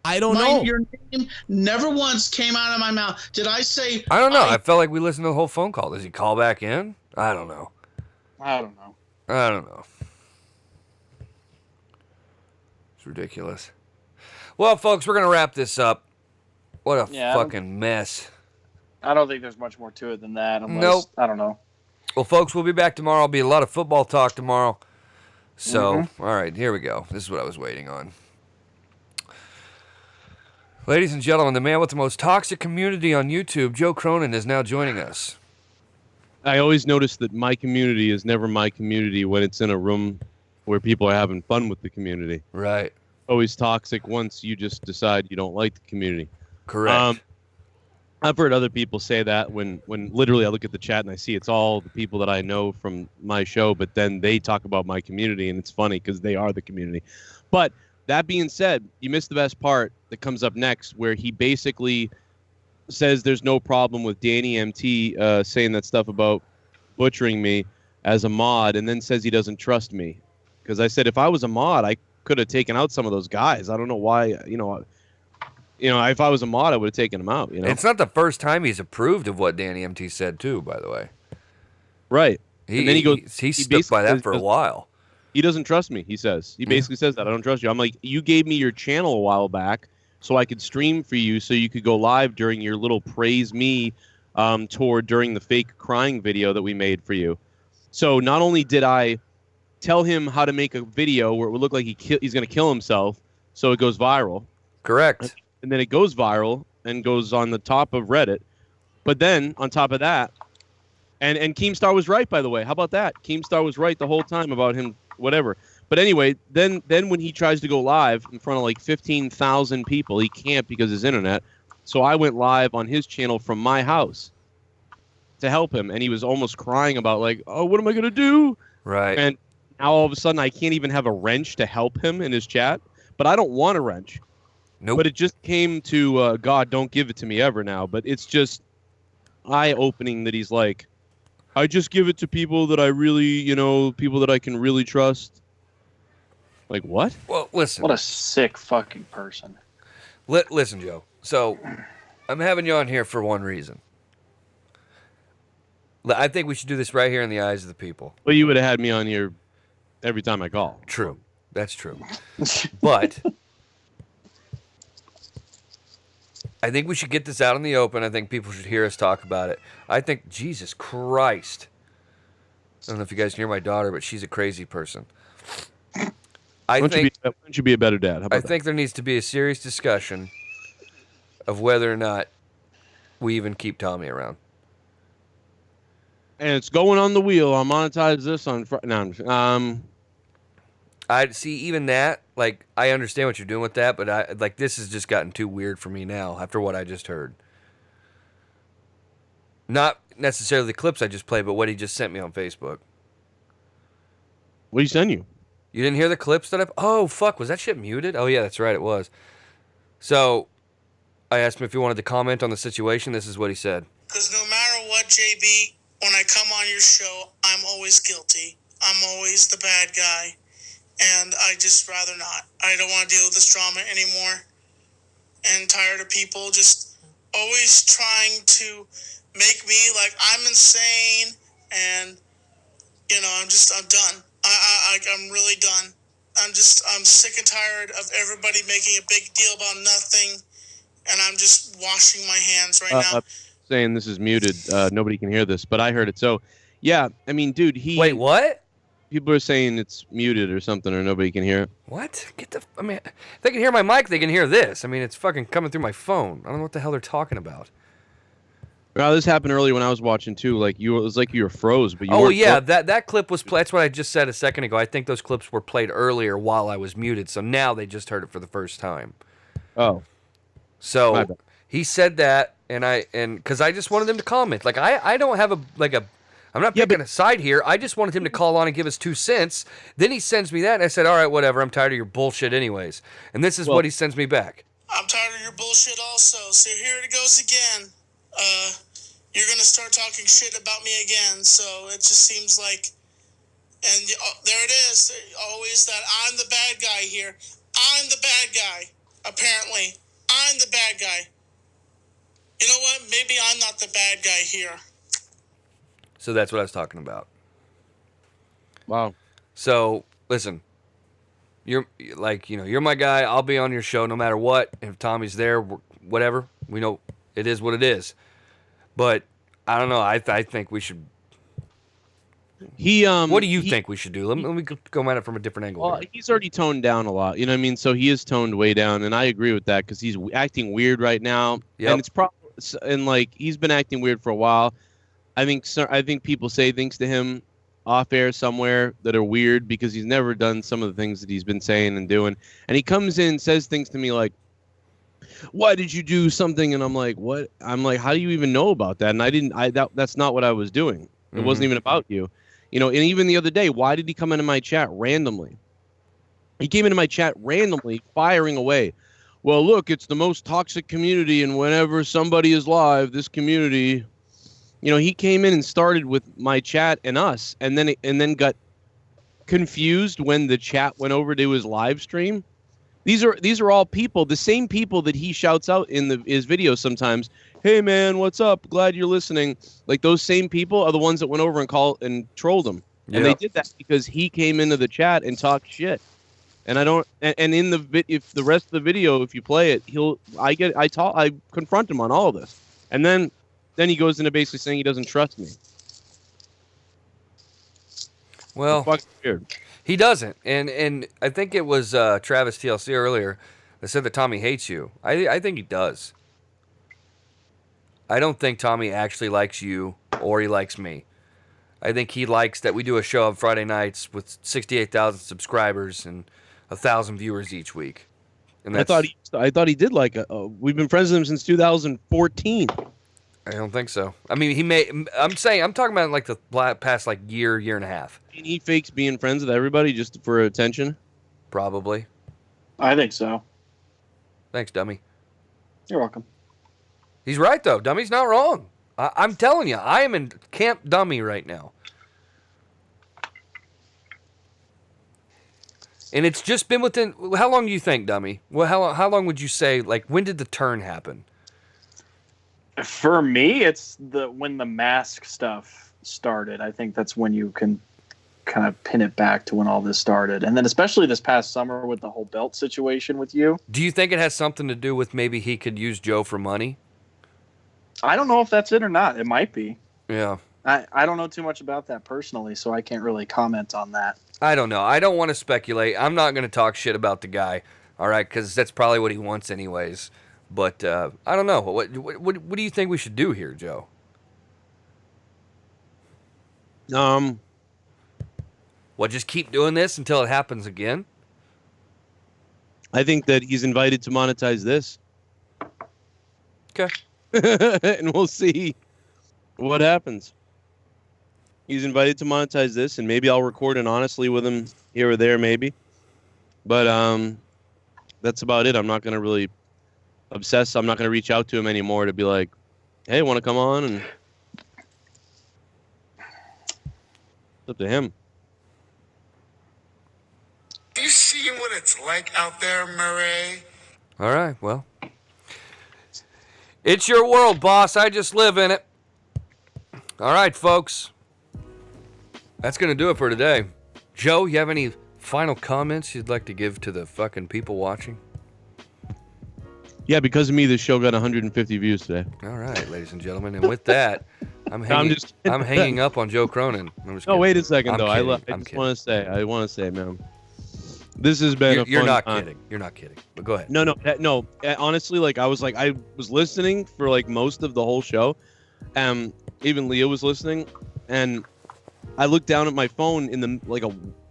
I don't know. Your name never once came out of my mouth. Did I say... I don't know. I felt like we listened to the whole phone call. Does he call back in? I don't know. I don't know. It's ridiculous. Well, folks, we're going to wrap this up. What a fucking mess. I don't think there's much more to it than that. Unless, Nope. I don't know. Well, folks, we'll be back tomorrow. There'll be a lot of football talk tomorrow. So, all right, here we go. This is what I was waiting on. Ladies and gentlemen, the man with the most toxic community on YouTube, Joe Cronin, is now joining us. I always notice that my community is never my community when it's in a room where people are having fun with the community. Right. Always toxic once you just decide you don't like the community. Correct. I've heard other people say that when literally I look at the chat and I see it's all the people that I know from my show, but then they talk about my community, and it's funny because they are the community. But that being said, you missed the best part that comes up next, where he basically says there's no problem with Danny MT saying that stuff about butchering me as a mod, and then says he doesn't trust me. Because I said if I was a mod, I could have taken out some of those guys. I don't know why, if I was a mod, I would have taken them out. It's not the first time he's approved of what Danny MT said, too, by the way. Right. And then he goes, he stuck by that for a while. He doesn't trust me, he says. He basically says that. I don't trust you. I'm like, you gave me your channel a while back so I could stream for you so you could go live during your little praise me tour during the fake crying video that we made for you. So not only did I tell him how to make a video where it would look like he's going to kill himself so it goes viral. Correct. And then it goes viral and goes on the top of Reddit. But then, on top of that, and Keemstar was right, by the way. How about that? Keemstar was right the whole time about him, whatever. But anyway, then when he tries to go live in front of like 15,000 people, he can't because of his internet. So I went live on his channel from my house to help him. And he was almost crying about like, oh, what am I going to do? Right. And now all of a sudden I can't even have a wrench to help him in his chat. But I don't want a wrench. Nope. But it just came to God, don't give it to me ever now. But it's just eye-opening that he's like, I just give it to people that I really, people that I can really trust. Like, what? Well, listen. What a sick fucking person. Listen, Joe. So, I'm having you on here for one reason. I think we should do this right here in the eyes of the people. Well, you would have had me on here every time I call. True. That's true. But I think we should get this out in the open. I think people should hear us talk about it. I think, Jesus Christ. I don't know if you guys can hear my daughter, but she's a crazy person. I Why think don't you be a better dad? How about I think there needs to be a serious discussion of whether or not we even keep Tommy around. And it's going on the wheel. I'll monetize this on Friday. No, I see even that. Like, I understand what you're doing with that, but this has just gotten too weird for me now after what I just heard. Not necessarily the clips I just played, but what he just sent me on Facebook. What did he send you? You didn't hear the clips that Oh, fuck. Was that shit muted? Oh, yeah, that's right. It was. So, I asked him if he wanted to comment on the situation. This is what he said. Because no matter what, JB, when I come on your show, I'm always guilty. I'm always the bad guy. And I just rather not. I don't want to deal with this drama anymore. And tired of people just always trying to make me like I'm insane. And, I'm done. I'm really done. I'm sick and tired of everybody making a big deal about nothing. And I'm just washing my hands right now. Saying this is muted. Nobody can hear this, but I heard it. So, yeah, I mean, dude, Wait, what? People are saying it's muted or something, or nobody can hear it. What? If they can hear my mic, they can hear this. I mean, it's fucking coming through my phone. I don't know what the hell they're talking about. Well, this happened earlier when I was watching too. It was like you were froze, but you Oh weren't yeah, that clip was. That's what I just said a second ago. I think those clips were played earlier while I was muted, so now they just heard it for the first time. Oh. So he said that, and because I just wanted him to comment. Like I don't have I'm not picking a side here. I just wanted him to call on and give us 2 cents. Then he sends me that, and I said, all right, whatever. I'm tired of your bullshit anyways. And this is what he sends me back. I'm tired of your bullshit also. So here it goes again. You're going to start talking shit about me again. So it just seems like, and there it is. Always that I'm the bad guy here. I'm the bad guy. Apparently, I'm the bad guy. You know what? Maybe I'm not the bad guy here. So that's what I was talking about. Wow. So listen, you're my guy. I'll be on your show no matter what. If Tommy's there, whatever. We know it is what it is. But I don't know. I think we should. What do you think we should do? Let me go at it from a different angle. Well, he's already toned down a lot. You know what I mean? So he is toned way down, and I agree with that because he's acting weird right now. Yep. And it's probably he's been acting weird for a while. I think people say things to him off air somewhere that are weird because he's never done some of the things that he's been saying and doing. And he comes in and says things to me like, why did you do something? And I'm like, what? I'm like, how do you even know about that? And that's not what I was doing. It wasn't even about you. And even the other day, why did he come into my chat randomly? He came into my chat randomly, firing away. Well, look, it's the most toxic community, and whenever somebody is live, this community... he came in and started with my chat and us, and then got confused when the chat went over to his live stream. These are all people, the same people that he shouts out in his videos sometimes. Hey man, what's up? Glad you're listening. Like those same people are the ones that went over and trolled him, and they did that because he came into the chat and talked shit. And if the rest of the video, if you play it, I confront him on all of this, and then he goes into basically saying he doesn't trust me. Well, he doesn't. And I think it was Travis TLC earlier that said that Tommy hates you. I think he does. I don't think Tommy actually likes you or he likes me. I think he likes that we do a show on Friday nights with 68,000 subscribers and 1,000 viewers each week. And I thought he did like we've been friends with him since 2014. I don't think so. I mean, I'm talking about like the past year and a half. And he fakes being friends with everybody just for attention? Probably. I think so. Thanks, dummy. You're welcome. He's right, though. Dummy's not wrong. I'm telling you, I am in Camp Dummy right now. And it's just been within... How long do you think, Dummy? Well, how long would you say, when did the turn happen? For me, it's when the mask stuff started. I think that's when you can kind of pin it back to when all this started. And then especially this past summer with the whole belt situation with you. Do you think it has something to do with maybe he could use Joe for money? I don't know if that's it or not. It might be. Yeah. I don't know too much about that personally, so I can't really comment on that. I don't know. I don't want to speculate. I'm not going to talk shit about the guy, all right, because that's probably what he wants anyways. But I don't know. What do you think we should do here, Joe? Well, just keep doing this until it happens again? I think that he's invited to monetize this. Okay. And we'll see what happens. He's invited to monetize this, and maybe I'll record it honestly with him here or there, maybe. But that's about it. I'm not going to really obsess. I'm not going to reach out to him anymore to be like, hey, want to come on? And it's up to him. You see what it's like out there, Murray? All right, well. It's your world, boss. I just live in it. All right, folks. That's going to do it for today. Joe, you have any final comments you'd like to give to the fucking people watching? Yeah, because of me, this show got 150 views today. All right, ladies and gentlemen. And with that, I'm hanging up on Joe Cronin. No, wait a second, though. I just want to say, man. This has been a fun You're not time. kidding. You're not kidding. But go ahead. No. Honestly, I was listening for most of the whole show. Even Leah was listening, and I looked down at my phone in the a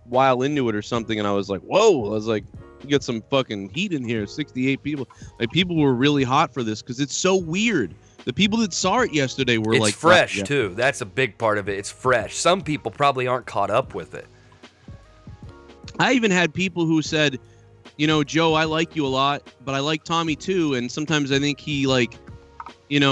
while into it or something, and I was like, "Whoa!" I was like, "You got some fucking heat in here." 68 people. People were really hot for this because it's so weird. The people that saw it yesterday were it's fresh too. That's a big part of it. It's fresh. Some people probably aren't caught up with it. I even had people who said, Joe, I like you a lot, but I like Tommy too, and sometimes I think he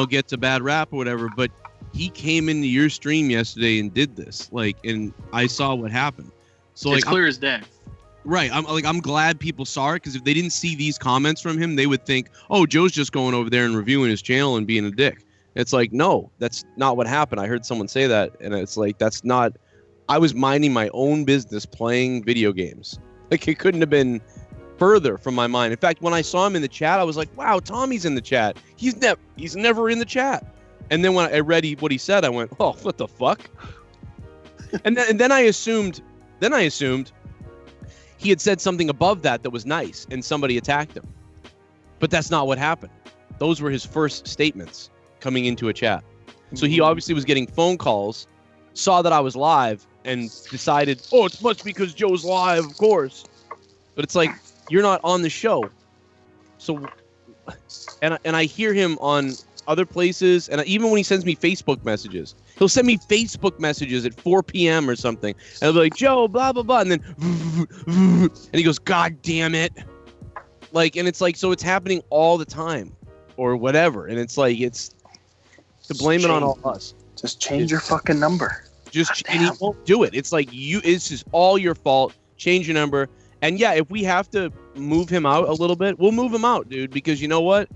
gets a bad rap or whatever, but he came into your stream yesterday and did this, and I saw what happened. So it's clear as day. Right. I'm glad people saw it, because if they didn't see these comments from him, they would think, oh, Joe's just going over there and reviewing his channel and being a dick. It's like, no, that's not what happened. I heard someone say that, and it's like, that's not. I was minding my own business playing video games. It couldn't have been further from my mind. In fact, when I saw him in the chat, I was like, wow, Tommy's in the chat. He's never in the chat. And then when I read what he said, I went, oh, what the fuck? and then I assumed he had said something above that was nice, and somebody attacked him. But that's not what happened. Those were his first statements coming into a chat. So he obviously was getting phone calls, saw that I was live, and decided, oh, it must be because Joe's live, of course. But it's like, you're not on the show. So, and I hear him on other places, and even when he sends me Facebook messages, he'll send me Facebook messages at 4 p.m. or something, and I'll be like, Joe, blah, blah, blah, and then, and he goes, God damn it. And it's like, so it's happening all the time, or whatever, and it's like, it's to blame it on all us. Just change your fucking number. And he won't do it. It's like, it's just all your fault. Change your number. And yeah, if we have to move him out a little bit, we'll move him out, dude, because you know what?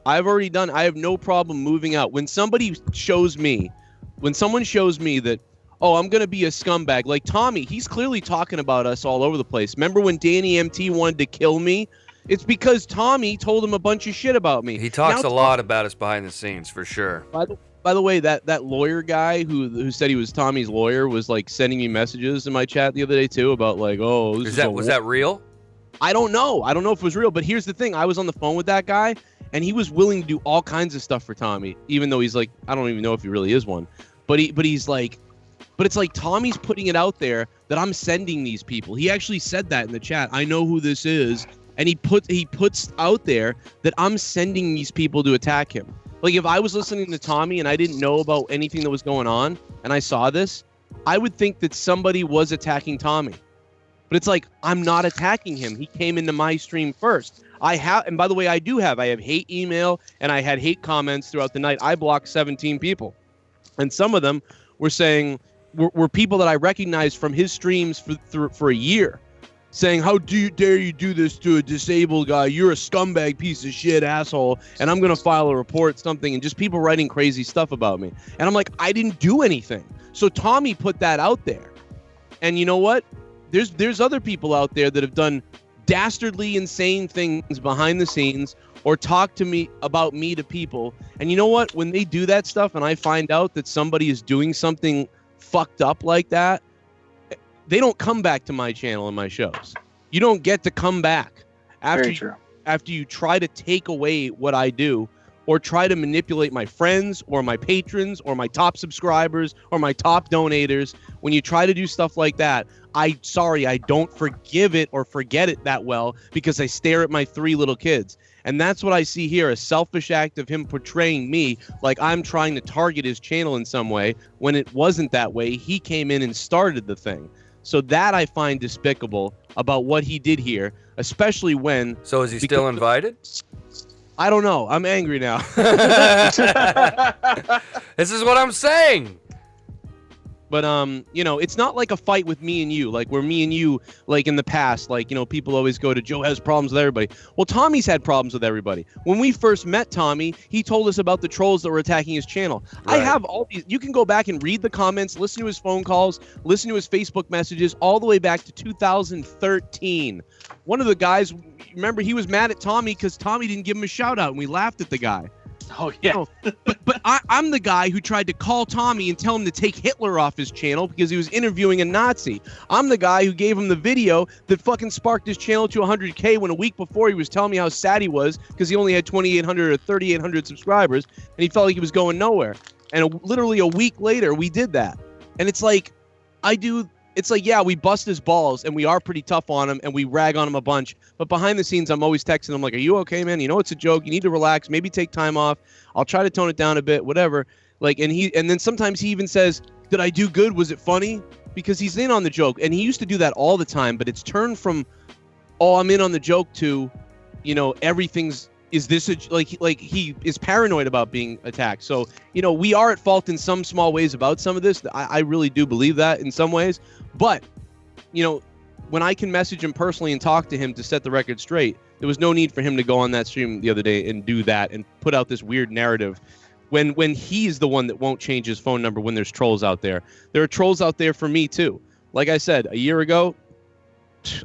I have no problem moving out. When someone shows me that, oh, I'm going to be a scumbag, like Tommy, he's clearly talking about us all over the place. Remember when Danny MT wanted to kill me? It's because Tommy told him a bunch of shit about me. He talks a lot about us behind the scenes, for sure. By the way, that lawyer guy who said he was Tommy's lawyer was sending me messages in my chat the other day too about oh, was that real? I don't know. I don't know if it was real, but here's the thing. I was on the phone with that guy, and he was willing to do all kinds of stuff for Tommy, even though he's I don't even know if he really is one. But it's like Tommy's putting it out there that I'm sending these people. He actually said that in the chat. I know who this is, and he puts out there that I'm sending these people to attack him. If I was listening to Tommy and I didn't know about anything that was going on and I saw this, I would think that somebody was attacking Tommy. But it's like, I'm not attacking him. He came into my stream first. And by the way, I have hate email, and I had hate comments throughout the night. I blocked 17 people. And some of them were saying, were people that I recognized from his streams for a year, saying, how dare you do this to a disabled guy? You're a scumbag piece of shit asshole, and I'm going to file a report, something, and just people writing crazy stuff about me. And I'm like, I didn't do anything. So Tommy put that out there. And you know what? There's other people out there that have done dastardly insane things behind the scenes or talk to me about me to people. And you know what? When they do that stuff and I find out that somebody is doing something fucked up like that, they don't come back to my channel and my shows. You don't get to come back after you try to take away what I do or try to manipulate my friends or my patrons or my top subscribers or my top donators. When you try to do stuff like that, I don't forgive it or forget it that well because I stare at my 3 little kids. And that's what I see here, a selfish act of him portraying me like I'm trying to target his channel in some way when it wasn't that way. He came in and started the thing. So that I find despicable about what he did here, especially when... So is he still invited? I don't know. I'm angry now. This is what I'm saying. But, it's not like a fight with me and you, like where me and you, like in the past, like, people always go to Joe has problems with everybody. Well, Tommy's had problems with everybody. When we first met Tommy, he told us about the trolls that were attacking his channel. Right. I have all these. You can go back and read the comments, listen to his phone calls, listen to his Facebook messages all the way back to 2013. One of the guys, remember, he was mad at Tommy because Tommy didn't give him a shout out and we laughed at the guy. Oh, yeah. But I'm the guy who tried to call Tommy and tell him to take Hitler off his channel because he was interviewing a Nazi. I'm the guy who gave him the video that fucking sparked his channel to 100K when a week before he was telling me how sad he was because he only had 2,800 or 3,800 subscribers and he felt like he was going nowhere. And literally a week later, we did that. And it's like, yeah, we bust his balls and we are pretty tough on him and we rag on him a bunch. But behind the scenes, I'm always texting him like, are you okay, man? You know, it's a joke. You need to relax. Maybe take time off. I'll try to tone it down a bit, whatever. Like, and then sometimes he even says, did I do good? Was it funny? Because he's in on the joke. And he used to do that all the time. But it's turned from, oh, I'm in on the joke to, everything's, is this like he is paranoid about being attacked. So, we are at fault in some small ways about some of this. I really do believe that in some ways. But, when I can message him personally and talk to him to set the record straight, there was no need for him to go on that stream the other day and do that and put out this weird narrative when he's the one that won't change his phone number when there's trolls out there. There are trolls out there for me, too. Like I said, a year ago,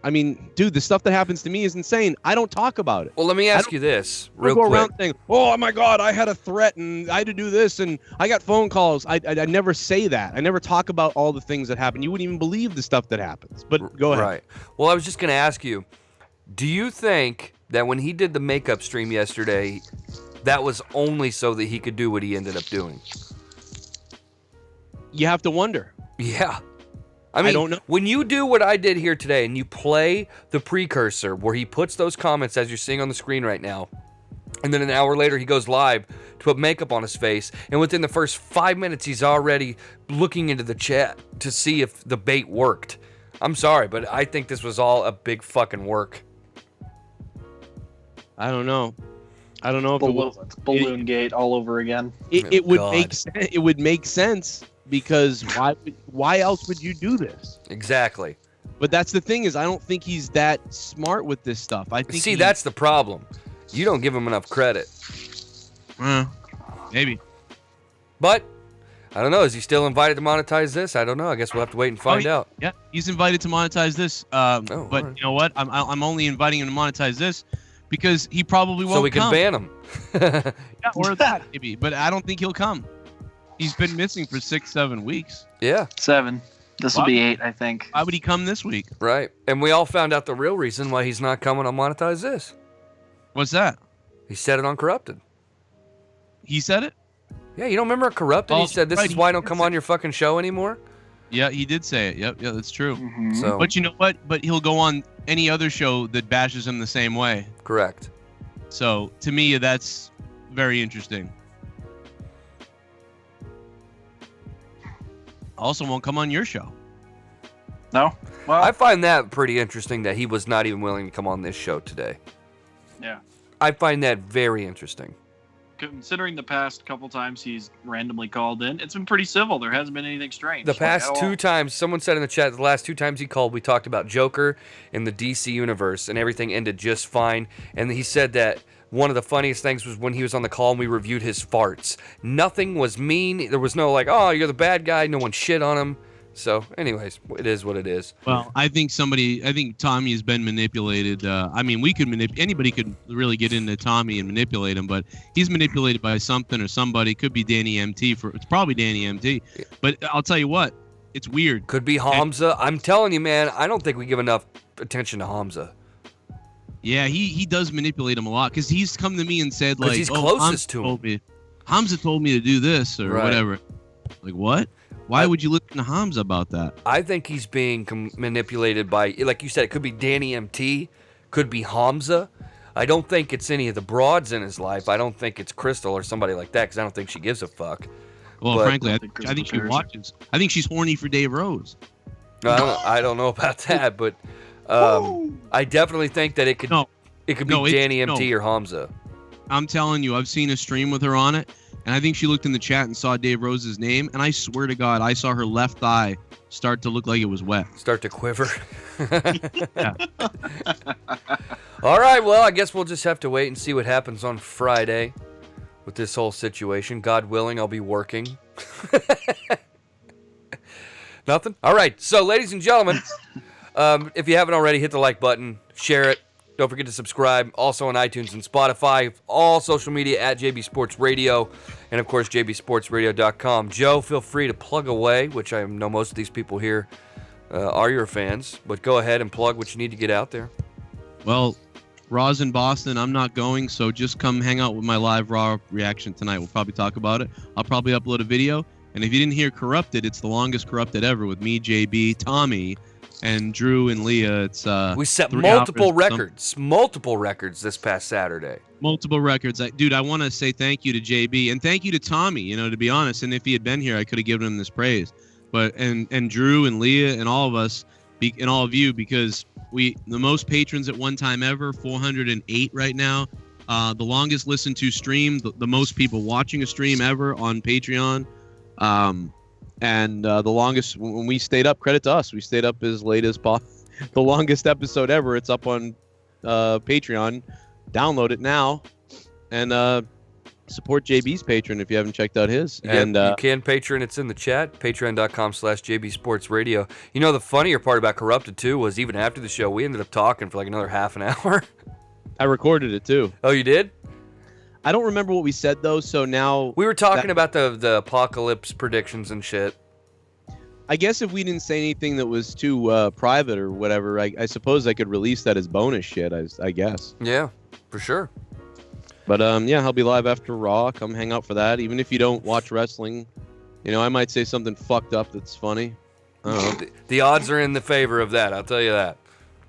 I mean, dude, the stuff that happens to me is insane. I don't talk about it. Well, let me ask you this real quick. I go around saying, oh, my God, I had a threat and I had to do this and I got phone calls. I never say that. I never talk about all the things that happen. You wouldn't even believe the stuff that happens. But go ahead. Right. Well, I was just going to ask you, do you think that when he did the makeup stream yesterday, that was only so that he could do what he ended up doing? You have to wonder. Yeah. I mean, don't know. When you do what I did here today and you play the precursor where he puts those comments as you're seeing on the screen right now, and then an hour later he goes live to put makeup on his face, and within the first 5 minutes he's already looking into the chat to see if the bait worked. I'm sorry, but I think this was all a big fucking work. I don't know. I don't know if it's Balloon Gate all over again. It would make sense. Because why else would you do this? Exactly. But that's the thing is I don't think he's that smart with this stuff. I think that's the problem. You don't give him enough credit. Maybe. But I don't know. Is he still invited to monetize this? I don't know. I guess we'll have to wait and find out. Yeah, he's invited to monetize this. But right. You know what? I'm only inviting him to monetize this because he probably won't come. So we can ban him. Yeah, or that maybe. But I don't think he'll come. He's been missing for 6-7 weeks. Yeah. 7. This will be 8, I think. Why would he come this week? Right. And we all found out the real reason why he's not coming on Monetize This. What's that? He said it on Corrupted. He said it? Yeah, you don't remember Corrupted? He said, this is why I don't come on your fucking show anymore? Yeah, he did say it. Yep, yeah, that's true. Mm-hmm. So, but you know what? But he'll go on any other show that bashes him the same way. Correct. So, to me, that's very interesting. Also won't come on your show. No? Well, I find that pretty interesting that he was not even willing to come on this show today. Yeah. I find that very interesting. Considering the past couple times he's randomly called in, it's been pretty civil. There hasn't been anything strange. The past 2 times, someone said in the chat, the last 2 times he called, we talked about Joker in the DC universe, and everything ended just fine. And he said that one of the funniest things was when he was on the call and we reviewed his farts. Nothing was mean. There was no like, oh, you're the bad guy. No one shit on him. So, anyways, it is what it is. Well, I think Tommy has been manipulated. I mean, anybody could really get into Tommy and manipulate him, but he's manipulated by something or somebody. Could be Danny MT. It's probably Danny MT. But I'll tell you what, it's weird. Could be Hamza. I'm telling you, man, I don't think we give enough attention to Hamza. Yeah, he does manipulate him a lot because he's come to me and said, like, he's closest to him. Hamza told me to do this or whatever. Like, what? Why would you listen to Hamza about that? I think he's being manipulated by, like you said, it could be Danny MT, could be Hamza. I don't think it's any of the broads in his life. I don't think it's Crystal or somebody like that because I don't think she gives a fuck. Well, but, frankly, I think she watches. I think she's horny for Dave Rose. I don't know about that, but I definitely think that it could be Danny MT or Hamza. I'm telling you, I've seen a stream with her on it. And I think she looked in the chat and saw Dave Rose's name. And I swear to God, I saw her left eye start to look like it was wet. Start to quiver. Yeah. All right, well, I guess we'll just have to wait and see what happens on Friday with this whole situation. God willing, I'll be working. Nothing? All right, so ladies and gentlemen, if you haven't already, hit the like button, share it. Don't forget to subscribe. Also on iTunes and Spotify. All social media at JB Sports Radio. And, of course, jbsportsradio.com. Joe, feel free to plug away, which I know most of these people here are your fans. But go ahead and plug what you need to get out there. Well, Raw's in Boston. I'm not going, so just come hang out with my live Raw reaction tonight. We'll probably talk about it. I'll probably upload a video. And if you didn't hear Corrupted, it's the longest Corrupted ever with me, JB, Tommy, and Drew and Leah. It's we set multiple records this past Saturday. Multiple records. Dude, I want to say thank you to JB and thank you to Tommy, to be honest. And if he had been here, I could have given him this praise. But and Drew and Leah and all of us and all of you, because the most patrons at one time ever, 408 right now. The longest listened to stream, the most people watching a stream ever on Patreon. And the longest, when we stayed up, credit to us, we stayed up as late as possible. The longest episode ever. It's up on Patreon. Download it now and support JB's Patreon if you haven't checked out his. Yeah, and you can Patreon. It's in the chat. Patreon.com/JB Sports Radio. The funnier part about Corrupted too was even after the show, we ended up talking for like another half an hour. I recorded it too. Oh, you did? I don't remember what we said though, so now we were talking about the apocalypse predictions and shit. I guess if we didn't say anything that was too private or whatever, I suppose I could release that as bonus shit. I guess. Yeah, for sure. But yeah, I'll be live after Raw. Come hang out for that. Even if you don't watch wrestling, I might say something fucked up that's funny. I don't know. The odds are in the favor of that. I'll tell you that.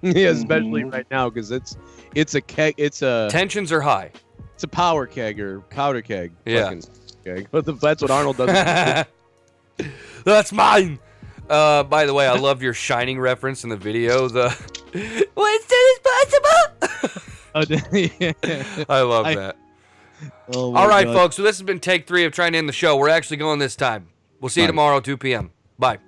Yeah, especially right now because it's a keg. Tensions are high. It's a power keg or powder keg. Yeah. Keg. That's what Arnold does. That's mine. By the way, I love your Shining reference in the video. Winston is possible. Yeah. I love that. Oh all right, God. folks. So this has been take 3 of trying to end the show. We're actually going this time. We'll see you tomorrow, 2 p.m. Bye.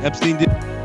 Epstein did.